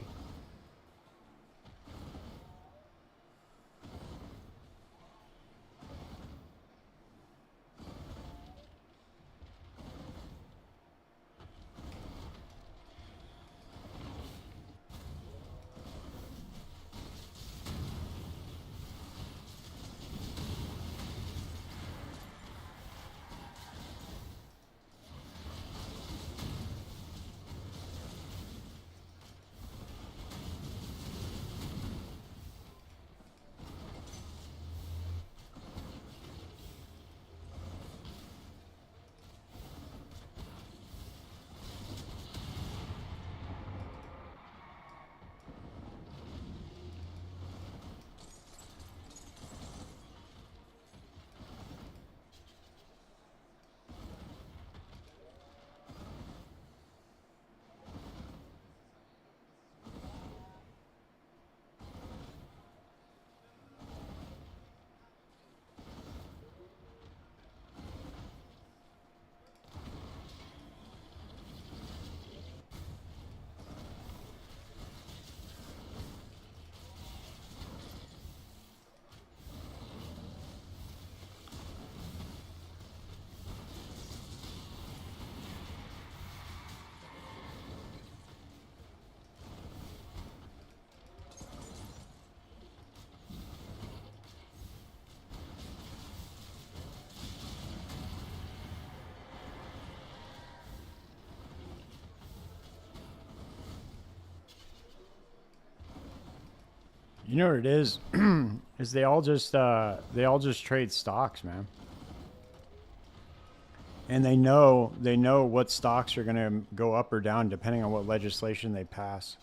You know what it is? Is they all just trade stocks, man. And they know what stocks are going to go up or down depending on what legislation they pass.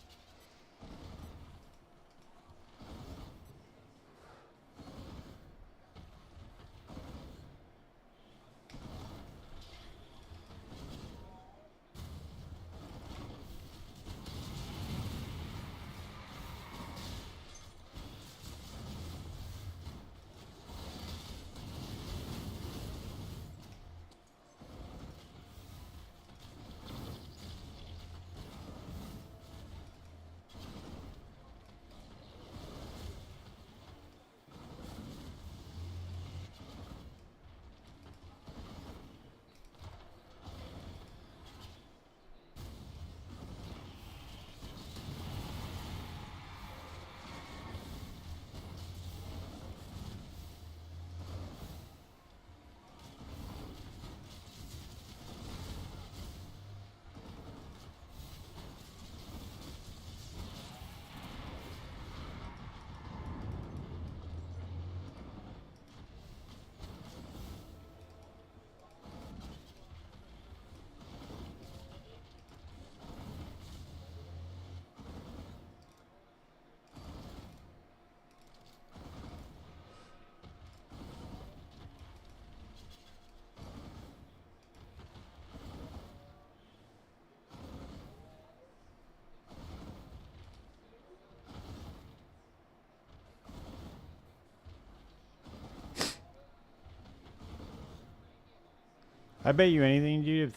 I bet you anything, dude, if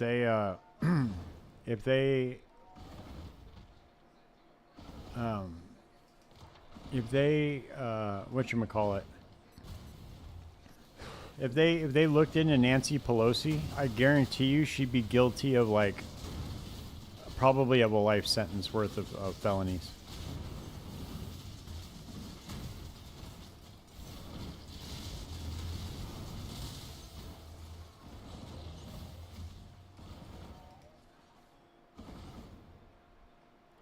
they, um, whatchamacallit, if they looked into Nancy Pelosi, I guarantee you she'd be guilty of like probably of a life sentence worth of felonies.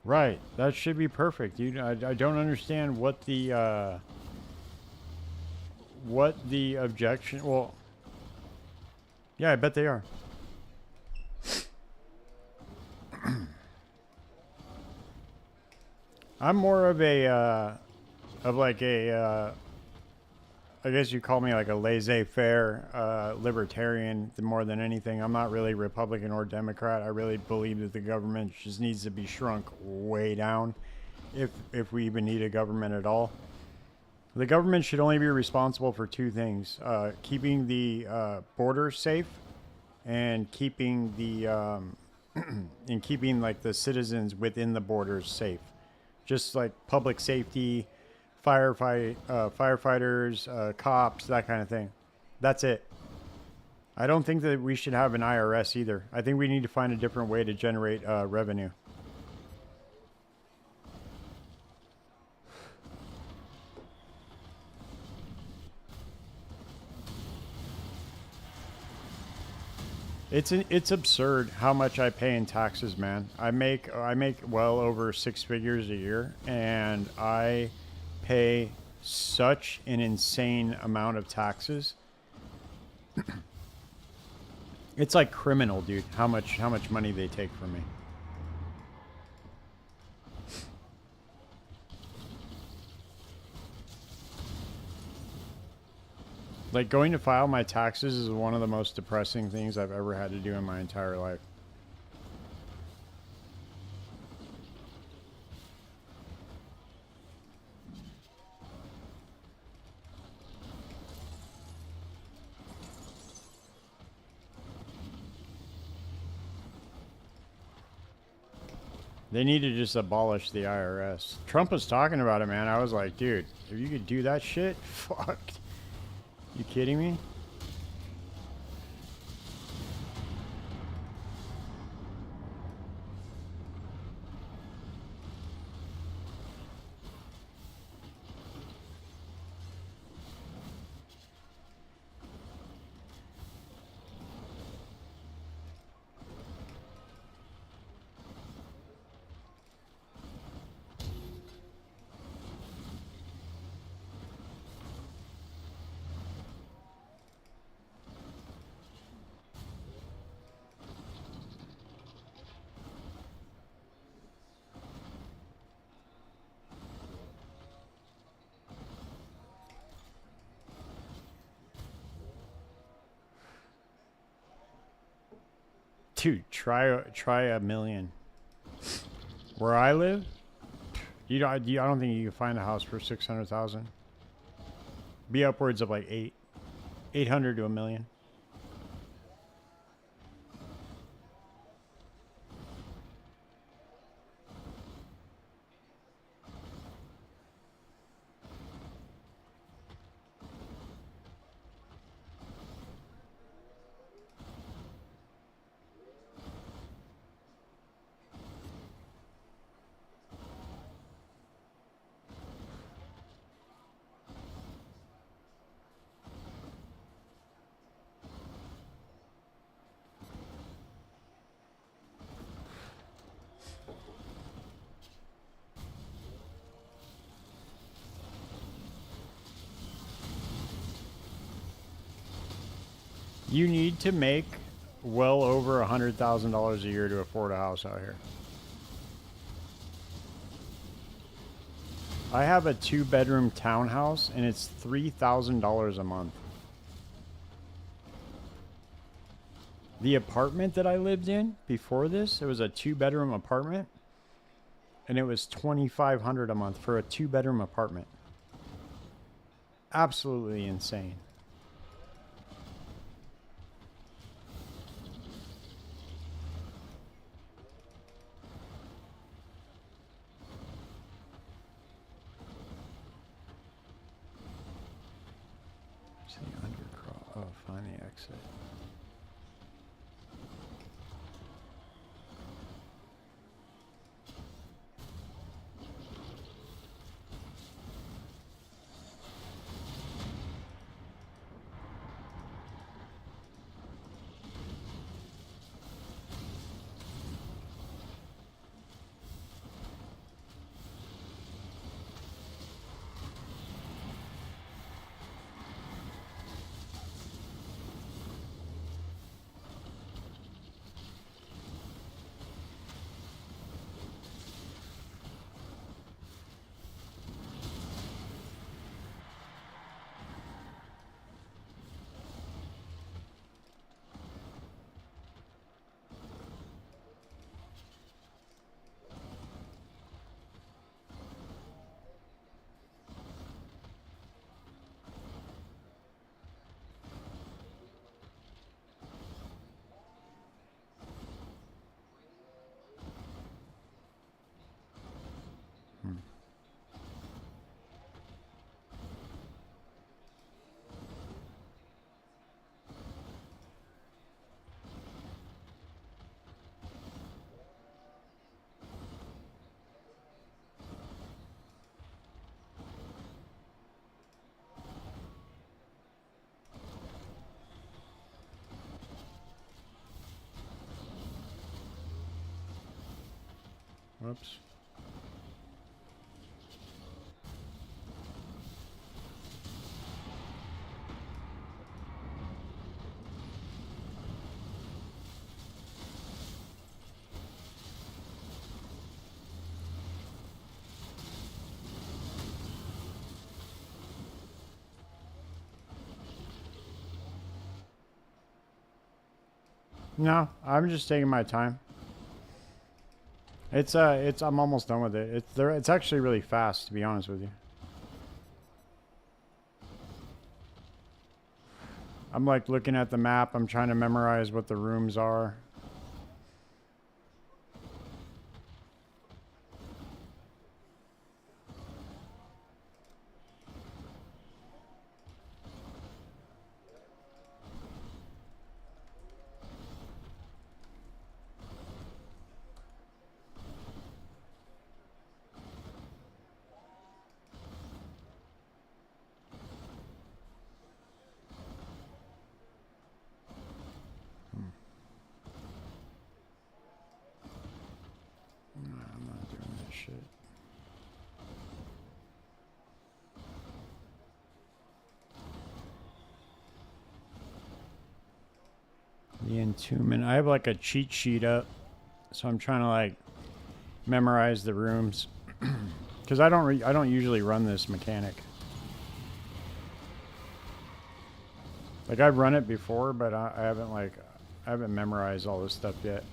Right, that should be perfect, dude. I don't understand what the objection. Well, yeah, I bet they are. I'm more of a I guess you call me like a laissez-faire libertarian more than anything. I'm not really Republican or Democrat. I really believe that the government just needs to be shrunk way down, if we even need a government at all. The government should only be responsible for two things: keeping the border safe, and keeping the and keeping like the citizens within the borders safe. Just like public safety, firefighters, cops, that kind of thing. That's it. I don't think that we should have an IRS either. I think we need to find a different way to generate revenue. It's absurd how much I pay in taxes, man. I make well over six figures a year, and I pay such an insane amount of taxes. It's like criminal, dude. How much money they take from me. Like going to file my taxes is one of the most depressing things I've ever had to do in my entire life. They need to just abolish the IRS. Trump was talking about it, man. I was like, dude, if you could do that shit, fuck. You kidding me? Dude, try a million. Where I live, I don't think you can find a house for 600,000. Be upwards of like 800 to a million. You need to make well over $100,000 a year to afford a house out here. I have a 2-bedroom townhouse, and it's $3,000 a month. The apartment that I lived in before this, it was a 2-bedroom apartment, and it was $2,500 a month for a 2-bedroom apartment. Absolutely insane. on the exit. Whoops. No, I'm just taking my time. I'm almost done with it. It's actually really fast, to be honest with you. I'm like looking at the map. I'm trying to memorize what the rooms are. I'm not doing this shit. The Entombment. I have like a cheat sheet up, so I'm trying to like memorize the rooms because I don't usually run this mechanic. Like I've run it before, but I haven't memorized all this stuff yet.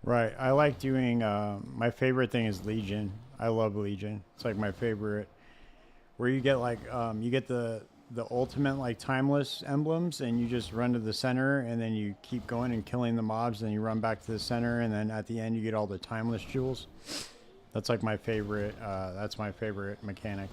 Right. I like doing. My favorite thing is Legion. I love Legion. It's like my favorite where you get like you get the ultimate like timeless emblems, and you just run to the center, and then you keep going and killing the mobs, and you run back to the center, and then at the end you get all the timeless jewels. That's like my favorite. That's my favorite mechanic.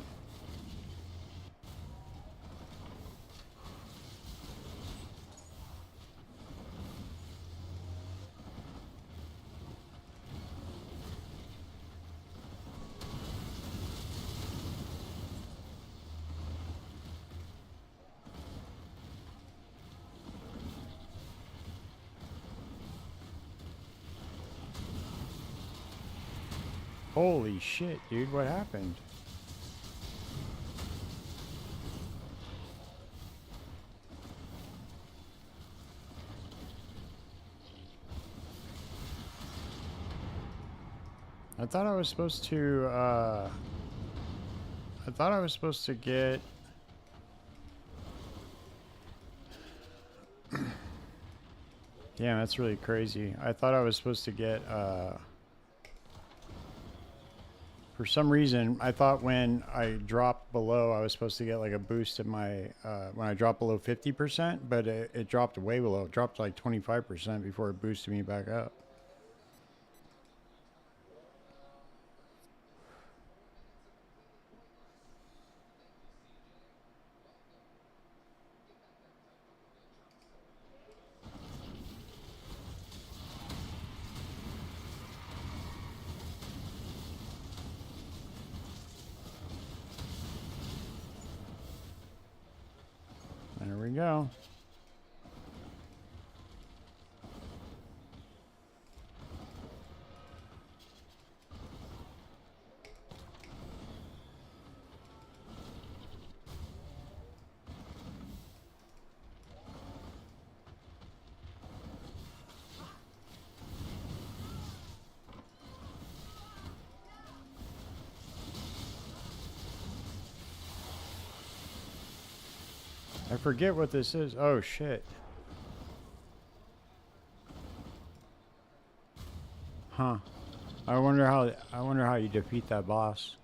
Holy shit, dude! What happened? I thought I was supposed to. I thought I was supposed to get. Damn, that's really crazy. I thought I was supposed to get. For some reason, I thought when I dropped below, I was supposed to get like a boost in my. When I dropped below 50%, but it dropped way below. It dropped like 25% before it boosted me back up. There we go. I forget what this is. Oh shit. Huh. I wonder how you defeat that boss.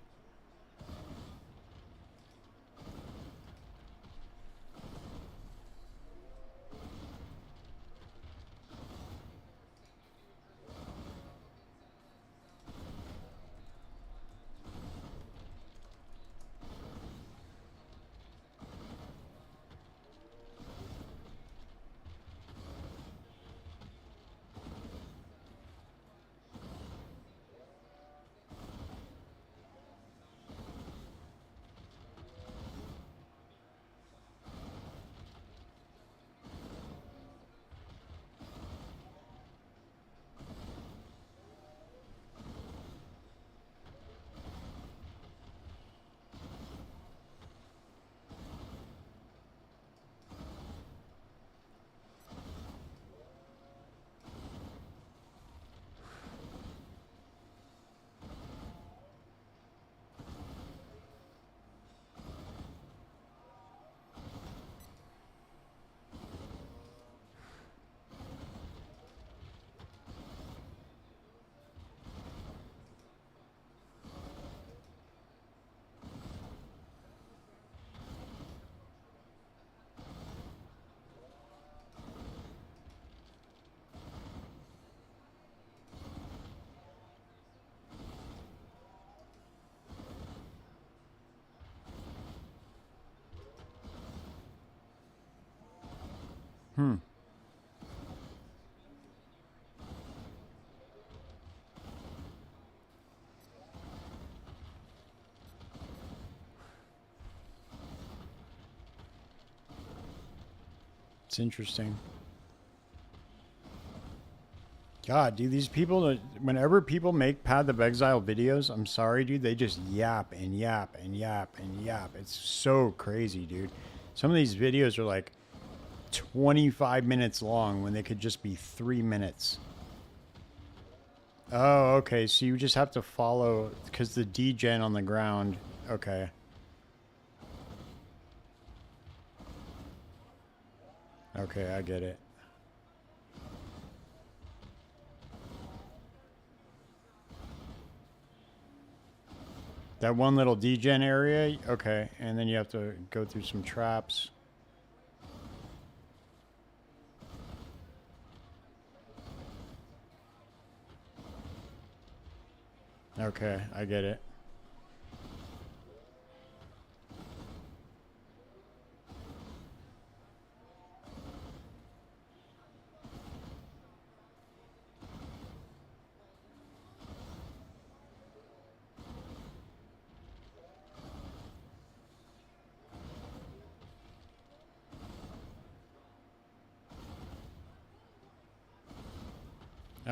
Hmm. It's interesting. God, dude, these people, whenever people make Path of Exile videos, I'm sorry, dude, they just yap and yap and yap and yap. It's so crazy, dude. Some of these videos are like 25 minutes long when they could just be 3 minutes. Oh, okay, so you just have to follow, because the degen on the ground, okay. Okay, I get it. That one little degen area? Okay, and then you have to go through some traps. Okay, I get it.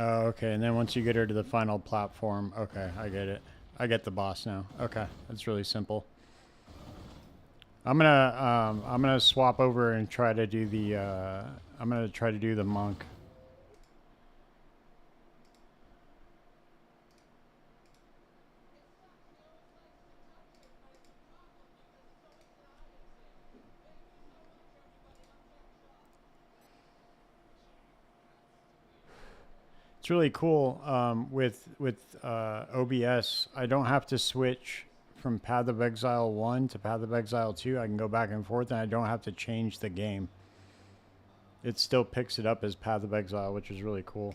Oh, okay, and then once you get her to the final platform, okay, I get it. I get the boss now. Okay, that's really simple. I'm gonna swap over and try to do the I'm gonna try to do the monk. It's really cool with OBS. I don't have to switch from Path of Exile 1 to Path of Exile 2. I can go back and forth, and I don't have to change the game. It still picks it up as Path of Exile, which is really cool.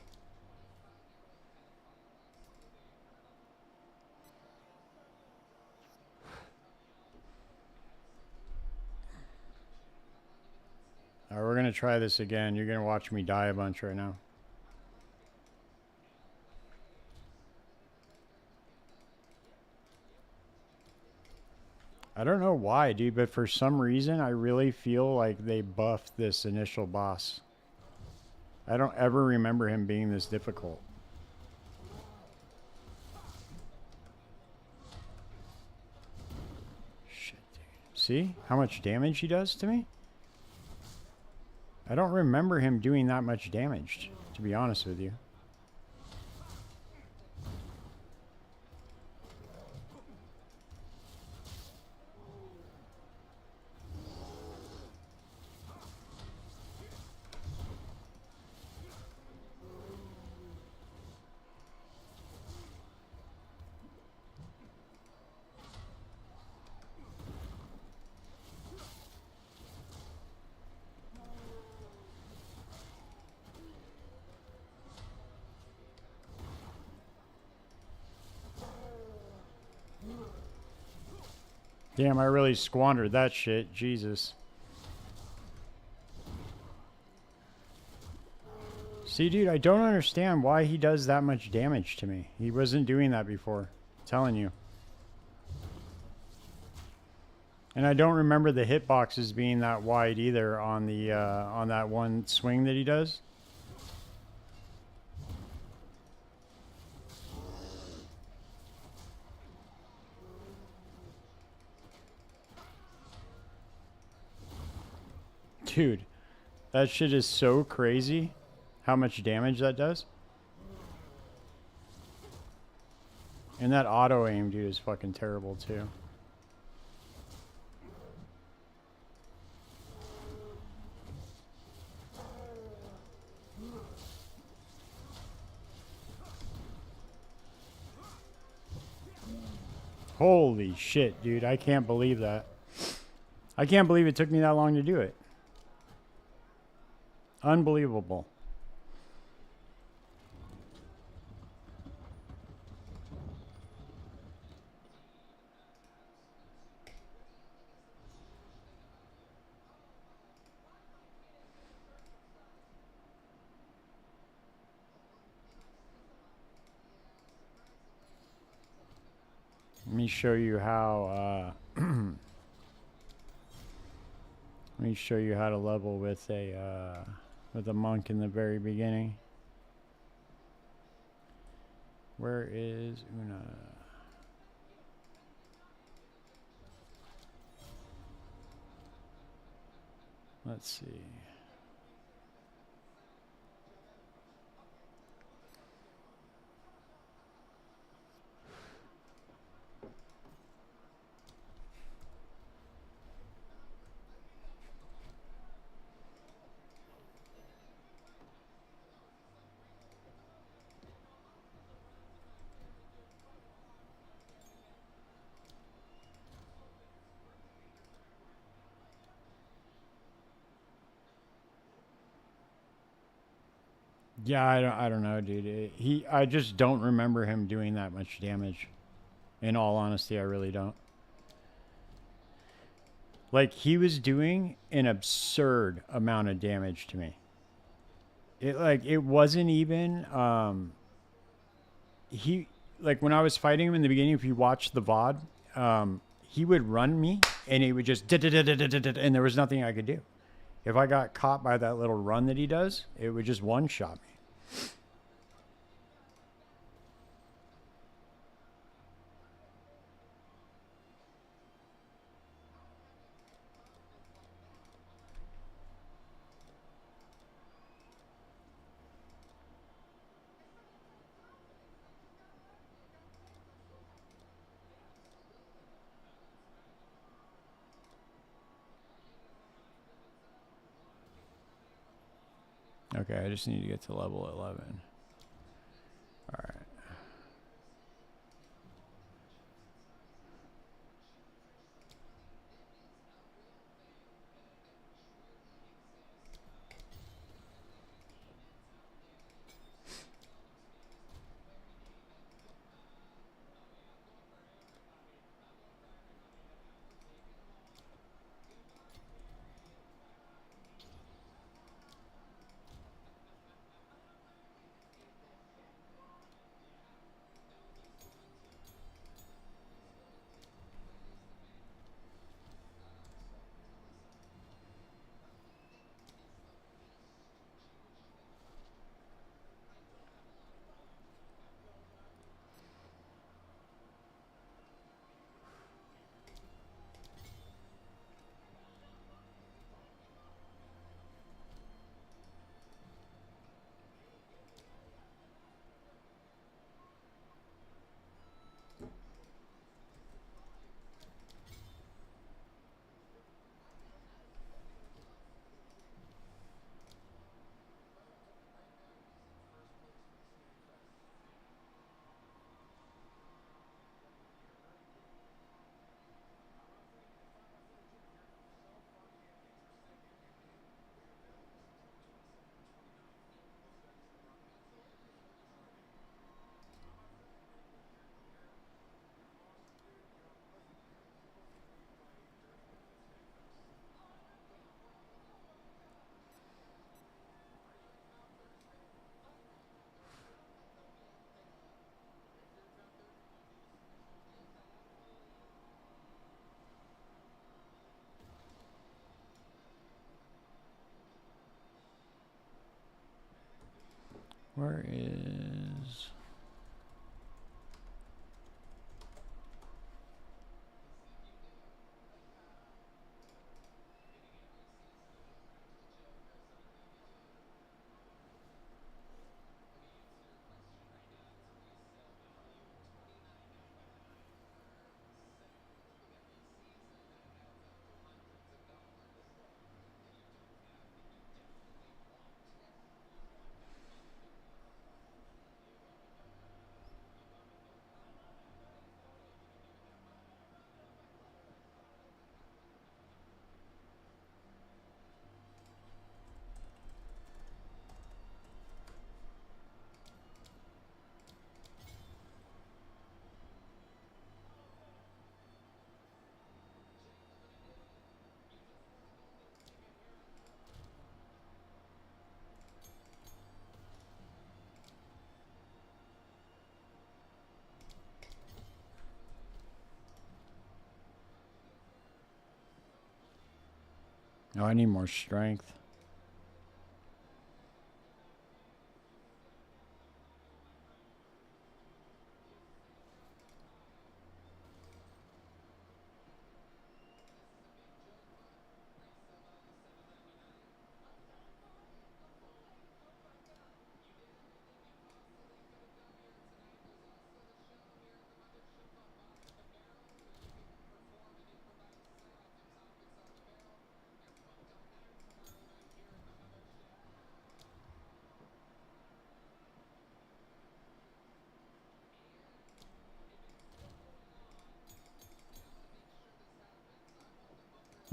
All right, we're going to try this again. You're going to watch me die a bunch right now. I don't know why, dude, but for some reason, I really feel like they buffed this initial boss. I don't ever remember him being this difficult. Shit, dude. See how much damage he does to me? I don't remember him doing that much damage, to be honest with you. Damn, I really squandered that shit. Jesus. See, dude, I don't understand why he does that much damage to me. He wasn't doing that before. I'm telling you. And I don't remember the hitboxes being that wide either on the on that one swing that he does. Dude, that shit is so crazy how much damage that does. And that auto aim, dude, is fucking terrible too. Holy shit, dude. I can't believe that. I can't believe it took me that long to do it. Unbelievable. Let me show you how let me show you how to level with a monk in the very beginning. Where is Una? Let's see. Yeah, I don't know, dude. I just don't remember him doing that much damage. In all honesty, I really don't. Like, he was doing an absurd amount of damage to me. It wasn't even he like when I was fighting him in the beginning. If you watch the VOD, he would run me and he would just and there was nothing I could do. If I got caught by that little run that he does, it would just one shot me. Okay, I just need to get to level 11. All right. Where is... Oh, I need more strength.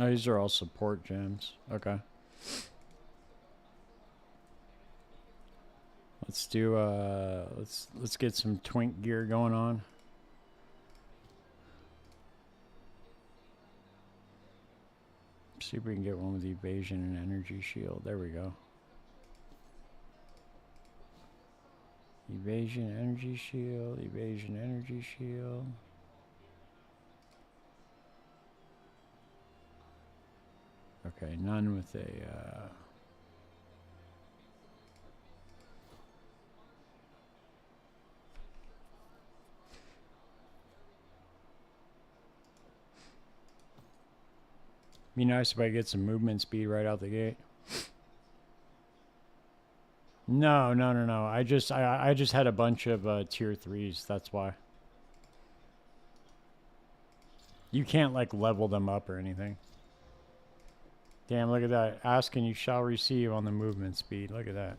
Oh, these are all support gems. Okay. Let's do let's get some twink gear going on. See if we can get one with evasion and energy shield. There we go. Evasion, energy shield, evasion, energy shield. Okay, none with a be nice if I get some movement speed right out the gate. No. I just had a bunch of tier 3s, that's why. You can't like level them up or anything. Damn, look at that. Ask and you shall receive on the movement speed. Look at that.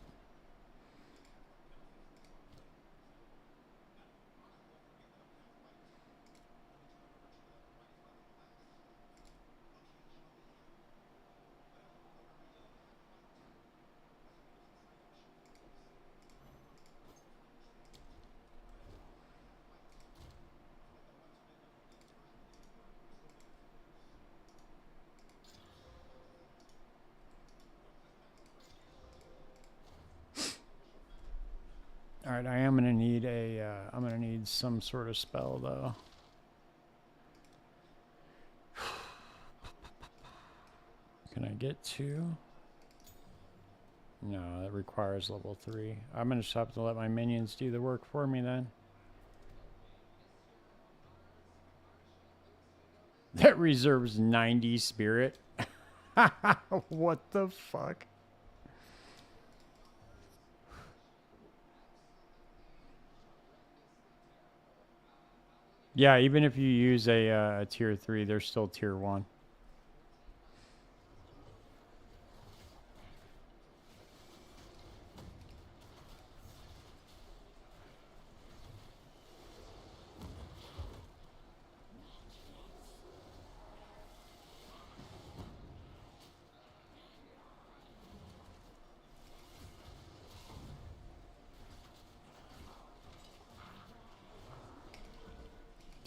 All right, I am gonna need a. I'm gonna need some sort of spell though. Can I get 2? No, that requires level 3. I'm gonna just have to let my minions do the work for me then. That reserves 90 spirit. What the fuck? Yeah, even if you use a tier 3, they're still tier 1.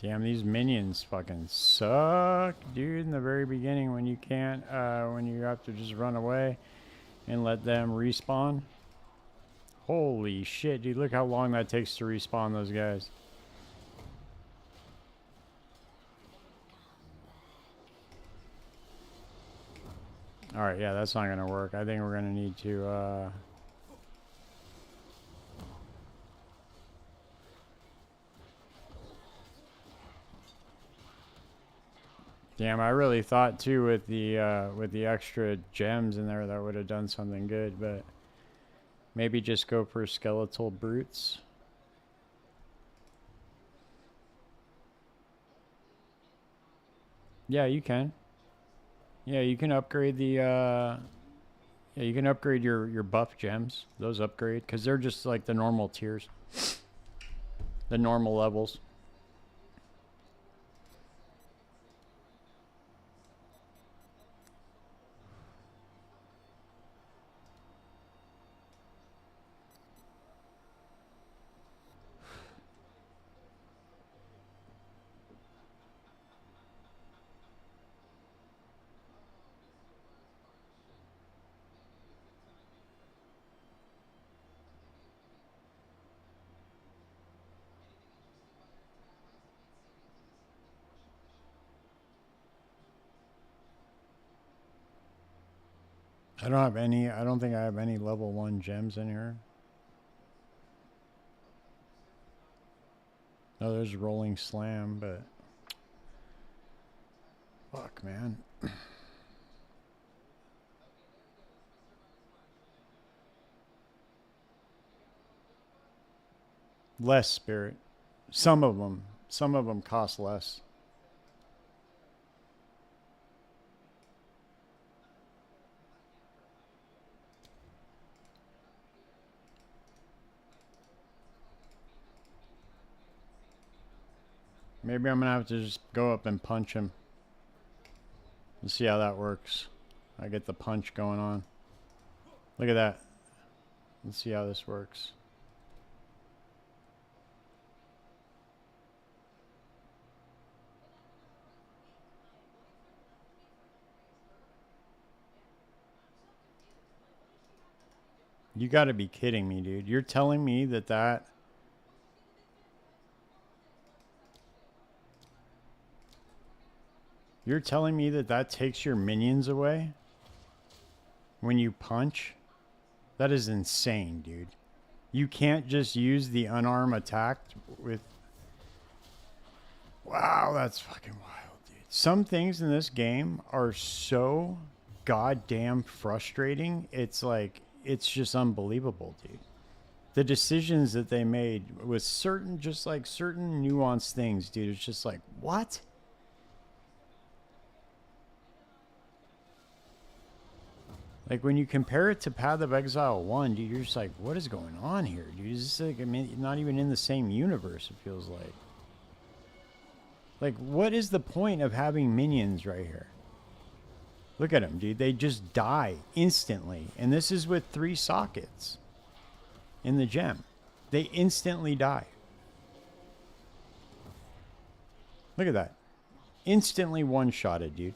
Damn, these minions fucking suck, dude, in the very beginning when you can't, when you have to just run away and let them respawn. Holy shit, dude, look how long that takes to respawn those guys. Alright, yeah, that's not gonna work. I think we're gonna need to, Damn, I really thought too with the extra gems in there that would have done something good, but maybe just go for skeletal brutes. Yeah, you can. Yeah, you can upgrade the yeah, you can upgrade your buff gems. Those upgrade cuz they're just like the normal tiers. The normal levels. I don't have any. I don't think I have any level 1 gems in here. Oh, there's Rolling Slam, but fuck, man. Less spirit. Some of them cost less. Maybe I'm gonna have to just go up and punch him. Let's see how that works. I get the punch going on. Look at that. Let's see how this works. You got to be kidding me, dude. You're telling me that... You're telling me that takes your minions away when you punch? That is insane, dude. You can't just use the unarmed attack with... Wow, that's fucking wild, dude. Some things in this game are so goddamn frustrating. It's like, it's just unbelievable, dude. The decisions that they made with certain, just like certain nuanced things, dude. It's just like, what? Like when you compare it to Path of Exile 1, dude, you're just like, what is going on here, dude? Is this like, I mean, not even in the same universe, it feels like. Like, what is the point of having minions right here? Look at them, dude. They just die instantly. And this is with 3 sockets in the gem. They instantly die. Look at that. Instantly one-shotted, dude.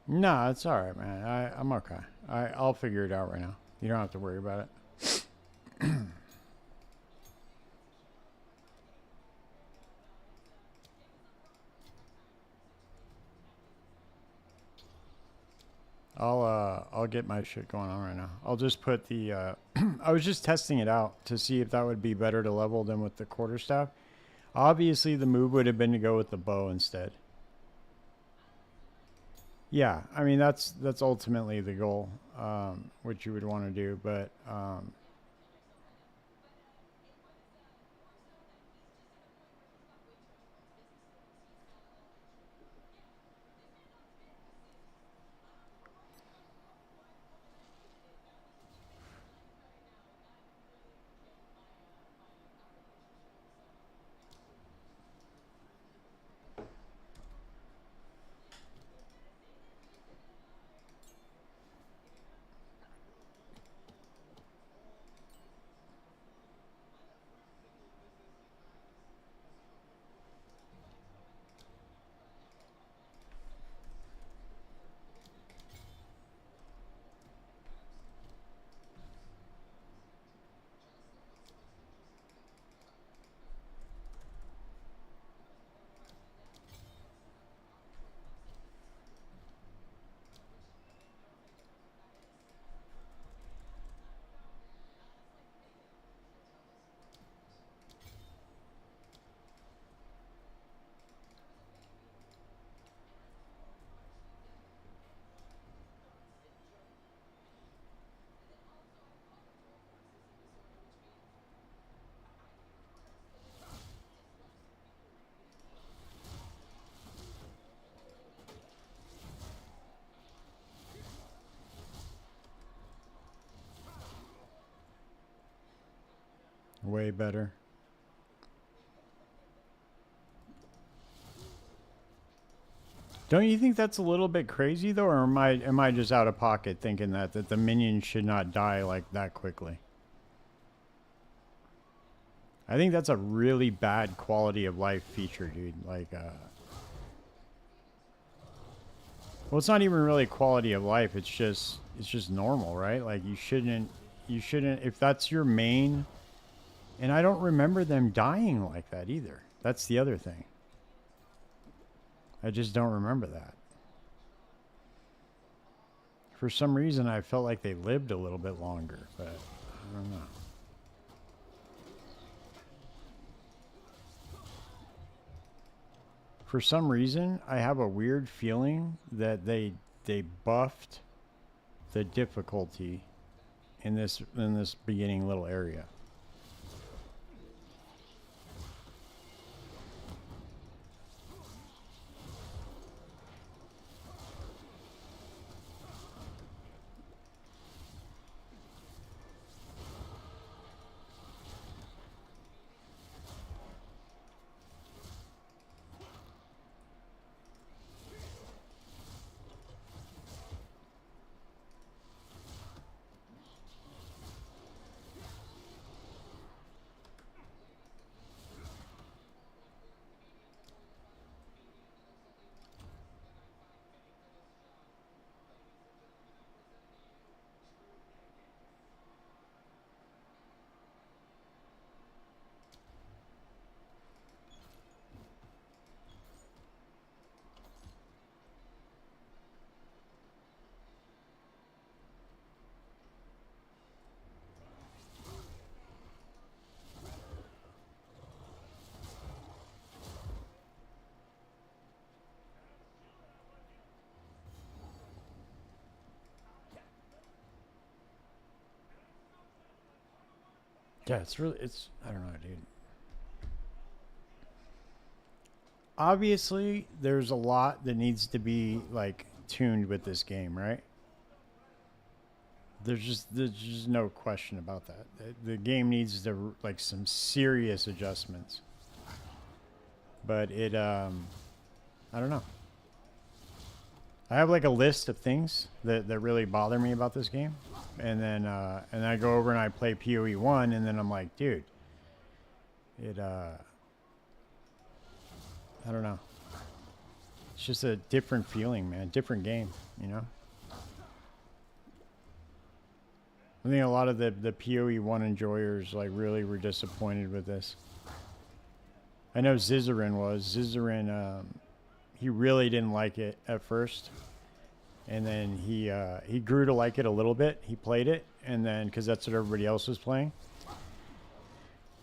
No, it's all right, man. I'm okay. I'll figure it out right now. You don't have to worry about it. I'll get my shit going on right now. I'll just put the I was just testing it out to see if that would be better to level than with the quarterstaff. Obviously the move would have been to go with the bow instead. Yeah, I mean that's ultimately the goal, what you would want to do, but way better. Don't you think that's a little bit crazy though, or am I just out of pocket thinking that the minions should not die like that quickly? I think that's a really bad quality of life feature, dude. Like, well, it's not even really quality of life. It's just normal, right? Like you shouldn't if that's your main. And I don't remember them dying like that either. That's the other thing. I just don't remember that. For some reason, I felt like they lived a little bit longer, but I don't know. For some reason, I have a weird feeling that they buffed the difficulty in this beginning little area. Yeah, I don't know, dude. Obviously, there's a lot that needs to be like tuned with this game, right? There's just no question about that. The game needs to like some serious adjustments. But I don't know. I have like a list of things that really bother me about this game, and I go over and I play PoE 1, and then I'm like, dude, it I don't know. It's just a different feeling, man. Different game, you know. I think a lot of the PoE 1 enjoyers like really were disappointed with this. I know Zizarin was. Zizarin, he really didn't like it at first, and then he grew to like it a little bit. He played it, and then because that's what everybody else was playing.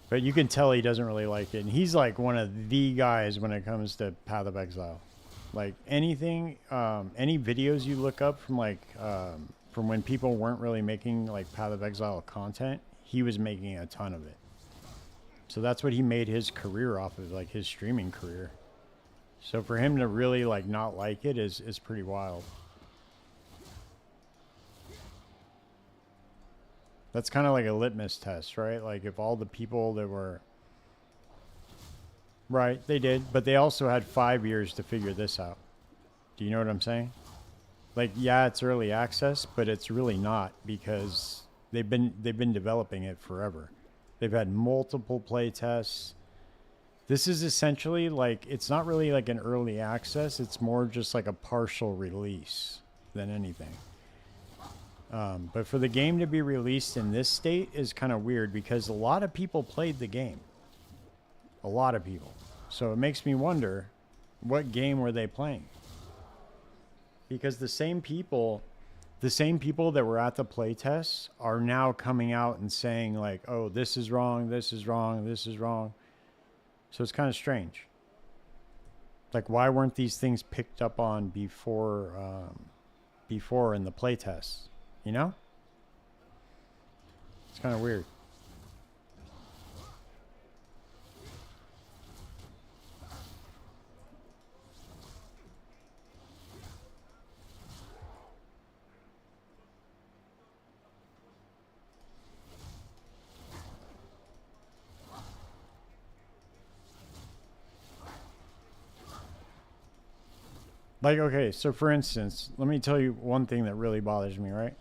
But you can tell he doesn't really like it, and he's like one of the guys when it comes to Path of Exile. Like anything, any videos you look up from like from when people weren't really making like Path of Exile content, he was making a ton of it. So that's what he made his career off of, like his streaming career. So for him to really like not like it is pretty wild. That's kind of like a litmus test, right? Like if all the people that were right, they did, but they also had 5 years to figure this out. Do you know what I'm saying? Like, yeah, it's early access, but it's really not because they've been developing it forever. They've had multiple play tests. This is essentially like, it's not really like an early access. It's more just like a partial release than anything. But for the game to be released in this state is kind of weird because a lot of people played the game. A lot of people. So it makes me wonder, what game were they playing? Because the same people that were at the playtests are now coming out and saying like, oh, this is wrong, this is wrong, this is wrong. So it's kind of strange. Like, why weren't these things picked up on before in the playtests? You know? It's kind of weird. Like, okay, so for instance, let me tell you one thing that really bothers me, right?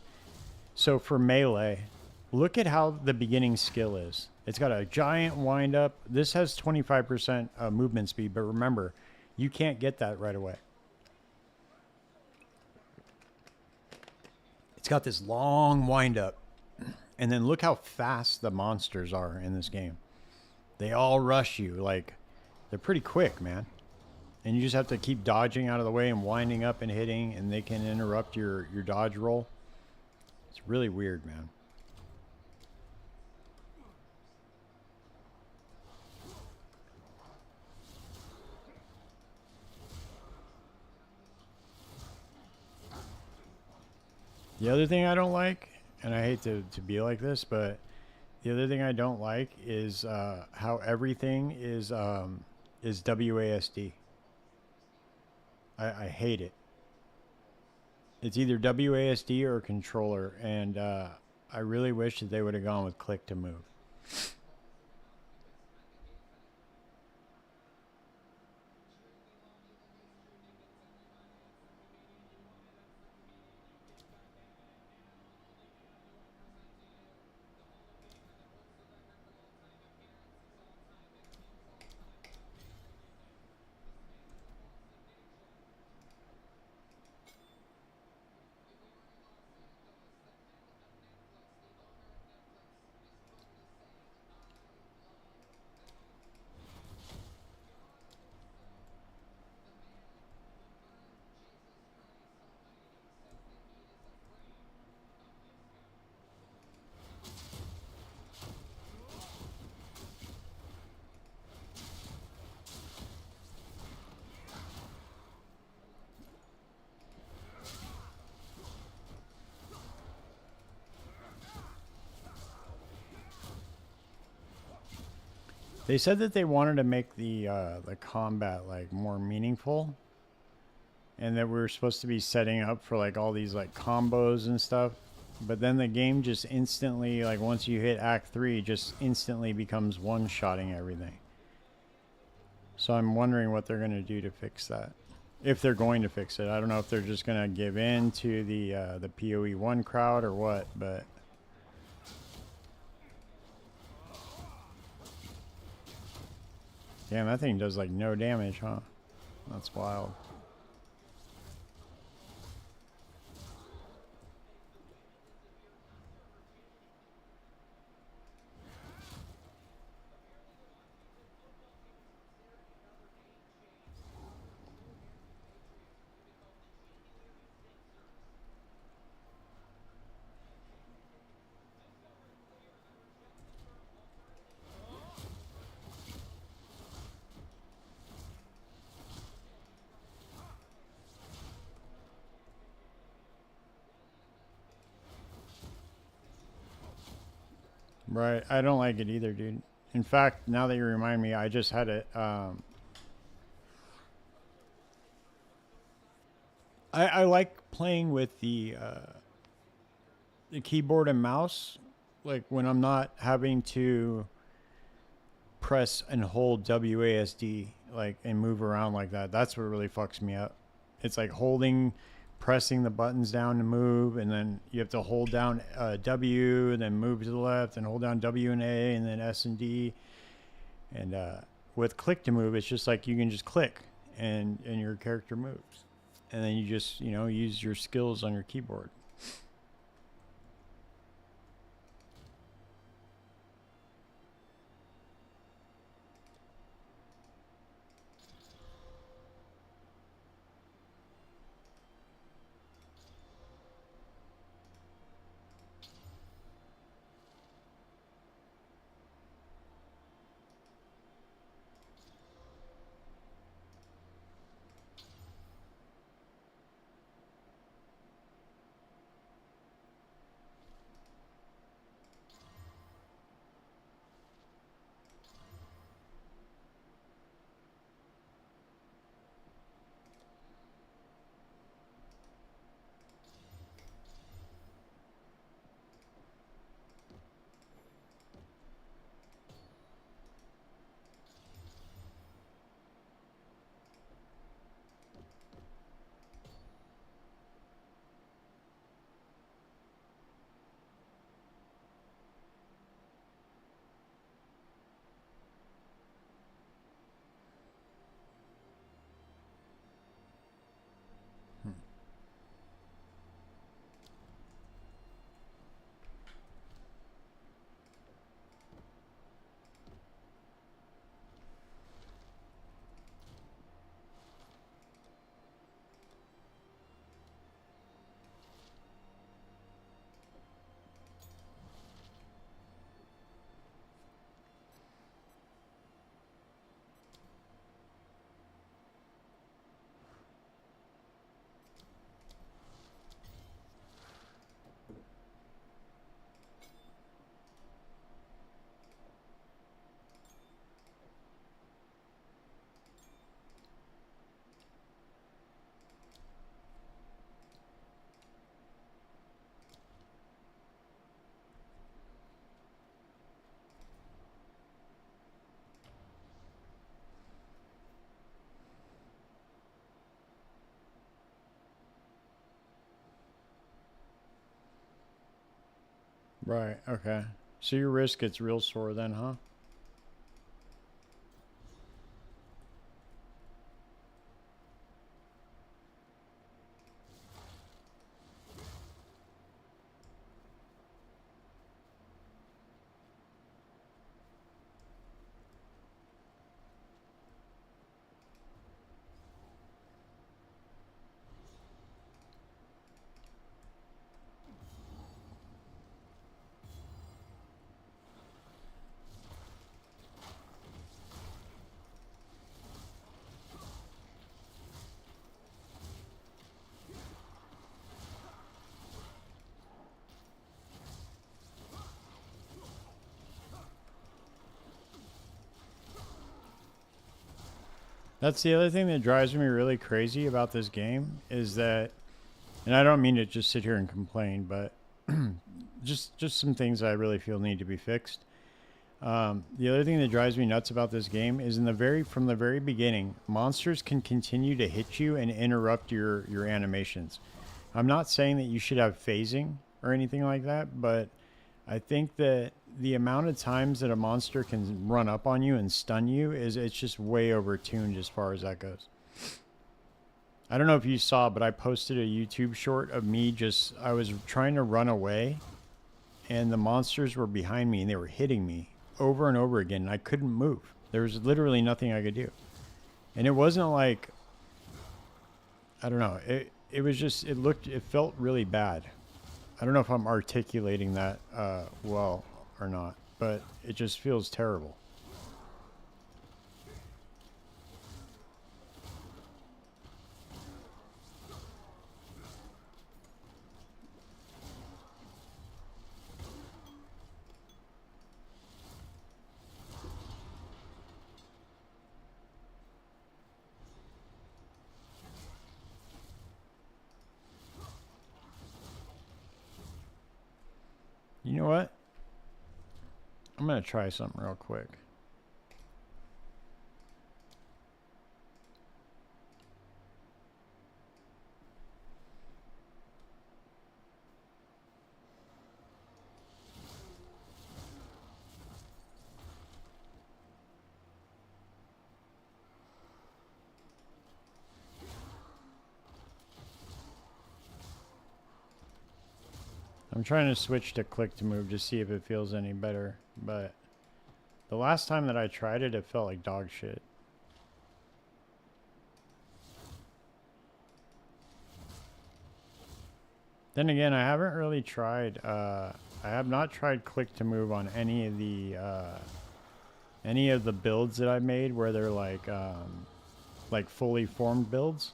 So for melee, look at how the beginning skill is. It's got a giant wind up. This has 25% movement speed, but remember, you can't get that right away. It's got this long wind up. And then look how fast the monsters are in this game. They all rush you. Like, they're pretty quick, man. And you just have to keep dodging out of the way and winding up and hitting, and they can interrupt your dodge roll. It's really weird, man. The other thing I don't like, and I hate to be like this, but the other thing I don't like is how everything is WASD. I hate it. It's either WASD or controller, and I really wish that they would have gone with click to move. They said that they wanted to make the combat like more meaningful, and that we were supposed to be setting up for like all these like combos and stuff. But then the game just instantly, like once you hit Act 3, just instantly becomes one-shotting everything. So I'm wondering what they're going to do to fix that. If they're going to fix it. I don't know if they're just going to give in to the PoE 1 crowd or what, but damn, that thing does like no damage, huh? That's wild. Right. I don't like it either, dude. In fact, now that you remind me, I just had it. I like playing with the keyboard and mouse, like when I'm not having to press and hold WASD, like and move around like that. That's what really fucks me up. It's like holding, pressing the buttons down to move, and then you have to hold down W, and then move to the left, and hold down W and A, and then S and D. And with click to move, it's just like you can just click, and your character moves, and then you just use your skills on your keyboard. Right. Okay. So your wrist gets real sore then, huh? That's the other thing that drives me really crazy about this game is that, and I don't mean to just sit here and complain, but just some things I really feel need to be fixed. The other thing that drives me nuts about this game is from the very beginning, monsters can continue to hit you and interrupt your animations. I'm not saying that you should have phasing or anything like that, but I think that the amount of times that a monster can run up on you and stun you it's just way overtuned as far as that goes. I don't know if you saw, but I posted a YouTube short of me I was trying to run away and the monsters were behind me and they were hitting me over and over again and I couldn't move. There was literally nothing I could do. And it wasn't like, I don't know, it was just, it felt really bad. I don't know if I'm articulating that well or not, but it just feels terrible. You know what? I'm going to try something real quick. I'm trying to switch to click to move to see if it feels any better, but the last time that I tried it, it felt like dog shit. Then again, I haven't really tried, I have not tried click to move on any of the builds that I've made where they're like fully formed builds.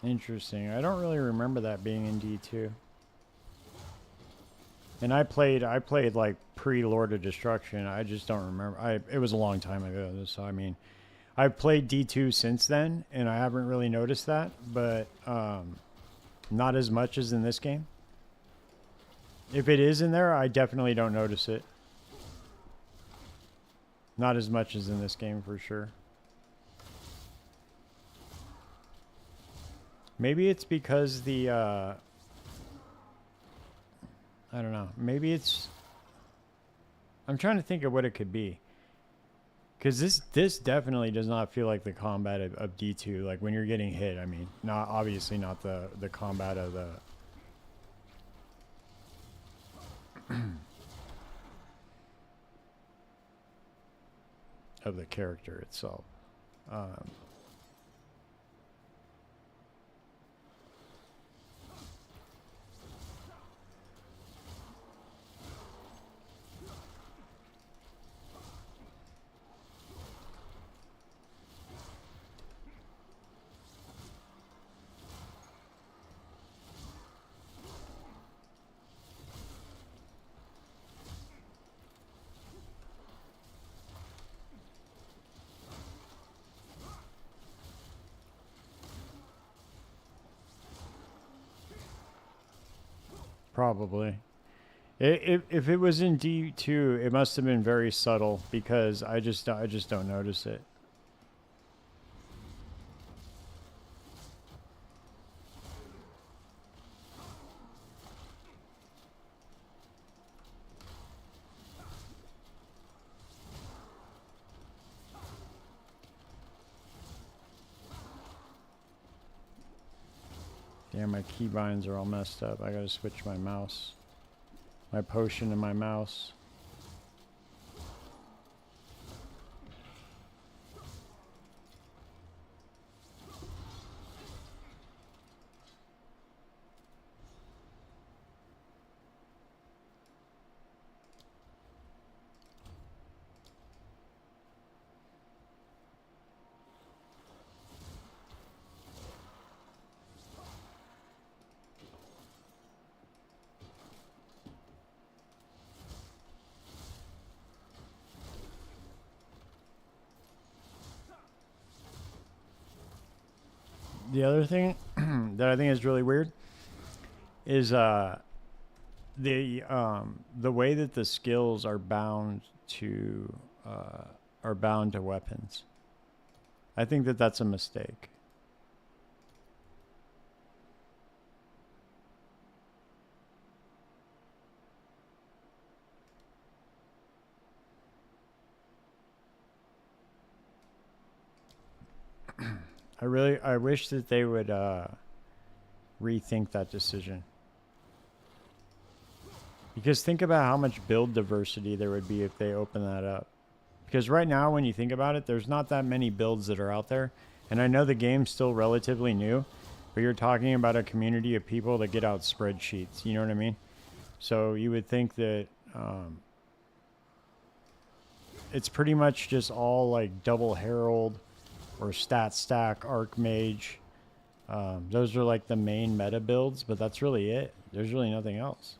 Interesting. I don't really remember that being in D2. And I played like pre-Lord of Destruction. I just don't remember. It was a long time ago, so I mean, I've played D2 since then, and I haven't really noticed that, but not as much as in this game. If it is in there, I definitely don't notice it. Not as much as in this game, for sure. Maybe it's because I don't know. Maybe it's... I'm trying to think of what it could be. Because this definitely does not feel like the combat of D2. Like when you're getting hit, I mean, obviously not the combat of the... of the character itself. Probably. If it was in D2, it must have been very subtle because I just don't notice it. Damn, my keybinds are all messed up. I gotta switch my mouse. My potion and my mouse. The other thing that I think is really weird is the way that the skills are bound to weapons. I think that that's a mistake. I wish that they would rethink that decision. Because think about how much build diversity there would be if they open that up. Because right now, when you think about it, there's not that many builds that are out there. And I know the game's still relatively new, but you're talking about a community of people that get out spreadsheets. You know what I mean? So you would think that it's pretty much just all like double herald or stat stack archmage. Those are like the main meta builds, but that's really it. There's really nothing else.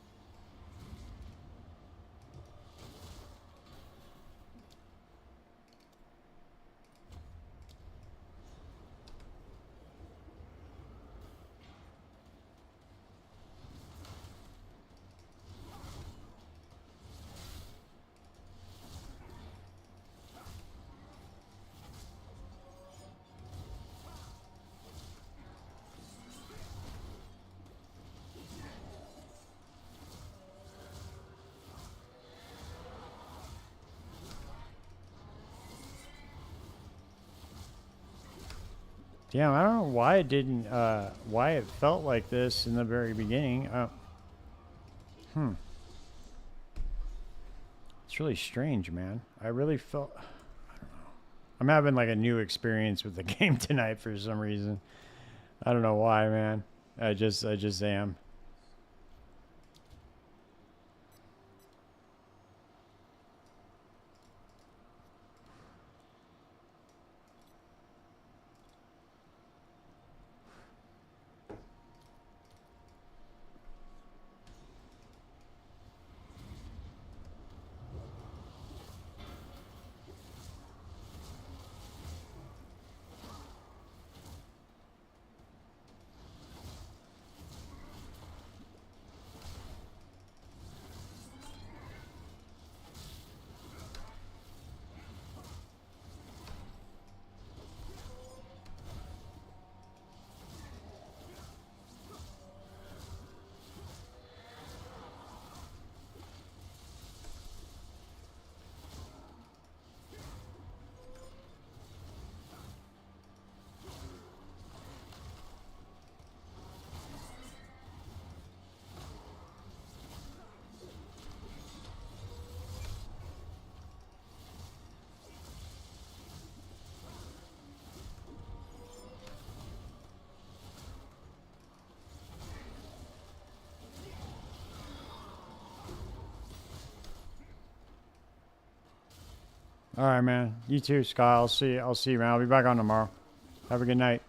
Damn, I don't know why it didn't, why it felt like this in the very beginning. It's really strange, man. I really felt, I don't know. I'm having like a new experience with the game tonight for some reason. I don't know why, man. I just am. All right, man. You too, Scott. I'll see you, man. I'll be back on tomorrow. Have a good night.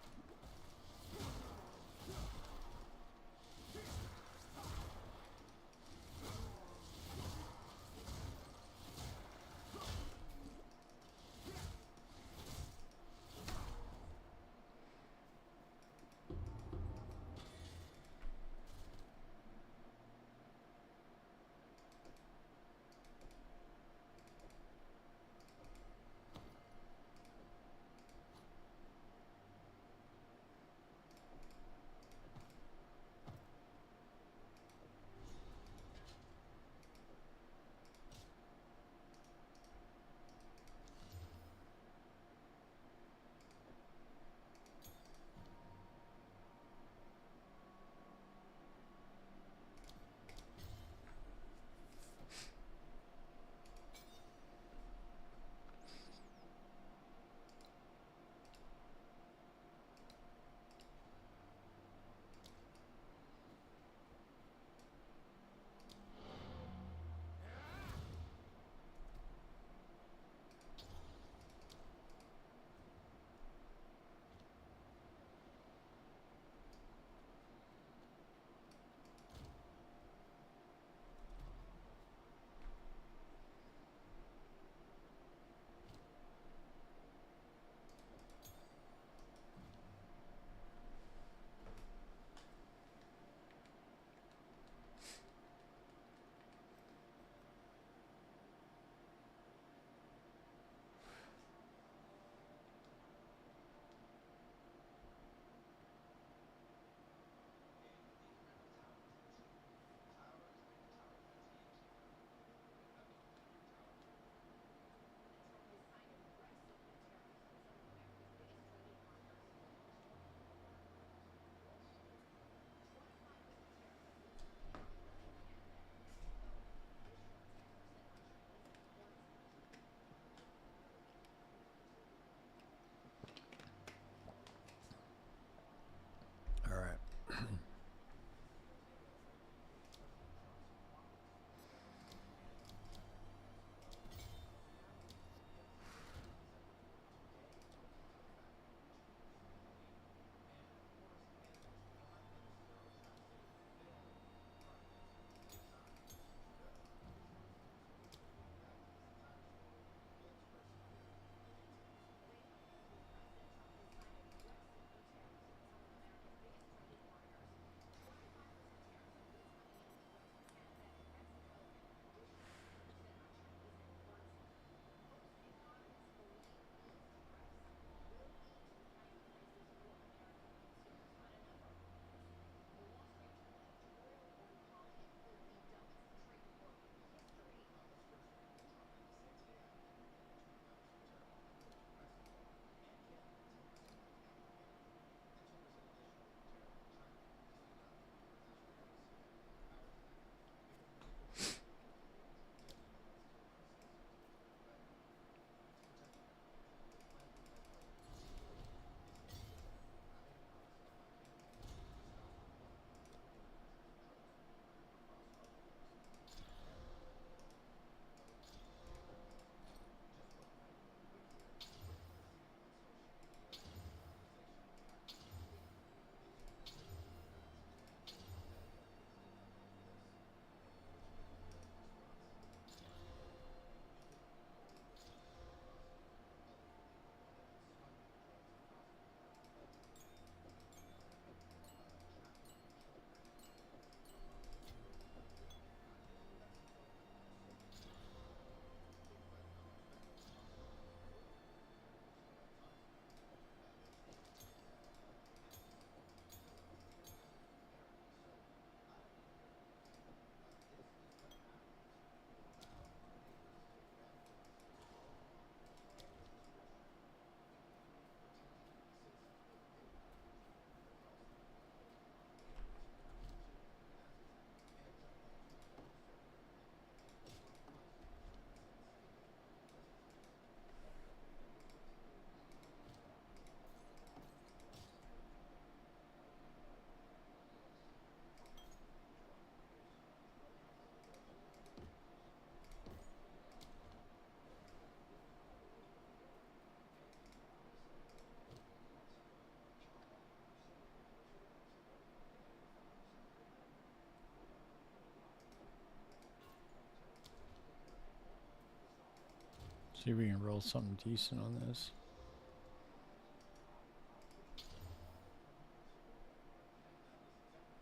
See if we can roll something decent on this.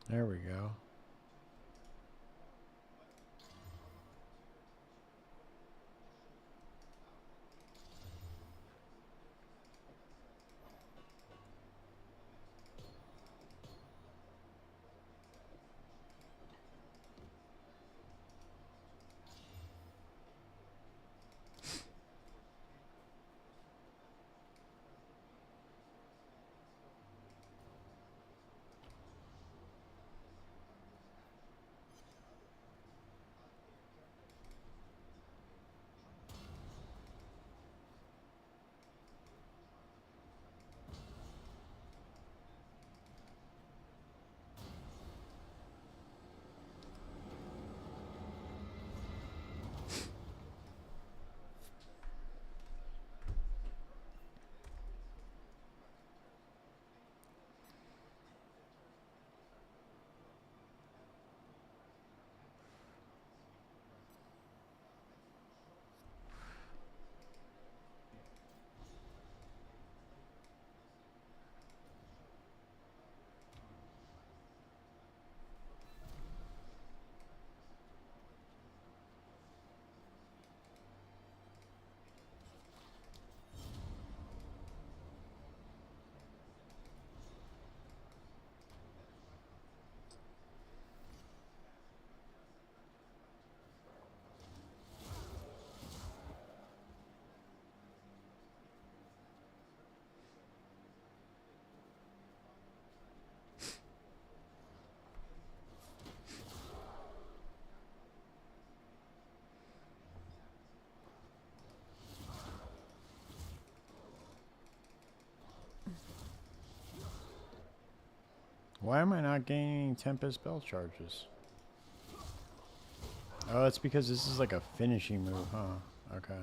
There we go. Why am I not gaining Tempest spell charges? Oh, it's because this is like a finishing move, huh? Okay.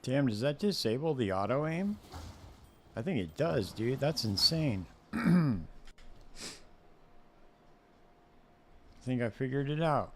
Damn, does that disable the auto aim? I think it does, dude. That's insane. I think I figured it out.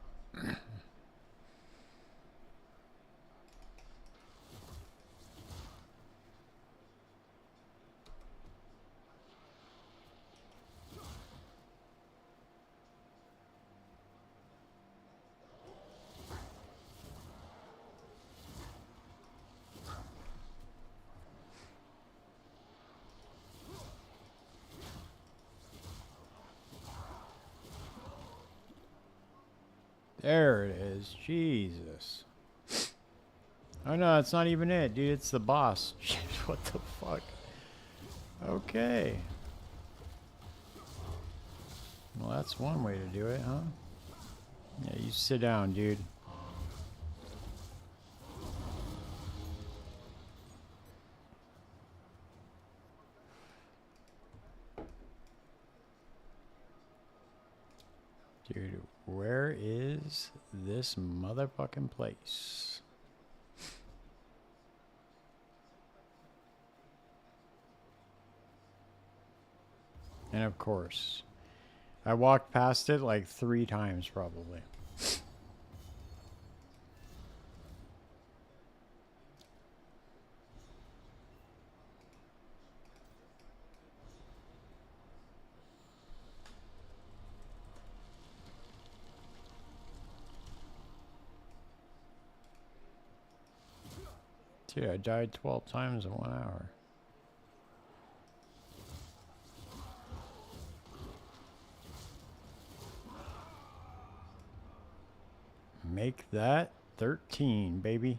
There it is. Jesus. Oh no, it's not even it, dude. It's the boss. What the fuck? Okay. Well, that's one way to do it, huh? Yeah, you sit down, dude. Dude, where is this motherfucking place? And of course, I walked past it like 3 times probably. Dude, I died 12 times in 1 hour. Make that 13, baby.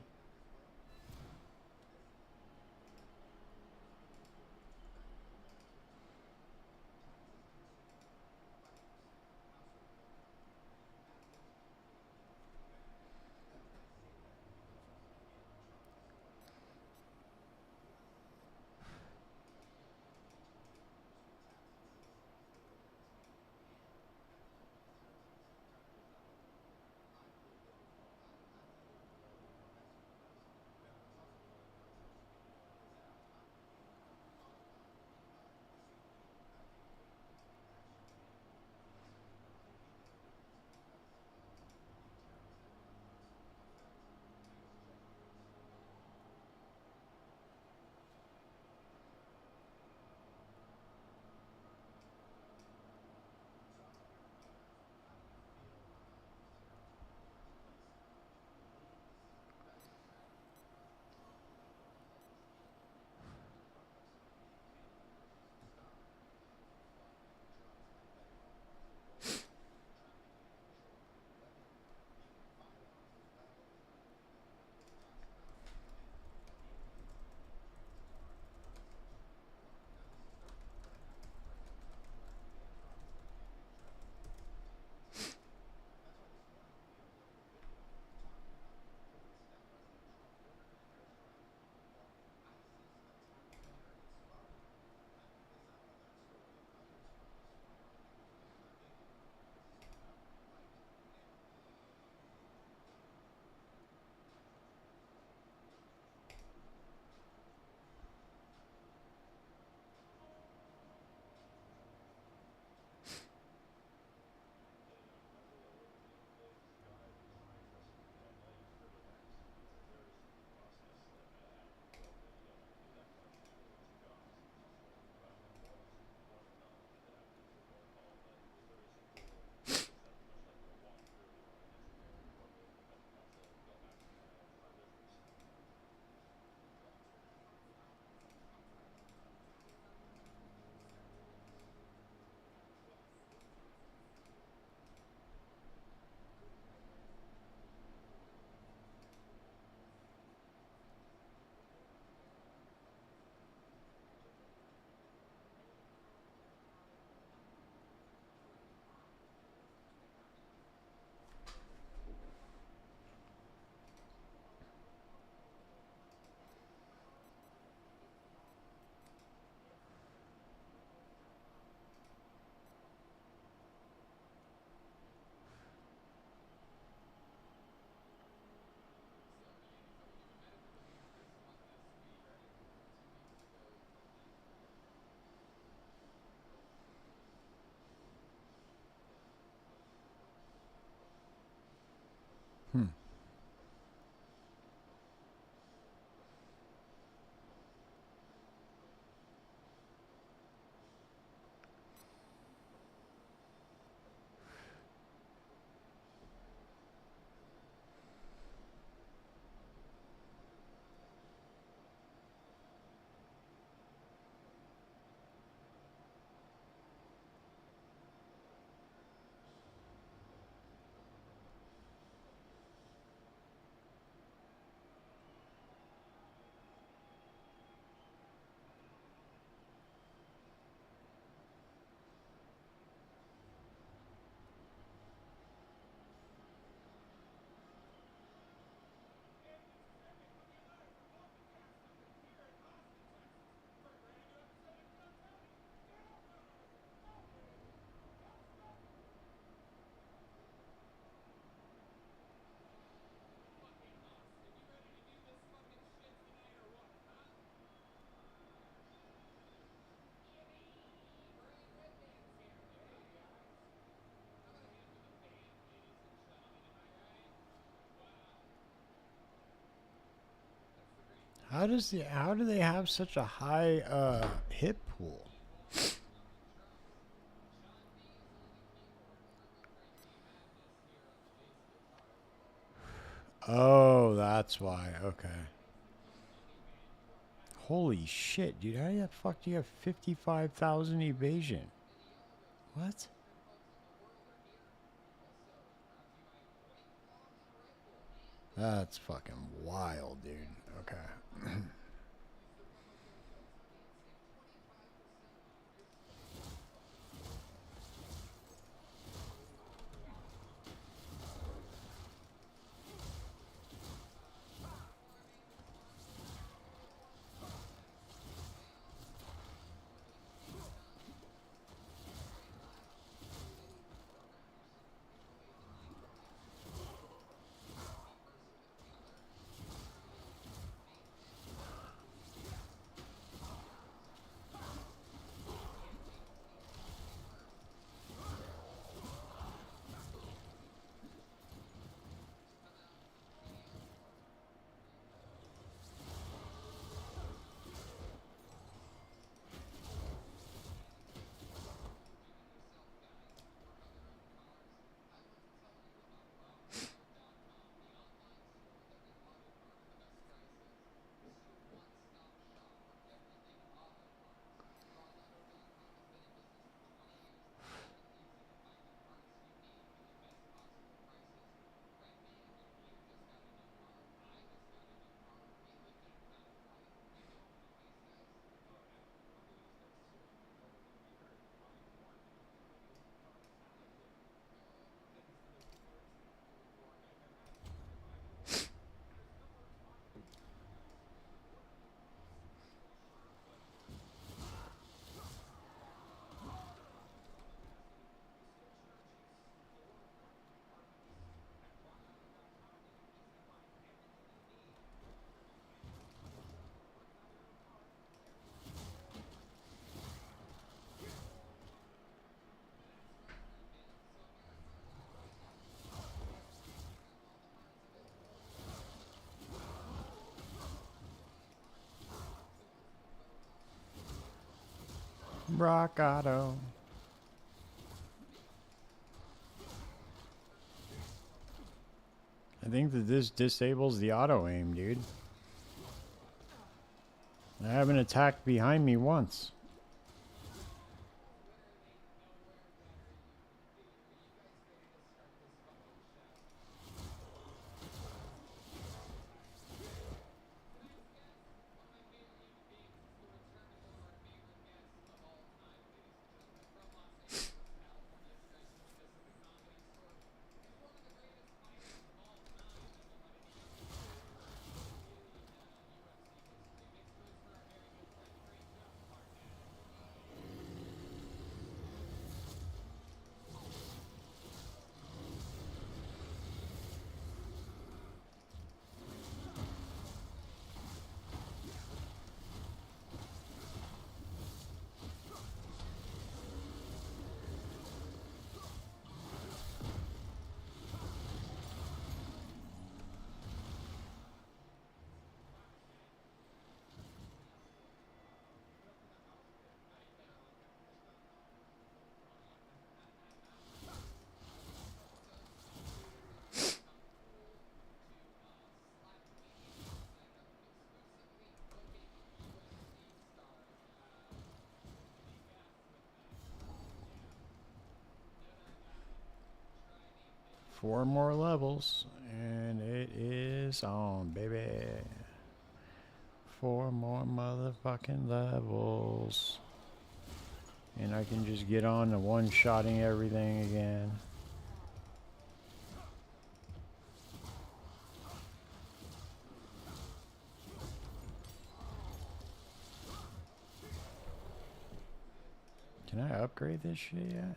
How do they have such a high hit pool? Oh, that's why. Okay. Holy shit, dude. How the fuck do you have 55,000 evasion? What? That's fucking wild, dude. Okay. Rock Auto. I think that this disables the auto aim, dude. I haven't attacked behind me once. 4 more levels, and it is on, baby. 4 more motherfucking levels. And I can just get on to one-shotting everything again. Can I upgrade this shit yet?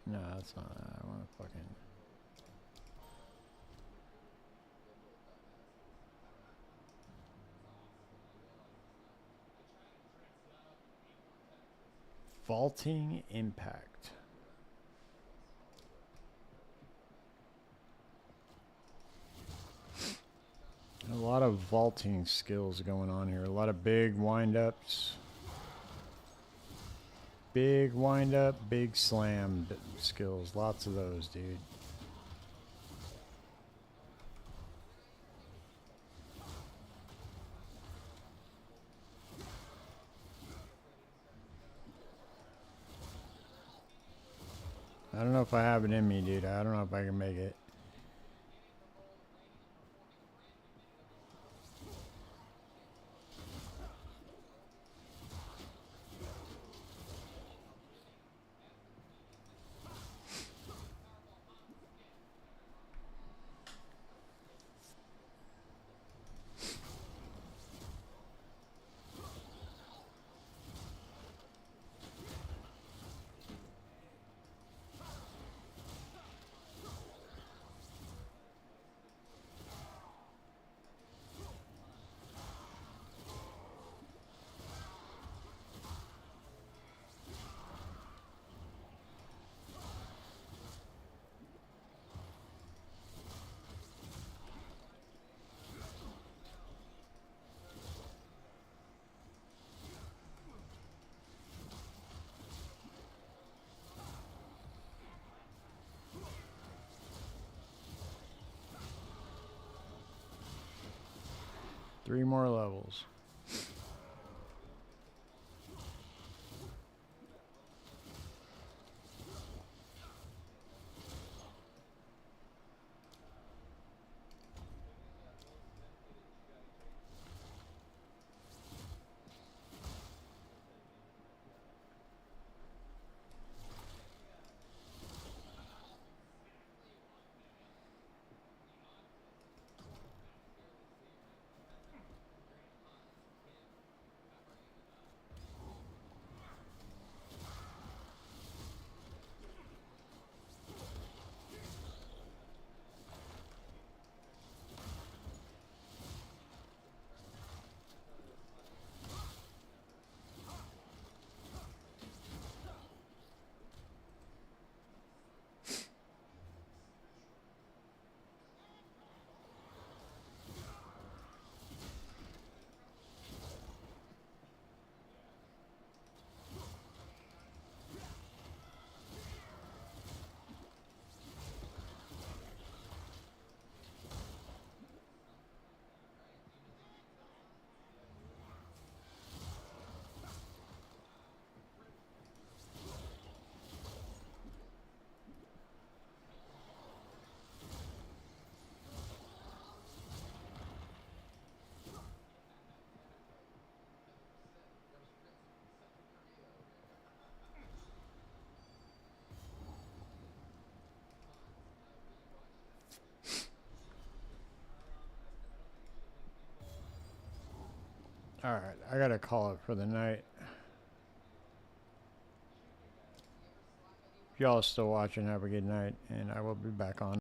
No, that's not. I want to fucking. Vaulting impact. A lot of vaulting skills going on here. A lot of big wind-ups. Big wind-up, big slam skills. Lots of those, dude. I don't know if I have it in me, dude. I don't know if I can make it. Three more levels. Alright, I gotta call it for the night. If y'all are still watching, have a good night, and I will be back on.